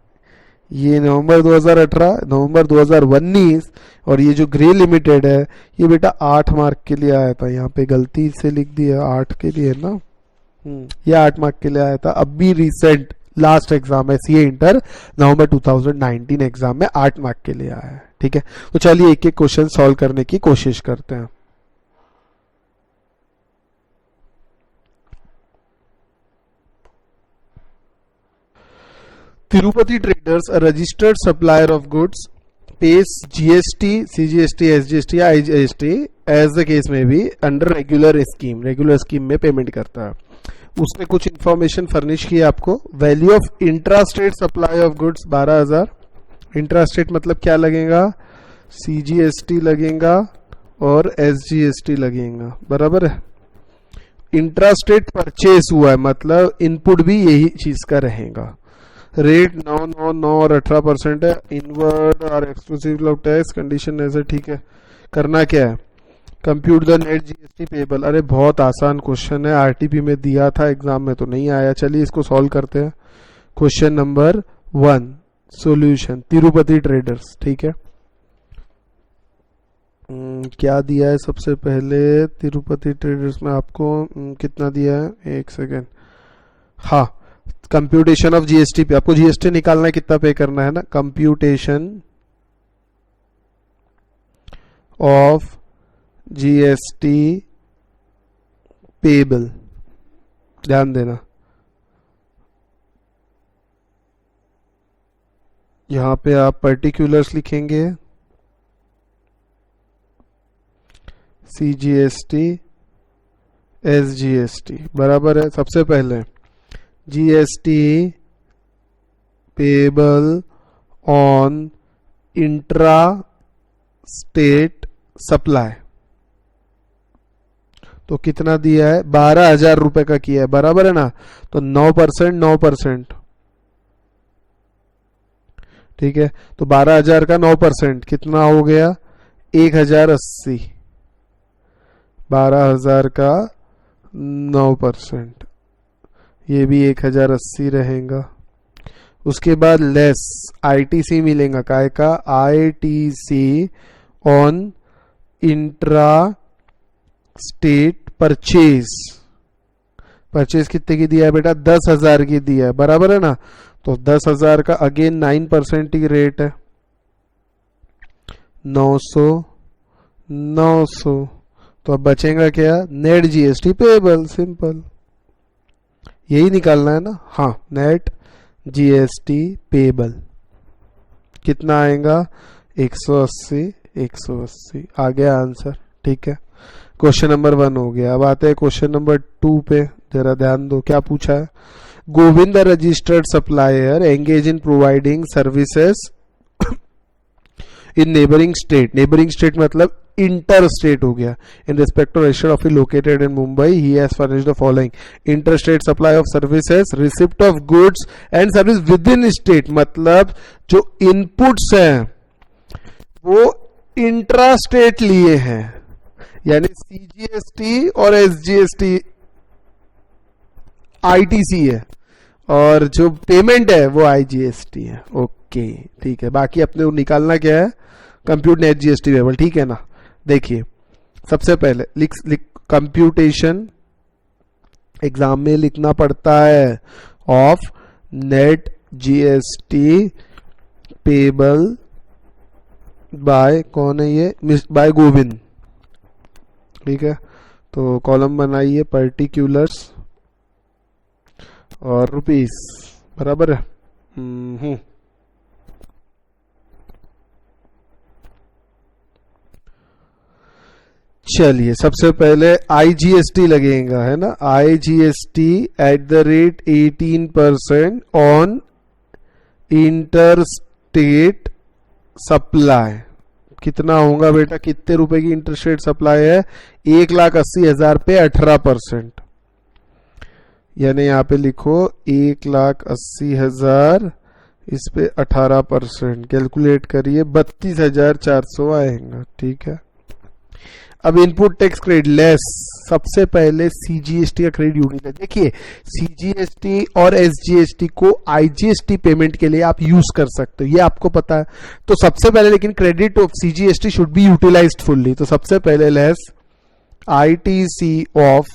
ये नवंबर 2018, नवंबर 2019, और ये जो ग्रे लिमिटेड है ये बेटा 8 मार्क के लिए आया था, यहाँ पे गलती से लिख दिया 8 के लिए ना, ये 8 मार्क के लिए आया था। अब भी रिसेंट लास्ट एग्जाम है सीए इंटर नवंबर 2019 एग्जाम में 8 मार्क के लिए आया है, ठीक है। तो चलिए एक एक क्वेश्चन सॉल्व करने की कोशिश करते हैं। Tirupati traders, a registered supplier of goods, pays GST, CGST, SGST या IGST as the case may be under regular scheme, regular scheme में पेमेंट करता है। उसने कुछ इंफॉर्मेशन फर्निश की आपको। Value of intrastate supply of goods 12,000। Intrastate मतलब क्या लगेगा, सीजीएसटी लगेगा और एसजीएसटी लगेगा, बराबर है। इंट्रास्टेट परचेस हुआ है मतलब इनपुट भी यही चीज का रहेगा। रेट 9 और 18% है। इनवर्ड और एक्सक्लूसिव ऑफ टैक्स कंडीशन ऐसे, ठीक है। करना क्या है, compute the net GST payable. अरे बहुत आसान क्वेश्चन है, आरटीपी में दिया था, एग्जाम में तो नहीं आया। चलिए इसको सॉल्व करते हैं। Question number 1 solution, Tirupati traders, ठीक है। क्या दिया है सबसे पहले तिरुपति ट्रेडर्स में आपको, कितना दिया है, एक सेकेंड, हाँ, कंप्यूटेशन ऑफ जीएसटी पे आपको जीएसटी निकालना है, कितना पे करना है ना, कंप्यूटेशन ऑफ जीएसटी पेबल, ध्यान देना। यहां पे आप पर्टिकुलर्स लिखेंगे, सीजीएसटी, एसजीएसटी, बराबर है। सबसे पहले GST payable on intra state supply, तो कितना दिया है, 12,000 रुपए का किया है, बराबर है ना। तो 9%, ठीक है। तो 12,000 का 9% कितना हो गया, 1,080। 12,000 का 9%, ये भी 1,080 रहेगा। उसके बाद लेस आईटीसी मिलेगा, काय का, ITC on intra state purchase. Purchase कितने की दिया है बेटा, 10,000 की दिया है, बराबर है ना। तो 10,000 का अगेन 9% की रेट है, 900। तो अब बचेगा क्या, नेट जीएसटी पेबल, सिंपल, यही निकालना है ना। हाँ, नेट जीएसटी पेबल कितना आएगा, 180। आ गया आंसर, ठीक है। क्वेश्चन नंबर 1 हो गया। अब आते हैं क्वेश्चन नंबर 2 पे, जरा ध्यान दो क्या पूछा है। Govind registered supplier engage in providing services in neighbouring state. Neighbouring state मतलब इंटर स्टेट हो गया। इन respect of registered office located in Mumbai, he has furnished the following inter state supply of services, receipt of goods and service with in state, मतलब जो inputs हैं वो intra state लिए हैं, यानी सीजीएसटी और एसजीएसटी आईटीसी है और जो पेमेंट है वो आईजीएसटी है। ओके ठीक है, बाकी अपने को निकालना क्या है, कंप्यूट नेट जीएसटी पेबल, ठीक है ना। देखिए सबसे पहले लिख कंप्यूटेशन एग्जाम में लिखना पड़ता है of net GST payable by, कौन है ये, बाय गोविंद, ठीक है। तो कॉलम बनाइए पर्टिकुलर्स और रुपीस, बराबर है। चलिए सबसे पहले आईजीएसटी लगेगा, है ना, IGST eight the rate 18% on inter state supply. कितना होगा बेटा, कितने रुपए की इंटर स्टेट सप्लाई है, 1,80,000 पे 18%, यानी यहाँ पे लिखो 1,80,000 इस पे 18%, कैलकुलेट करिए 32,400 आएगा, ठीक है। अब इनपुट टैक्स क्रेडिट लेस, सबसे पहले सीजीएसटी का क्रेडिट यूनिट है। देखिए सीजीएसटी और एसजीएसटी को आईजीएसटी पेमेंट के लिए आप यूज कर सकते हो, ये आपको पता है। तो सबसे पहले लेकिन credit of CGST should be utilized fully, तो सबसे पहले less ITC of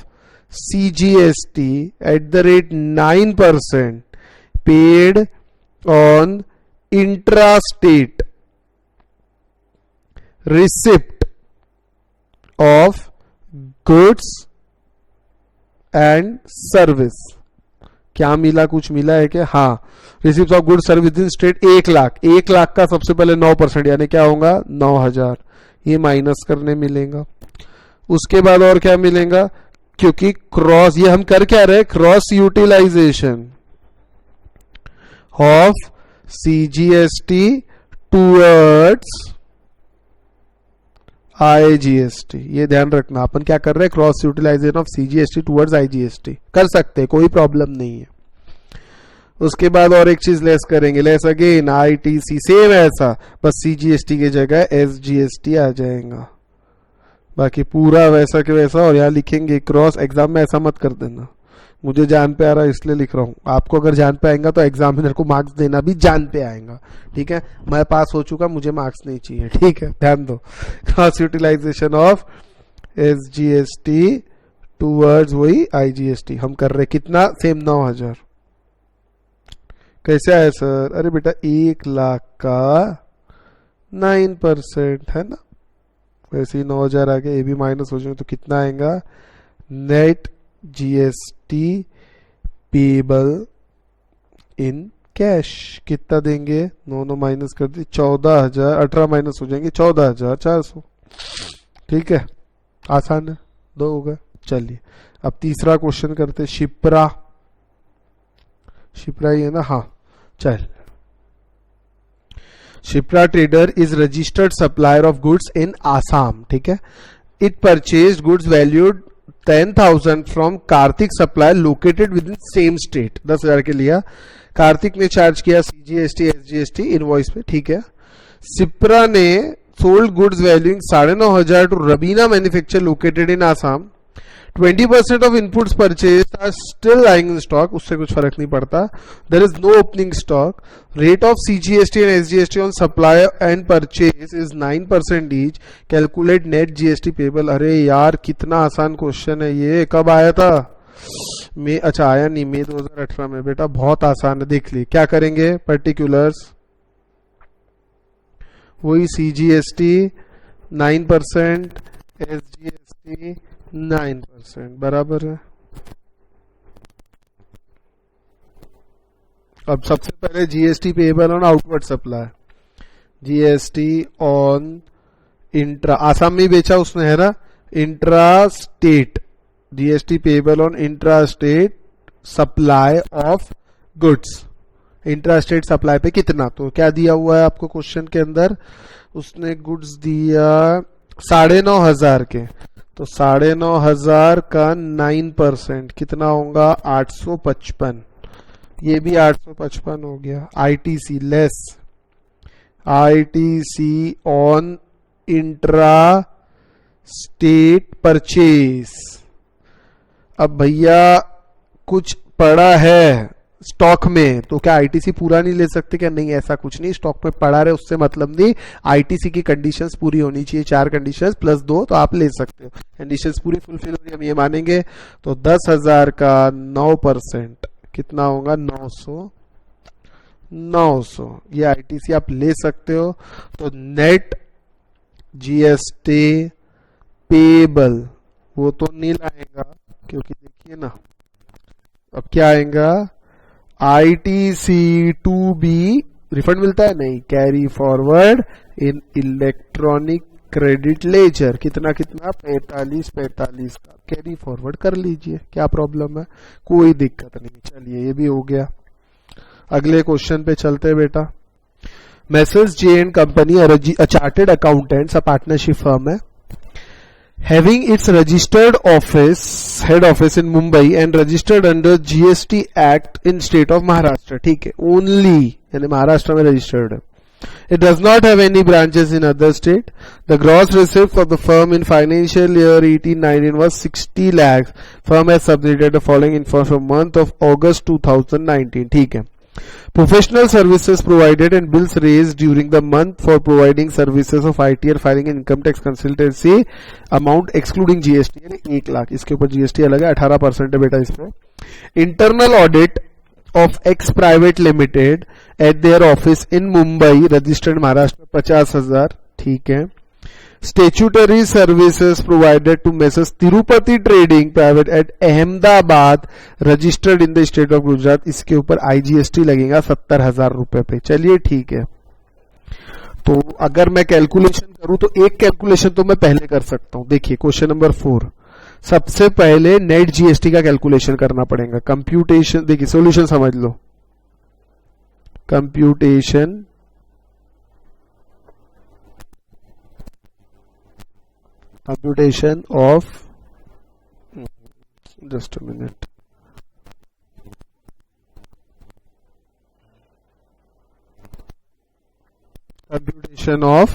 CGST at the rate 9% paid on intra state receipt of goods and service. क्या मिला, कुछ मिला है क्या, हाँ, receipt of goods service in state 1,00,000 का सबसे पहले 9% यानी क्या होगा 9,000, ये माइनस करने मिलेगा। उसके बाद और क्या मिलेगा, क्योंकि क्रॉस, ये हम कर क्या रहे, cross utilization of CGST towards IGST, ये ध्यान रखना, अपन क्या कर रहे हैं, cross utilization of CGST towards IGST कर सकते हैं, कोई प्रॉब्लम नहीं है। उसके बाद और एक चीज लेस करेंगे, लेस अगेन आईटीसी, सेम ऐसा, बस सीजीएसटी की जगह एसजीएसटी आ जाएगा, बाकी पूरा वैसा के वैसा। और यहाँ लिखेंगे क्रॉस, एग्जाम में ऐसा मत कर देना, मुझे जान पे आ रहा है इसलिए लिख रहा हूँ, आपको अगर जान पे आएगा तो एग्जामिनर को मार्क्स देना भी जान पे आएगा, ठीक है। मैं पास हो चुका, मुझे मार्क्स नहीं चाहिए, ठीक है, ध्यान दो। Cross utilization of SGST towards वही आईजीएसटी हम कर रहे, कितना, सेम 9,000। कैसे आया सर, अरे बेटा 1,00,000 का 9% है ना, वैसे ही 9,000 आ गया, ये भी माइनस हो जाए तो कितना आएगा, net GST payable in cash कितना देंगे, 9 माइनस कर दी 14,000, 18 माइनस हो जाएंगे 14,400, ठीक है, आसान है, 2 हो गए। चलिए अब तीसरा क्वेश्चन करते, शिप्रा ही है ना, हाँ चल। Shipra trader is registered supplier of goods in Assam, ठीक है। It purchased goods valued 10,000 from Kartik supplier located with in same state, 10,000 के लिया, कार्तिक ने चार्ज किया सीजीएसटी एसजीएसटी इनवॉइस पे, ठीक है। शिप्रा ने sold goods valuing 9,500 to Rabina manufacture located in Assam, 20% of inputs purchase are still lying in stock, उससे कुछ फर्क नहीं पड़ता, there is no opening stock, rate of CGST and SGST on supply and purchase is 9% each, calculate net GST payable. अरे यार कितना आसान question है ये, कब आया था, मई, अच्छा आया नहीं, मई 2018 में, बेटा बहुत आसान है, देख ली। क्या करेंगे, पर्टिकुलर्स वही सीजीएसटी 9%, एसजीएसटी 9%, बराबर है। अब सबसे पहले GST payable on outward supply, GST on intra, Assam में बेचा उसने है ना, intra state, GST payable on intra state supply of goods, intra state supply पे कितना, तो क्या दिया हुआ है आपको क्वेश्चन के अंदर, उसने गुड्स दिया 9,500 के, तो 9,500 का 9% कितना होगा 855, ये भी 855 हो गया। ITC less ITC on intra state purchase, अब भैया कुछ पड़ा है स्टॉक में, तो क्या आईटीसी पूरा नहीं ले सकते क्या? नहीं, ऐसा कुछ नहीं, स्टॉक में पड़ा रहे उससे मतलब नहीं, आईटीसी की कंडीशंस पूरी होनी चाहिए, 4 कंडीशंस प्लस 2, तो आप ले सकते हो। कंडीशंस पूरी फुलफिल हो रही, हम ये मानेंगे, तो 10,000 का 9% कितना होगा? 900 ये आईटीसी आप ले सकते हो। तो नेट जीएसटी पेबल वो तो नहीं लाएगा, क्योंकि देखिए ना, अब क्या आएगा? आईटीसी टू बी रिफंड मिलता है नहीं, carry forward in electronic credit laser, कितना कितना? 45 का कैरी फॉरवर्ड कर लीजिए, क्या प्रॉब्लम है? कोई दिक्कत नहीं। चलिए ये भी हो गया। अगले क्वेश्चन पे चलते हैं बेटा। Message J and company a chartered accountants, a partnership firm है, having its registered office, head office in Mumbai and registered under GST Act in state of Maharashtra, ठीक है, only यानी महाराष्ट्र में registered है। It does not have any branches in other state. The gross receipts of the firm in financial year 18-19 was 60 lakhs. Firm has submitted the following info for month of August 2019, ठीक है। Professional services provided and bills raised during the month for providing services of ITR filing and income tax consultancy amount excluding GST यानी 1 लाख, इसके ऊपर GST अलग है, 18% है बेटा इस पे। Internal audit of X Private Limited at their office in Mumbai registered Maharashtra 50,000, ठीक है। Statutory services provided to Messrs Tirupati Trading Private at Ahmedabad registered in the state of Gujarat, इसके ऊपर IGST लगेगा 70,000 रुपए पे। चलिए ठीक है, तो अगर मैं कैलकुलेशन करूं तो एक कैलकुलेशन तो मैं पहले कर सकता हूं। देखिए क्वेश्चन नंबर 4, सबसे पहले नेट जीएसटी का कैलकुलेशन करना पड़ेगा। कंप्यूटेशन, देखिए सॉल्यूशन समझ लो, computation of, just a minute, computation of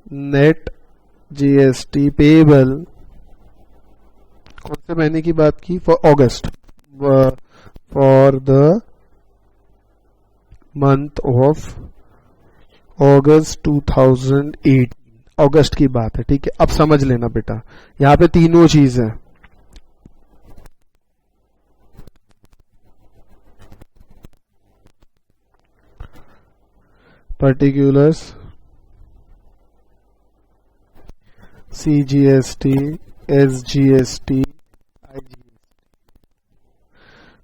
net GST payable, कौन से महीने की बात की? For August, for the month of अगस्त 2008, अगस्त की बात है, ठीक है। अब समझ लेना बेटा, यहां पे तीनों चीज है, पर्टिकुलर्स, सीजीएसटी, एसजीएसटी, आईजीएसटी।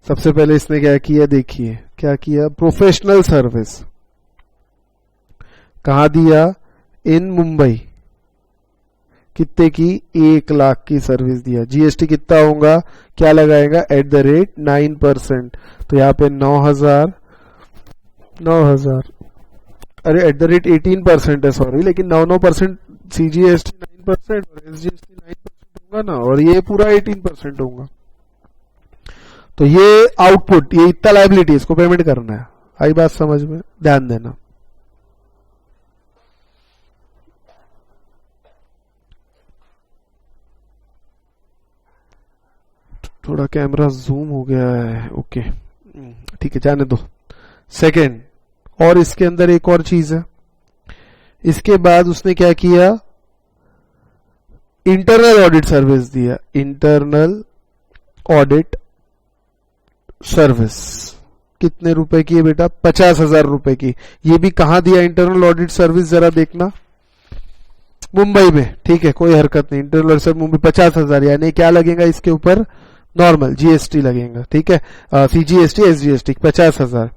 सबसे पहले इसने क्या किया? देखिए क्या किया, प्रोफेशनल सर्विस कहां दिया? इन मुंबई, कितने की? 1 लाख की सर्विस दिया। जीएसटी कितना होगा? क्या लगाएगा? एट द रेट 9%, तो यहाँ पे 9,000, अरे एट द रेट 18% है, सॉरी, लेकिन 9% सीजीएसटी 9% और एसजीएसटी 9% होगा ना, और ये पूरा 18% होगा। तो ये आउटपुट, ये इतना लायबिलिटी, इसको पेमेंट करना है। आई बात समझ में? ध्यान देना। थोड़ा कैमरा जूम हो गया है, ओके ठीक है, जाने दो। सेकेंड, और इसके अंदर एक और चीज है, इसके बाद उसने क्या किया? इंटरनल ऑडिट सर्विस दिया। इंटरनल ऑडिट सर्विस कितने रुपए की है बेटा? 50,000 रुपए की। ये भी कहां दिया इंटरनल ऑडिट सर्विस? जरा देखना, मुंबई में, ठीक है, कोई हरकत नहीं। इंटरनल ऑडिट सर्विस मुंबई 50,000, यानी क्या लगेगा इसके ऊपर? नॉर्मल जीएसटी लगेगा, ठीक है, सीजीएसटी, एसजीएसटी 50,000,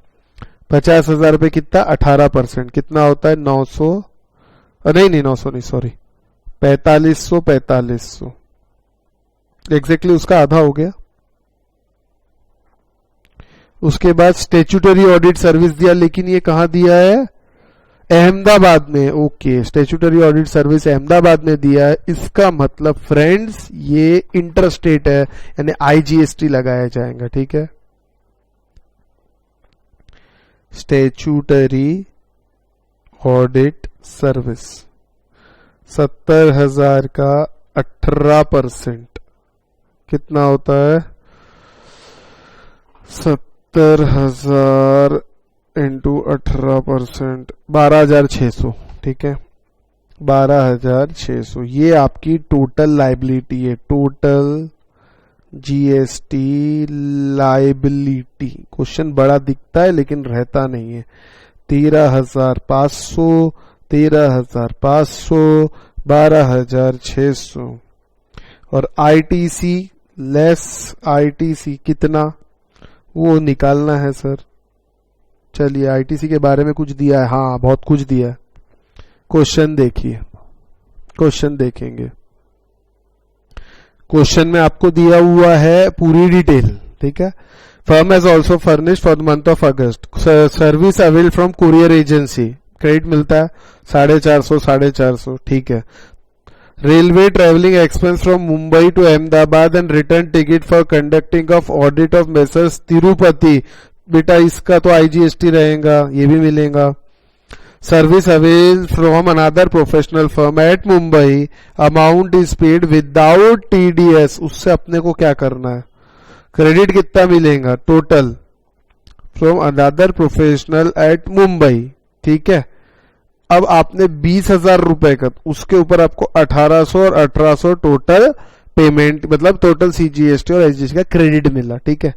50,000 पे कितना? 18%, कितना होता है? 900, नहीं 900 नहीं, सॉरी, 4500, एग्जैक्टली उसका आधा हो गया। उसके बाद स्टेचुटरी ऑडिट सर्विस दिया, लेकिन ये कहां दिया है? अहमदाबाद में। Okay, statutory audit service Ahmedabad में दिया है, इसका मतलब फ्रेंड्स ये इंटर स्टेट है, यानी आईजीएसटी लगाया जाएगा, ठीक है। स्टेचुटरी ऑडिट सर्विस 70,000 का 18% कितना होता है? 70,000 इंटू 18%, 12,600, ठीक है, 12,600। ये आपकी टोटल लाइबिलिटी है, टोटल जीएसटी लाइबिलिटी। क्वेश्चन बड़ा दिखता है लेकिन रहता नहीं है। 13,500, 13,500, 12,600। और आईटीसी लेस आईटीसी कितना, वो निकालना है सर। चलिए आईटीसी के बारे में कुछ दिया है, हाँ बहुत कुछ दिया है। क्वेश्चन देखिए, क्वेश्चन देखेंगे। क्वेश्चन में आपको दिया हुआ है पूरी डिटेल, ठीक है। Firm has also furnished for the month of August service avail from courier agency, credit मिलता है 450, 450, ठीक है। Railway travelling expense from Mumbai to Ahmedabad and return ticket for conducting of audit of messrs Tirupati, बेटा इसका तो आईजीएसटी रहेगा, ये भी मिलेगा। Service avail from another professional firm at Mumbai, amount is paid without TDS, उससे अपने को क्या करना है, क्रेडिट कितना मिलेगा total from another professional at Mumbai, ठीक है। अब आपने 20,000 रुपए का, उसके ऊपर आपको 1800 और 1800 टोटल पेमेंट, मतलब टोटल सीजीएसटी और एसजीएसटी का क्रेडिट मिला, ठीक है।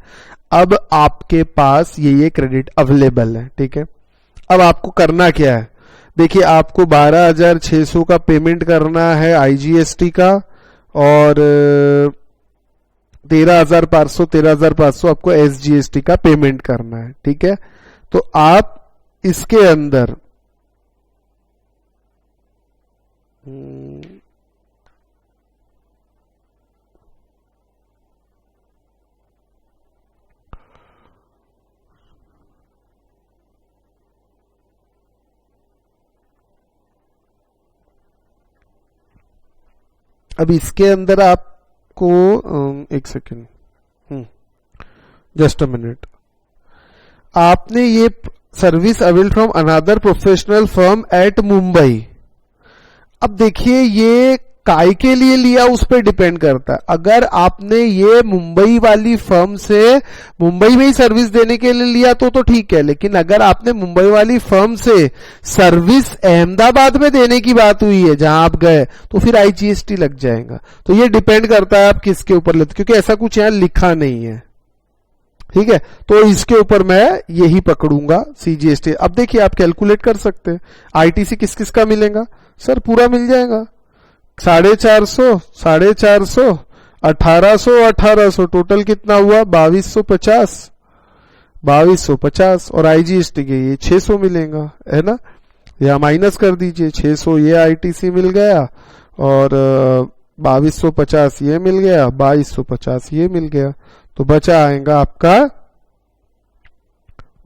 अब आपके पास ये क्रेडिट अवेलेबल है, ठीक है। अब आपको करना क्या है, देखिए आपको 12,600 का पेमेंट करना है आईजीएसटी का, और 13,500 आपको एसजीएसटी का पेमेंट करना है, ठीक है। तो आप इसके अंदर अब इसके अंदर आपको एक सेकेंड, जस्ट अ मिनट, आपने ये service avail from another professional firm at Mumbai, अब देखिए ये काय के लिए लिया उस पर डिपेंड करता है। अगर आपने ये मुंबई वाली फर्म से मुंबई में ही सर्विस देने के लिए लिया तो ठीक है, लेकिन अगर आपने मुंबई वाली फर्म से सर्विस अहमदाबाद में देने की बात हुई है जहां आप गए, तो फिर आईजीएसटी लग जाएगा। तो ये डिपेंड करता है आप किसके ऊपर लेते, क्योंकि ऐसा कुछ यहां लिखा नहीं है, ठीक है। तो इसके ऊपर मैं यही पकड़ूंगा सीजीएसटी। अब देखिए आप कैलकुलेट कर सकते हैं, आईटीसी किस किस का मिलेगा सर, पूरा मिल जाएगा, 450, 450, 1800, 1800, टोटल कितना हुआ 2250, 2250, और आईजीएसटी के ये 600 मिलेगा, है ना। या माइनस कर दीजिए, 600 ये आईटीसी मिल गया, और 2250 ये मिल गया, 2250 ये मिल गया, तो बचा आएगा आपका,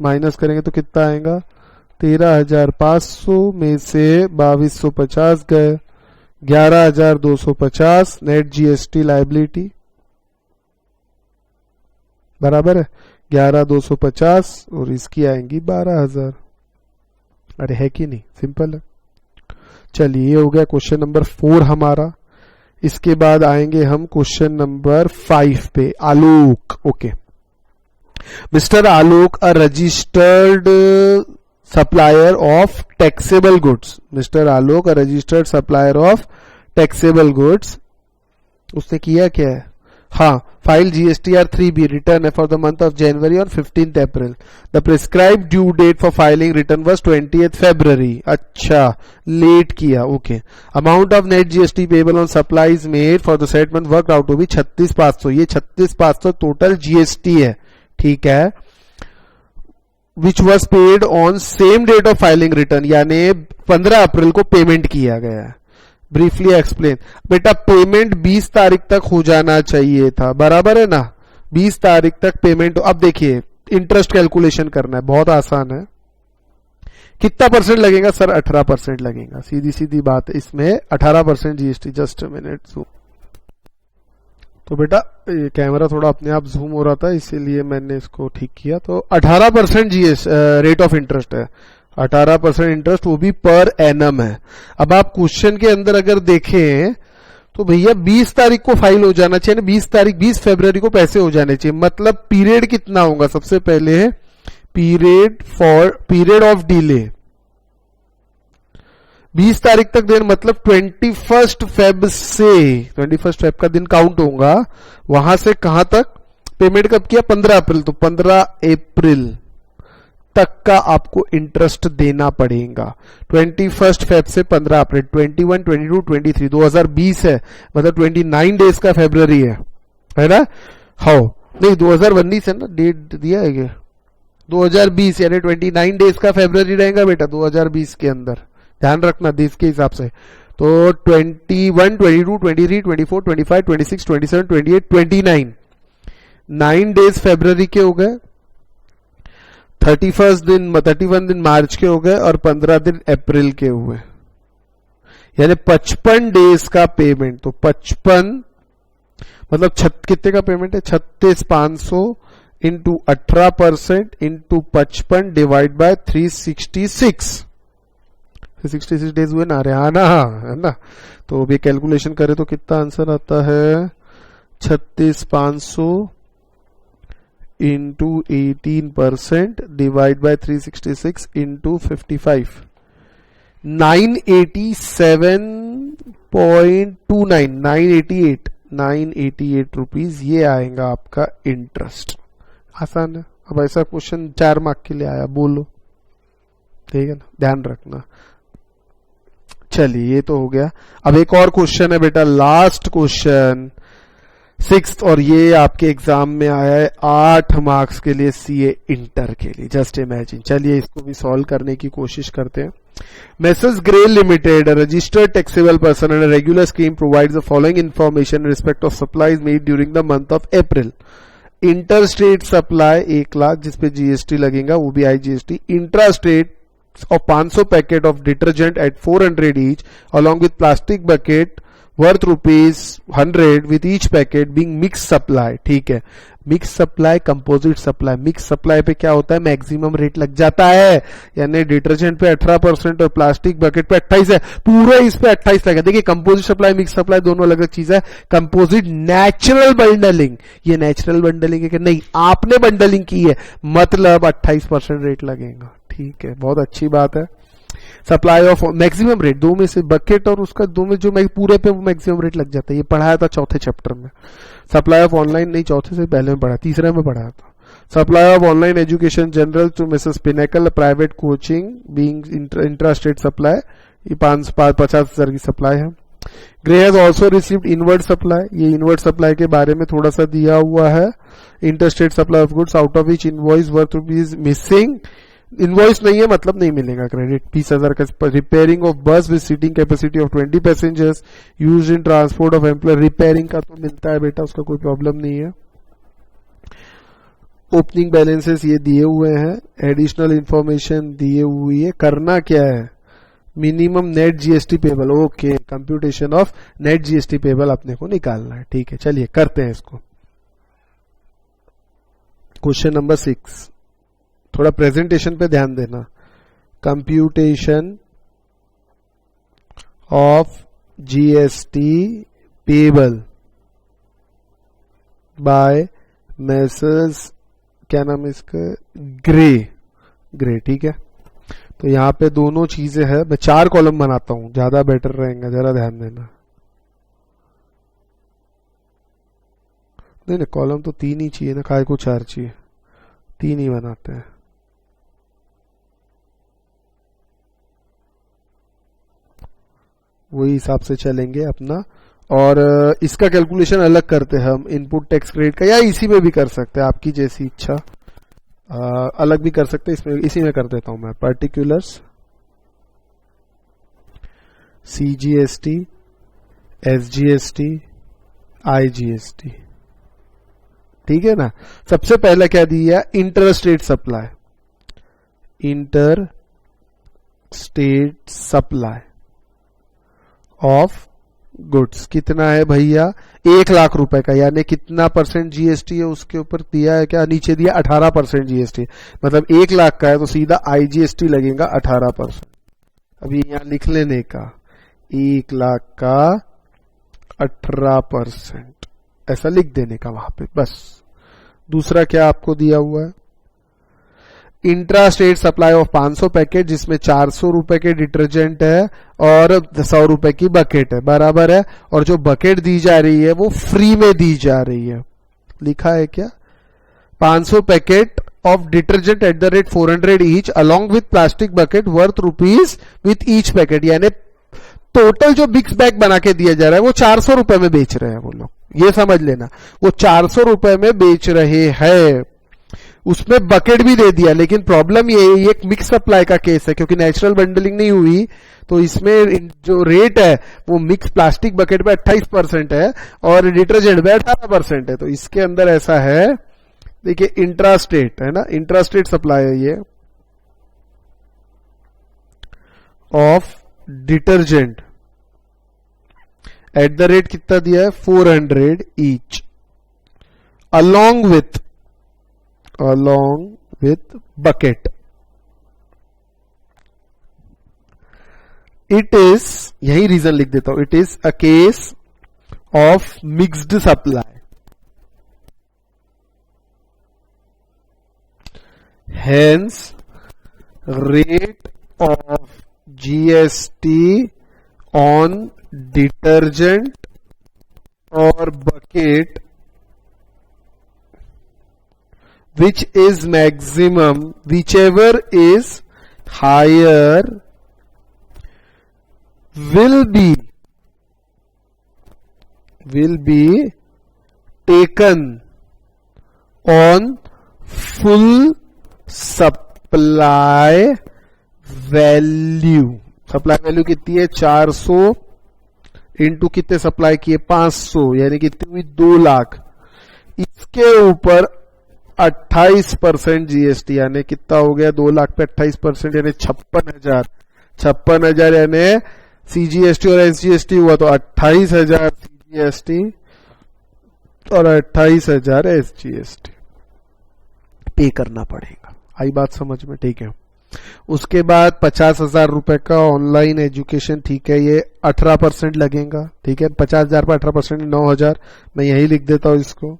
माइनस करेंगे तो कितना आएगा, 13,500 में से 2250 गए, 11,250 नेट जीएसटी लाइबिलिटी, बराबर है 11,250, और इसकी आएंगी 12,000। अरे है कि नहीं, सिंपल है। चलिए ये हो गया क्वेश्चन नंबर 4 हमारा। इसके बाद आएंगे हम क्वेश्चन नंबर 5 पे, Alok. Okay, mister Alok a registered supplier of taxable goods, mister Alok a registered supplier of taxable goods, उसने किया क्या है, हाँ, फाइल जीएसटीआर 3B, रिटर्न है for the month of January on 15th April, the prescribed due date for filing return was 20th February, अच्छा late किया, okay. Amount of net GST payable on supplies made for the settlement work out to be 36,500, ये 36,500 total GST है, ठीक है। Which was paid on same date of filing return, यानी 15 अप्रैल को payment किया गया है। ब्रीफली एक्सप्लेन, बेटा पेमेंट 20 तारीख तक हो जाना चाहिए था, बराबर है ना, 20 तारीख तक पेमेंट। अब देखिए इंटरेस्ट कैलकुलेशन करना है, बहुत आसान है। कितना परसेंट लगेगा सर, 18% लगेगा, सीधी सीधी बात है, इसमें 18% जीएसटी। जस्ट अ मिनट, तो बेटा ये कैमरा थोड़ा अपने आप जूम हो रहा था, इसीलिए मैंने इसको ठीक किया। तो 18% जीएस रेट ऑफ इंटरेस्ट है, 18% इंटरेस्ट, वो भी पर एनम है। अब आप क्वेश्चन के अंदर अगर देखें तो भैया 20 तारीख को फाइल हो जाना चाहिए ना, 20 फरवरी को पैसे हो जाने चाहिए। मतलब पीरियड कितना होगा, सबसे पहले है पीरियड ऑफ डिले 20 तारीख तक देन, मतलब 21 फेब से 21 फेब का दिन काउंट होगा, वहां से कहां तक पेमेंट कब किया, 15 अप्रैल, तो 15 अप्रैल तक का आपको इंटरेस्ट देना पड़ेगा। 21 फेब से 15 अप्रैल, 21, 22, 23, 2020 है, मतलब 29 डेज का फरवरी है ना। हाउ नहीं 2019 है ना, डेट दिया है क्या, 2020 यानी 29 डेज का फरवरी रहेगा बेटा 2020 के अंदर, ध्यान रखना देश के हिसाब से। तो 21, 22, 23, 24, 25, 26, 27, 28, 29 9 डेज फरवरी के हो गए, 31 दिन मार्च के हो गए और 15 दिन अप्रैल के हुए, यानी 55 डेज का पेमेंट। तो 55 मतलब कितने का पेमेंट है, 36,500 into 18% into 55 divide by 366 days हुए ना, अरे हाँ ना, है ना। तो अभी कैलकुलेशन करें तो कितना आंसर आता है, 36,500 into 18% divide by 366 into 55, 987.29 rupees ये आएगा आपका इंटरेस्ट। आसान है। अब ऐसा क्वेश्चन 4 मार्क के लिए आया, बोलो, ठीक है ना, ध्यान रखना। चलिए ये तो हो गया। अब एक और क्वेश्चन है बेटा, लास्ट क्वेश्चन 6th, और ये आपके एग्जाम में आया है 8 मार्क्स के लिए, सीए इंटर के लिए, जस्ट इमेजिन। चलिए इसको भी सॉल्व करने की कोशिश करते हैं। Messrs Gray Limited, a registered taxable person and a regular scheme, provides the following information in respect of supplies made during the month of April. Interstate supply 1 lakh जिसपे जीएसटी लगेगा, वो भी IGST. Intrastate of 500 packet of detergent at 400 each along with plastic bucket worth ₹100 with each packet being mixed supply। ठीक है, mix supply, composite supply. Mix supply पे क्या होता है, मैक्सिमम रेट लग जाता है, यानी डिटर्जेंट पे 18% और प्लास्टिक बकेट पे 28 है, पूरे इस पे 28 लगा। देखिए कंपोजिट सप्लाई मिक्स सप्लाई दोनों अलग अलग चीज है। कंपोजिट नेचुरल बंडलिंग, ये नेचुरल बंडलिंग है कि नहीं, आपने बंडलिंग की है, मतलब 28% रेट लगेगा। ठीक है, बहुत अच्छी बात है। सप्लाई ऑफ मैक्सिमम रेट, दो में से बकेट और उसका दो में जो पूरे पे वो मैक्सिमम रेट लग जाता है, ये पढ़ाया था चौथे चैप्टर में। सप्लाई ऑफ ऑनलाइन नहीं, चौथे से पहले में पढ़ा, तीसरे में पढ़ाया था। Supply of online education general to Mrs Pinnacle private coaching being intrastate supply, ये 50,000 की सप्लाई है। Grey has also received inward supply, ये इनवर्ड सप्लाई के बारे में थोड़ा सा दिया हुआ है। Interstate supply of goods out of which invoice worth rupees missing, invoice नहीं है मतलब नहीं मिलेगा क्रेडिट। 20,000 का। Repairing of bus with seating capacity of 20 passengers used in transport of employ, repairing का तो मिलता है बेटा, उसका कोई प्रॉब्लम नहीं है। ओपनिंग बैलेंसेस ये दिए हुए हैं, एडिशनल इंफॉर्मेशन दिए हुई है। करना क्या है, minimum net GST payable, okay, computation of net GST payable अपने को निकालना है। ठीक है, चलिए करते हैं इसको। क्वेश्चन नंबर 6, थोड़ा प्रेजेंटेशन पे ध्यान देना। Computation of GST payable by messrs, क्या नाम है इसका, ग्रे। ठीक है, तो यहां पे दोनों चीजें हैं। मैं 4 कॉलम बनाता हूं, ज्यादा बेटर रहेगा, जरा ध्यान देना। नहीं कॉलम तो 3 ही चाहिए ना, काय को 4 चाहिए, 3 ही बनाते हैं। वही हिसाब से चलेंगे अपना। और इसका कैलकुलेशन अलग करते हैं हम, इनपुट टैक्स क्रेडिट का, या इसी में भी कर सकते हैं, आपकी जैसी इच्छा, अलग भी कर सकते हैं। इसमें इसी में कर देता हूं मैं। पर्टिकुलर्स, सीजीएसटी, एसजीएसटी, आईजीएसटी, ठीक है ना। सबसे पहला क्या दिया, inter state supply, inter state supply of goods कितना है भैया, 1 लाख रुपए का, यानी कितना परसेंट जीएसटी है उसके ऊपर दिया है, क्या नीचे दिया 18% जीएसटी, मतलब 1 लाख का है तो सीधा आईजीएसटी लगेगा 18%। अभी यहां लिख लेने का, 1 लाख का 18%, ऐसा लिख देने का वहां पे बस। दूसरा क्या आपको दिया हुआ है, intra state supply of 500 packet जिसमें 400 रुपए के डिटर्जेंट है और 100 रुपए की बकेट है, बराबर है। और जो बकेट दी जा रही है वो फ्री में दी जा रही है, लिखा है क्या, 500 packet of detergent eight the rate 400 each along with plastic bucket worth rupees with each packet, यानी टोटल जो मिक्स बैग बना के दिया जा रहा है वो 400 रुपए में बेच रहे हैं वो लोग, ये समझ लेना, वो 400 रुपए में बेच रहे हैं। उसमें बकेट भी दे दिया, लेकिन प्रॉब्लम ये एक मिक्स सप्लाई का केस है क्योंकि नेचुरल बंडलिंग नहीं हुई, तो इसमें जो रेट है वो मिक्स प्लास्टिक बकेट पे 28% है और डिटर्जेंट पे 18% है। तो इसके अंदर ऐसा है, देखिए इंट्रा स्टेट है ना, इंट्रा स्टेट सप्लाई है ये of detergent eight the rate कितना दिया है 400 each along with bucket. It is, यही रीजन लिख देता हूं, it is a case of mixed supply. Hence, rate of GST on detergent or bucket which is maximum, whichever is higher will be taken on full supply value. Supply value कितनी है 400 into कितने supply किए 500, यानी कितनी हुई 2 लाख। इसके ऊपर 28% GST, यानी कितना हो गया 2 लाख पे 28% यानी 56,000 यानी सीजीएसटी और एसजीएसटी हुआ तो 28,000 सीजीएसटी और 28,000 एसजीएसटी पे करना पड़ेगा। आई बात समझ में, ठीक है। उसके बाद 50,000 रुपए का ऑनलाइन एजुकेशन, ठीक है, ये 18% लगेगा, ठीक है। 50,000 पर 18% 9,000, मैं यही लिख देता हूं इसको।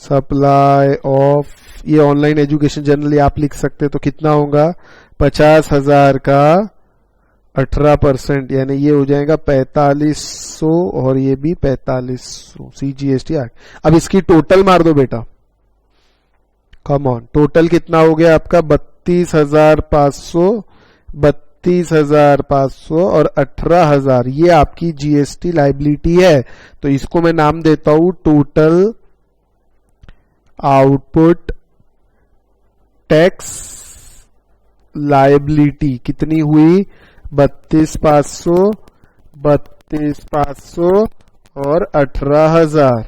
सप्लाई ऑफ, ये ऑनलाइन एजुकेशन जनरली आप लिख सकते, तो कितना होगा 50,000 का 18% यानी ये हो जाएगा 4500 और ये भी 4500 सीजीएसटी। अब इसकी टोटल मार दो बेटा, कम ऑन, टोटल कितना हो गया आपका 32,500 और 18,000, ये आपकी जीएसटी लाइबिलिटी है। तो इसको मैं नाम देता हूं टोटल आउटपुट टैक्स लाइबिलिटी। कितनी हुई 32,500 और 18,000,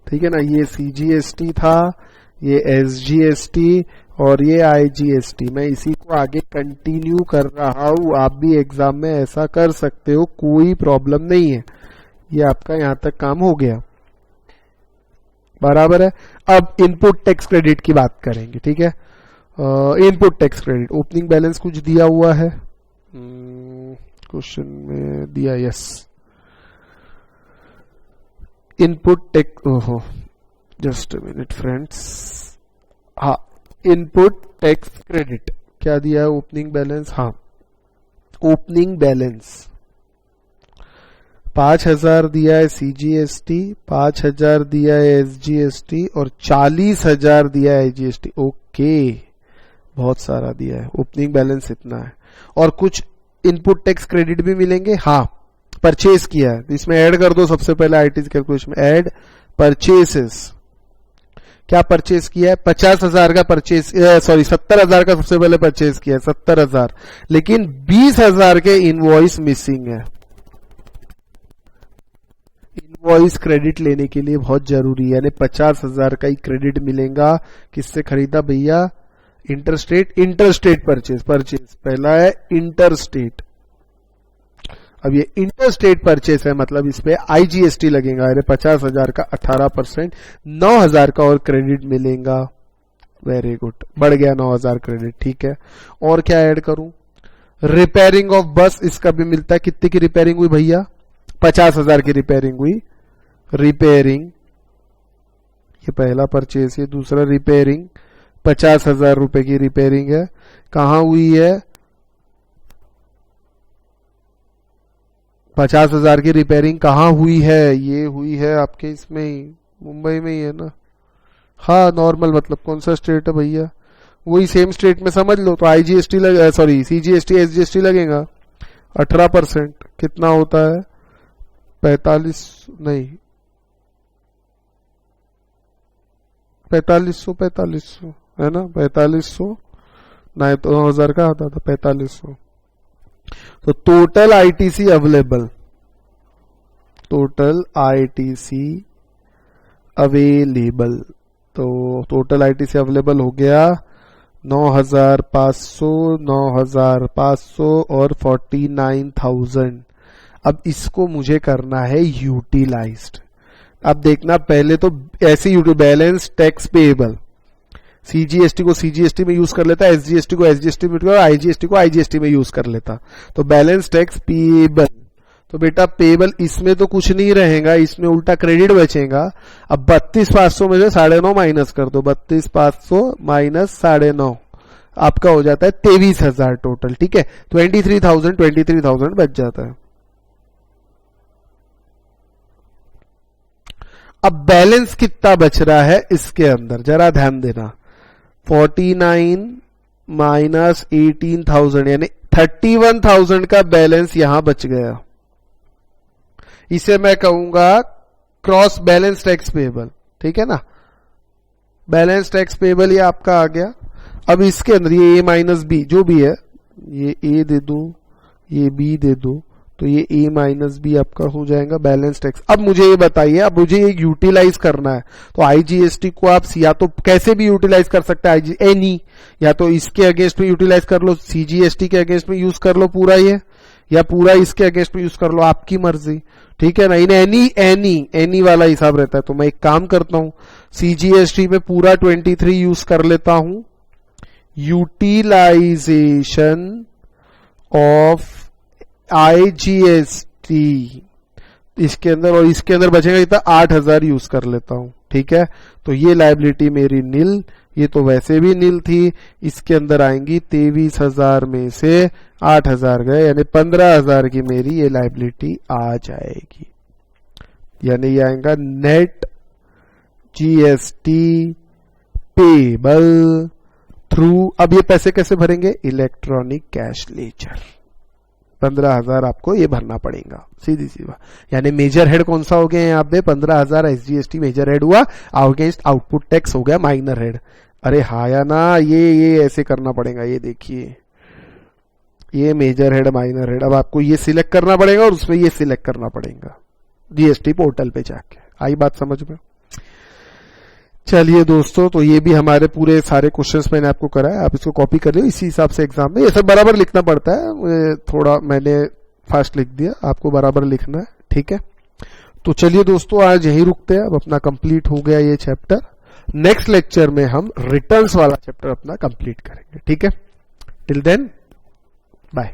ठीक है ना। ये सीजीएसटी था, ये एसजीएसटी और ये आईजीएसटी। मैं इसी को आगे कंटिन्यू कर रहा हूं, आप भी एग्जाम में ऐसा कर सकते हो, कोई प्रॉब्लम नहीं है। ये आपका यहां तक काम हो गया, बराबर है। अब इनपुट टैक्स क्रेडिट की बात करेंगे, ठीक है। Input tax credit, opening balance कुछ दिया हुआ है क्वेश्चन में दिया, यस। इनपुट टैक्स, ओहो जस्ट अ मिनट फ्रेंड्स, हाँ इनपुट टैक्स क्रेडिट क्या दिया है, ओपनिंग बैलेंस, हाँ ओपनिंग बैलेंस 5,000 दिया है सीजीएसटी, 5,000 दिया है एसजीएसटी और 40,000 दिया है आईजीएसटी। ओके, बहुत सारा दिया है, ओपनिंग बैलेंस इतना है। और कुछ इनपुट टैक्स क्रेडिट भी मिलेंगे, हाँ परचेज किया है, इसमें ऐड कर दो सबसे पहले आईटीज कैलकुलेशन में, ऐड परचेसेस। क्या परचेज किया है 50,000 का परचेज, सॉरी 70,000 का सबसे पहले परचेज किया है 70,000, लेकिन 20,000 के इनवॉइस मिसिंग है। इनवॉइस क्रेडिट लेने के लिए बहुत जरूरी है, यानी 50,000 का ही क्रेडिट मिलेगा। किससे खरीदा भैया, इंटरस्टेट परचेज पहला है इंटरस्टेट। अब ये इंटरस्टेट परचेज है, मतलब इस पे आईजीएसटी लगेगा, यानी 50,000 का 18%, 9,000 का और क्रेडिट मिलेगा। वेरी गुड, बढ़ गया 9,000 क्रेडिट, ठीक है। और क्या ऐड करूं, रिपेयरिंग ऑफ बस, इसका भी मिलता है। कितनी की रिपेयरिंग हुई भैया 50,000 की रिपेयरिंग हुई, रिपेयरिंग, ये पहला परचेज है, दूसरा रिपेयरिंग 50,000 रुपए की रिपेयरिंग है, कहां हुई है, 50,000 की रिपेयरिंग कहां हुई है, ये हुई है आपके इसमें ही, मुंबई में ही है ना, हाँ नॉर्मल, मतलब कौन सा स्टेट है भैया, वही सेम स्टेट में समझ लो, तो आईजीएसटी लगे, सॉरी सीजीएसटी एसजीएसटी लगेगा 18%, कितना होता है 45, नहीं 4500 है ना, 4500 ना, तो 9,000 का आता था 4500। तो total ITC available, total ITC available, तो टोटल आईटीसी अवेलेबल हो गया 9,500, 9,500 और 49,000। अब इसको मुझे करना है यूटिलाइज्ड। अब देखना, पहले तो ऐसे ही बैलेंस टैक्स पेएबल, सीजीएसटी को सीजीएसटी में यूज कर लेता, एसजीएसटी को एसजीएसटी में, आईजीएसटी को आईजीएसटी में यूज कर लेता। तो बैलेंस टैक्स पेएबल, तो बेटा पेएबल इसमें तो कुछ नहीं रहेगा, इसमें उल्टा क्रेडिट बचेगा। अब 32,500 में से 9.5 माइनस कर दो, 32,500 माइनस 9.5 आपका हो जाता है 23,000 टोटल, ठीक है, 23,000 बच जाता है। अब बैलेंस कितना बच रहा है इसके अंदर, जरा ध्यान देना, 49 माइनस 18,000 यानी 31,000 का बैलेंस यहां बच गया। इसे मैं कहूंगा क्रॉस बैलेंस टैक्स पेएबल, ठीक है ना, बैलेंस टैक्स पेएबल ये आपका आ गया। अब इसके अंदर ये ए माइनस बी जो भी है, ये ए दे दो, ये बी दे दो, तो ये ए माइनस बी आपका हो जाएगा बैलेंस टैक्स। अब मुझे ये बताइए, अब मुझे ये यूटिलाइज करना है, तो आईजीएसटी को आप या तो कैसे भी यूटिलाइज कर सकते हैं, एनी, या तो इसके अगेंस्ट में यूटिलाइज कर लो, सीजीएसटी के अगेंस्ट में यूज कर लो पूरा ये, या पूरा इसके अगेंस्ट में यूज कर लो, आपकी मर्जी, ठीक है ना। इन्हें एनी वाला हिसाब रहता है। तो मैं एक काम करता हूं, सीजीएसटी में पूरा 23 यूज कर लेता हूं, यूटिलाइजेशन ऑफ आईजीएसटी इसके अंदर, और इसके अंदर बचेगा कितना 8,000 यूज कर लेता हूं, ठीक है। तो ये लायबिलिटी मेरी नील, ये तो वैसे भी नील थी, इसके अंदर आएंगी 23,000 में से 8,000 गए, यानी 15,000 की मेरी ये लायबिलिटी आ जाएगी, यानी ये आएगा नेट जीएसटी पेबल थ्रू। अब ये पैसे कैसे भरेंगे, इलेक्ट्रॉनिक कैश लेजर, 15,000 आपको ये भरना पड़ेगा, सीधी सी बात। यानी मेजर हेड कौन सा हो गया यहाँ पे, 15,000 एसजीएसटी मेजर हेड हुआ, अगेंस्ट आउटपुट टैक्स हो गया माइनर हेड। अरे हाँ या ना, ये ऐसे करना पड़ेगा, ये देखिए, ये मेजर हेड माइनर हेड, अब आपको ये सिलेक्ट करना पड़ेगा और उसमें ये सिलेक्ट करना पड़ेगा जीएसटी पोर्टल पे जाके। आई बात समझ में। चलिए दोस्तों, तो ये भी हमारे पूरे सारे क्वेश्चंस मैंने आपको कराया, आप इसको कॉपी कर लियो, इसी हिसाब से एग्जाम में ये सब बराबर लिखना पड़ता है, थोड़ा मैंने फास्ट लिख दिया, आपको बराबर लिखना है, ठीक है। तो चलिए दोस्तों, आज यही रुकते हैं, अब अपना कंप्लीट हो गया ये चैप्टर। नेक्स्ट लेक्चर में हम रिटर्न्स वाला चैप्टर अपना कंप्लीट करेंगे, ठीक है। Till then bye.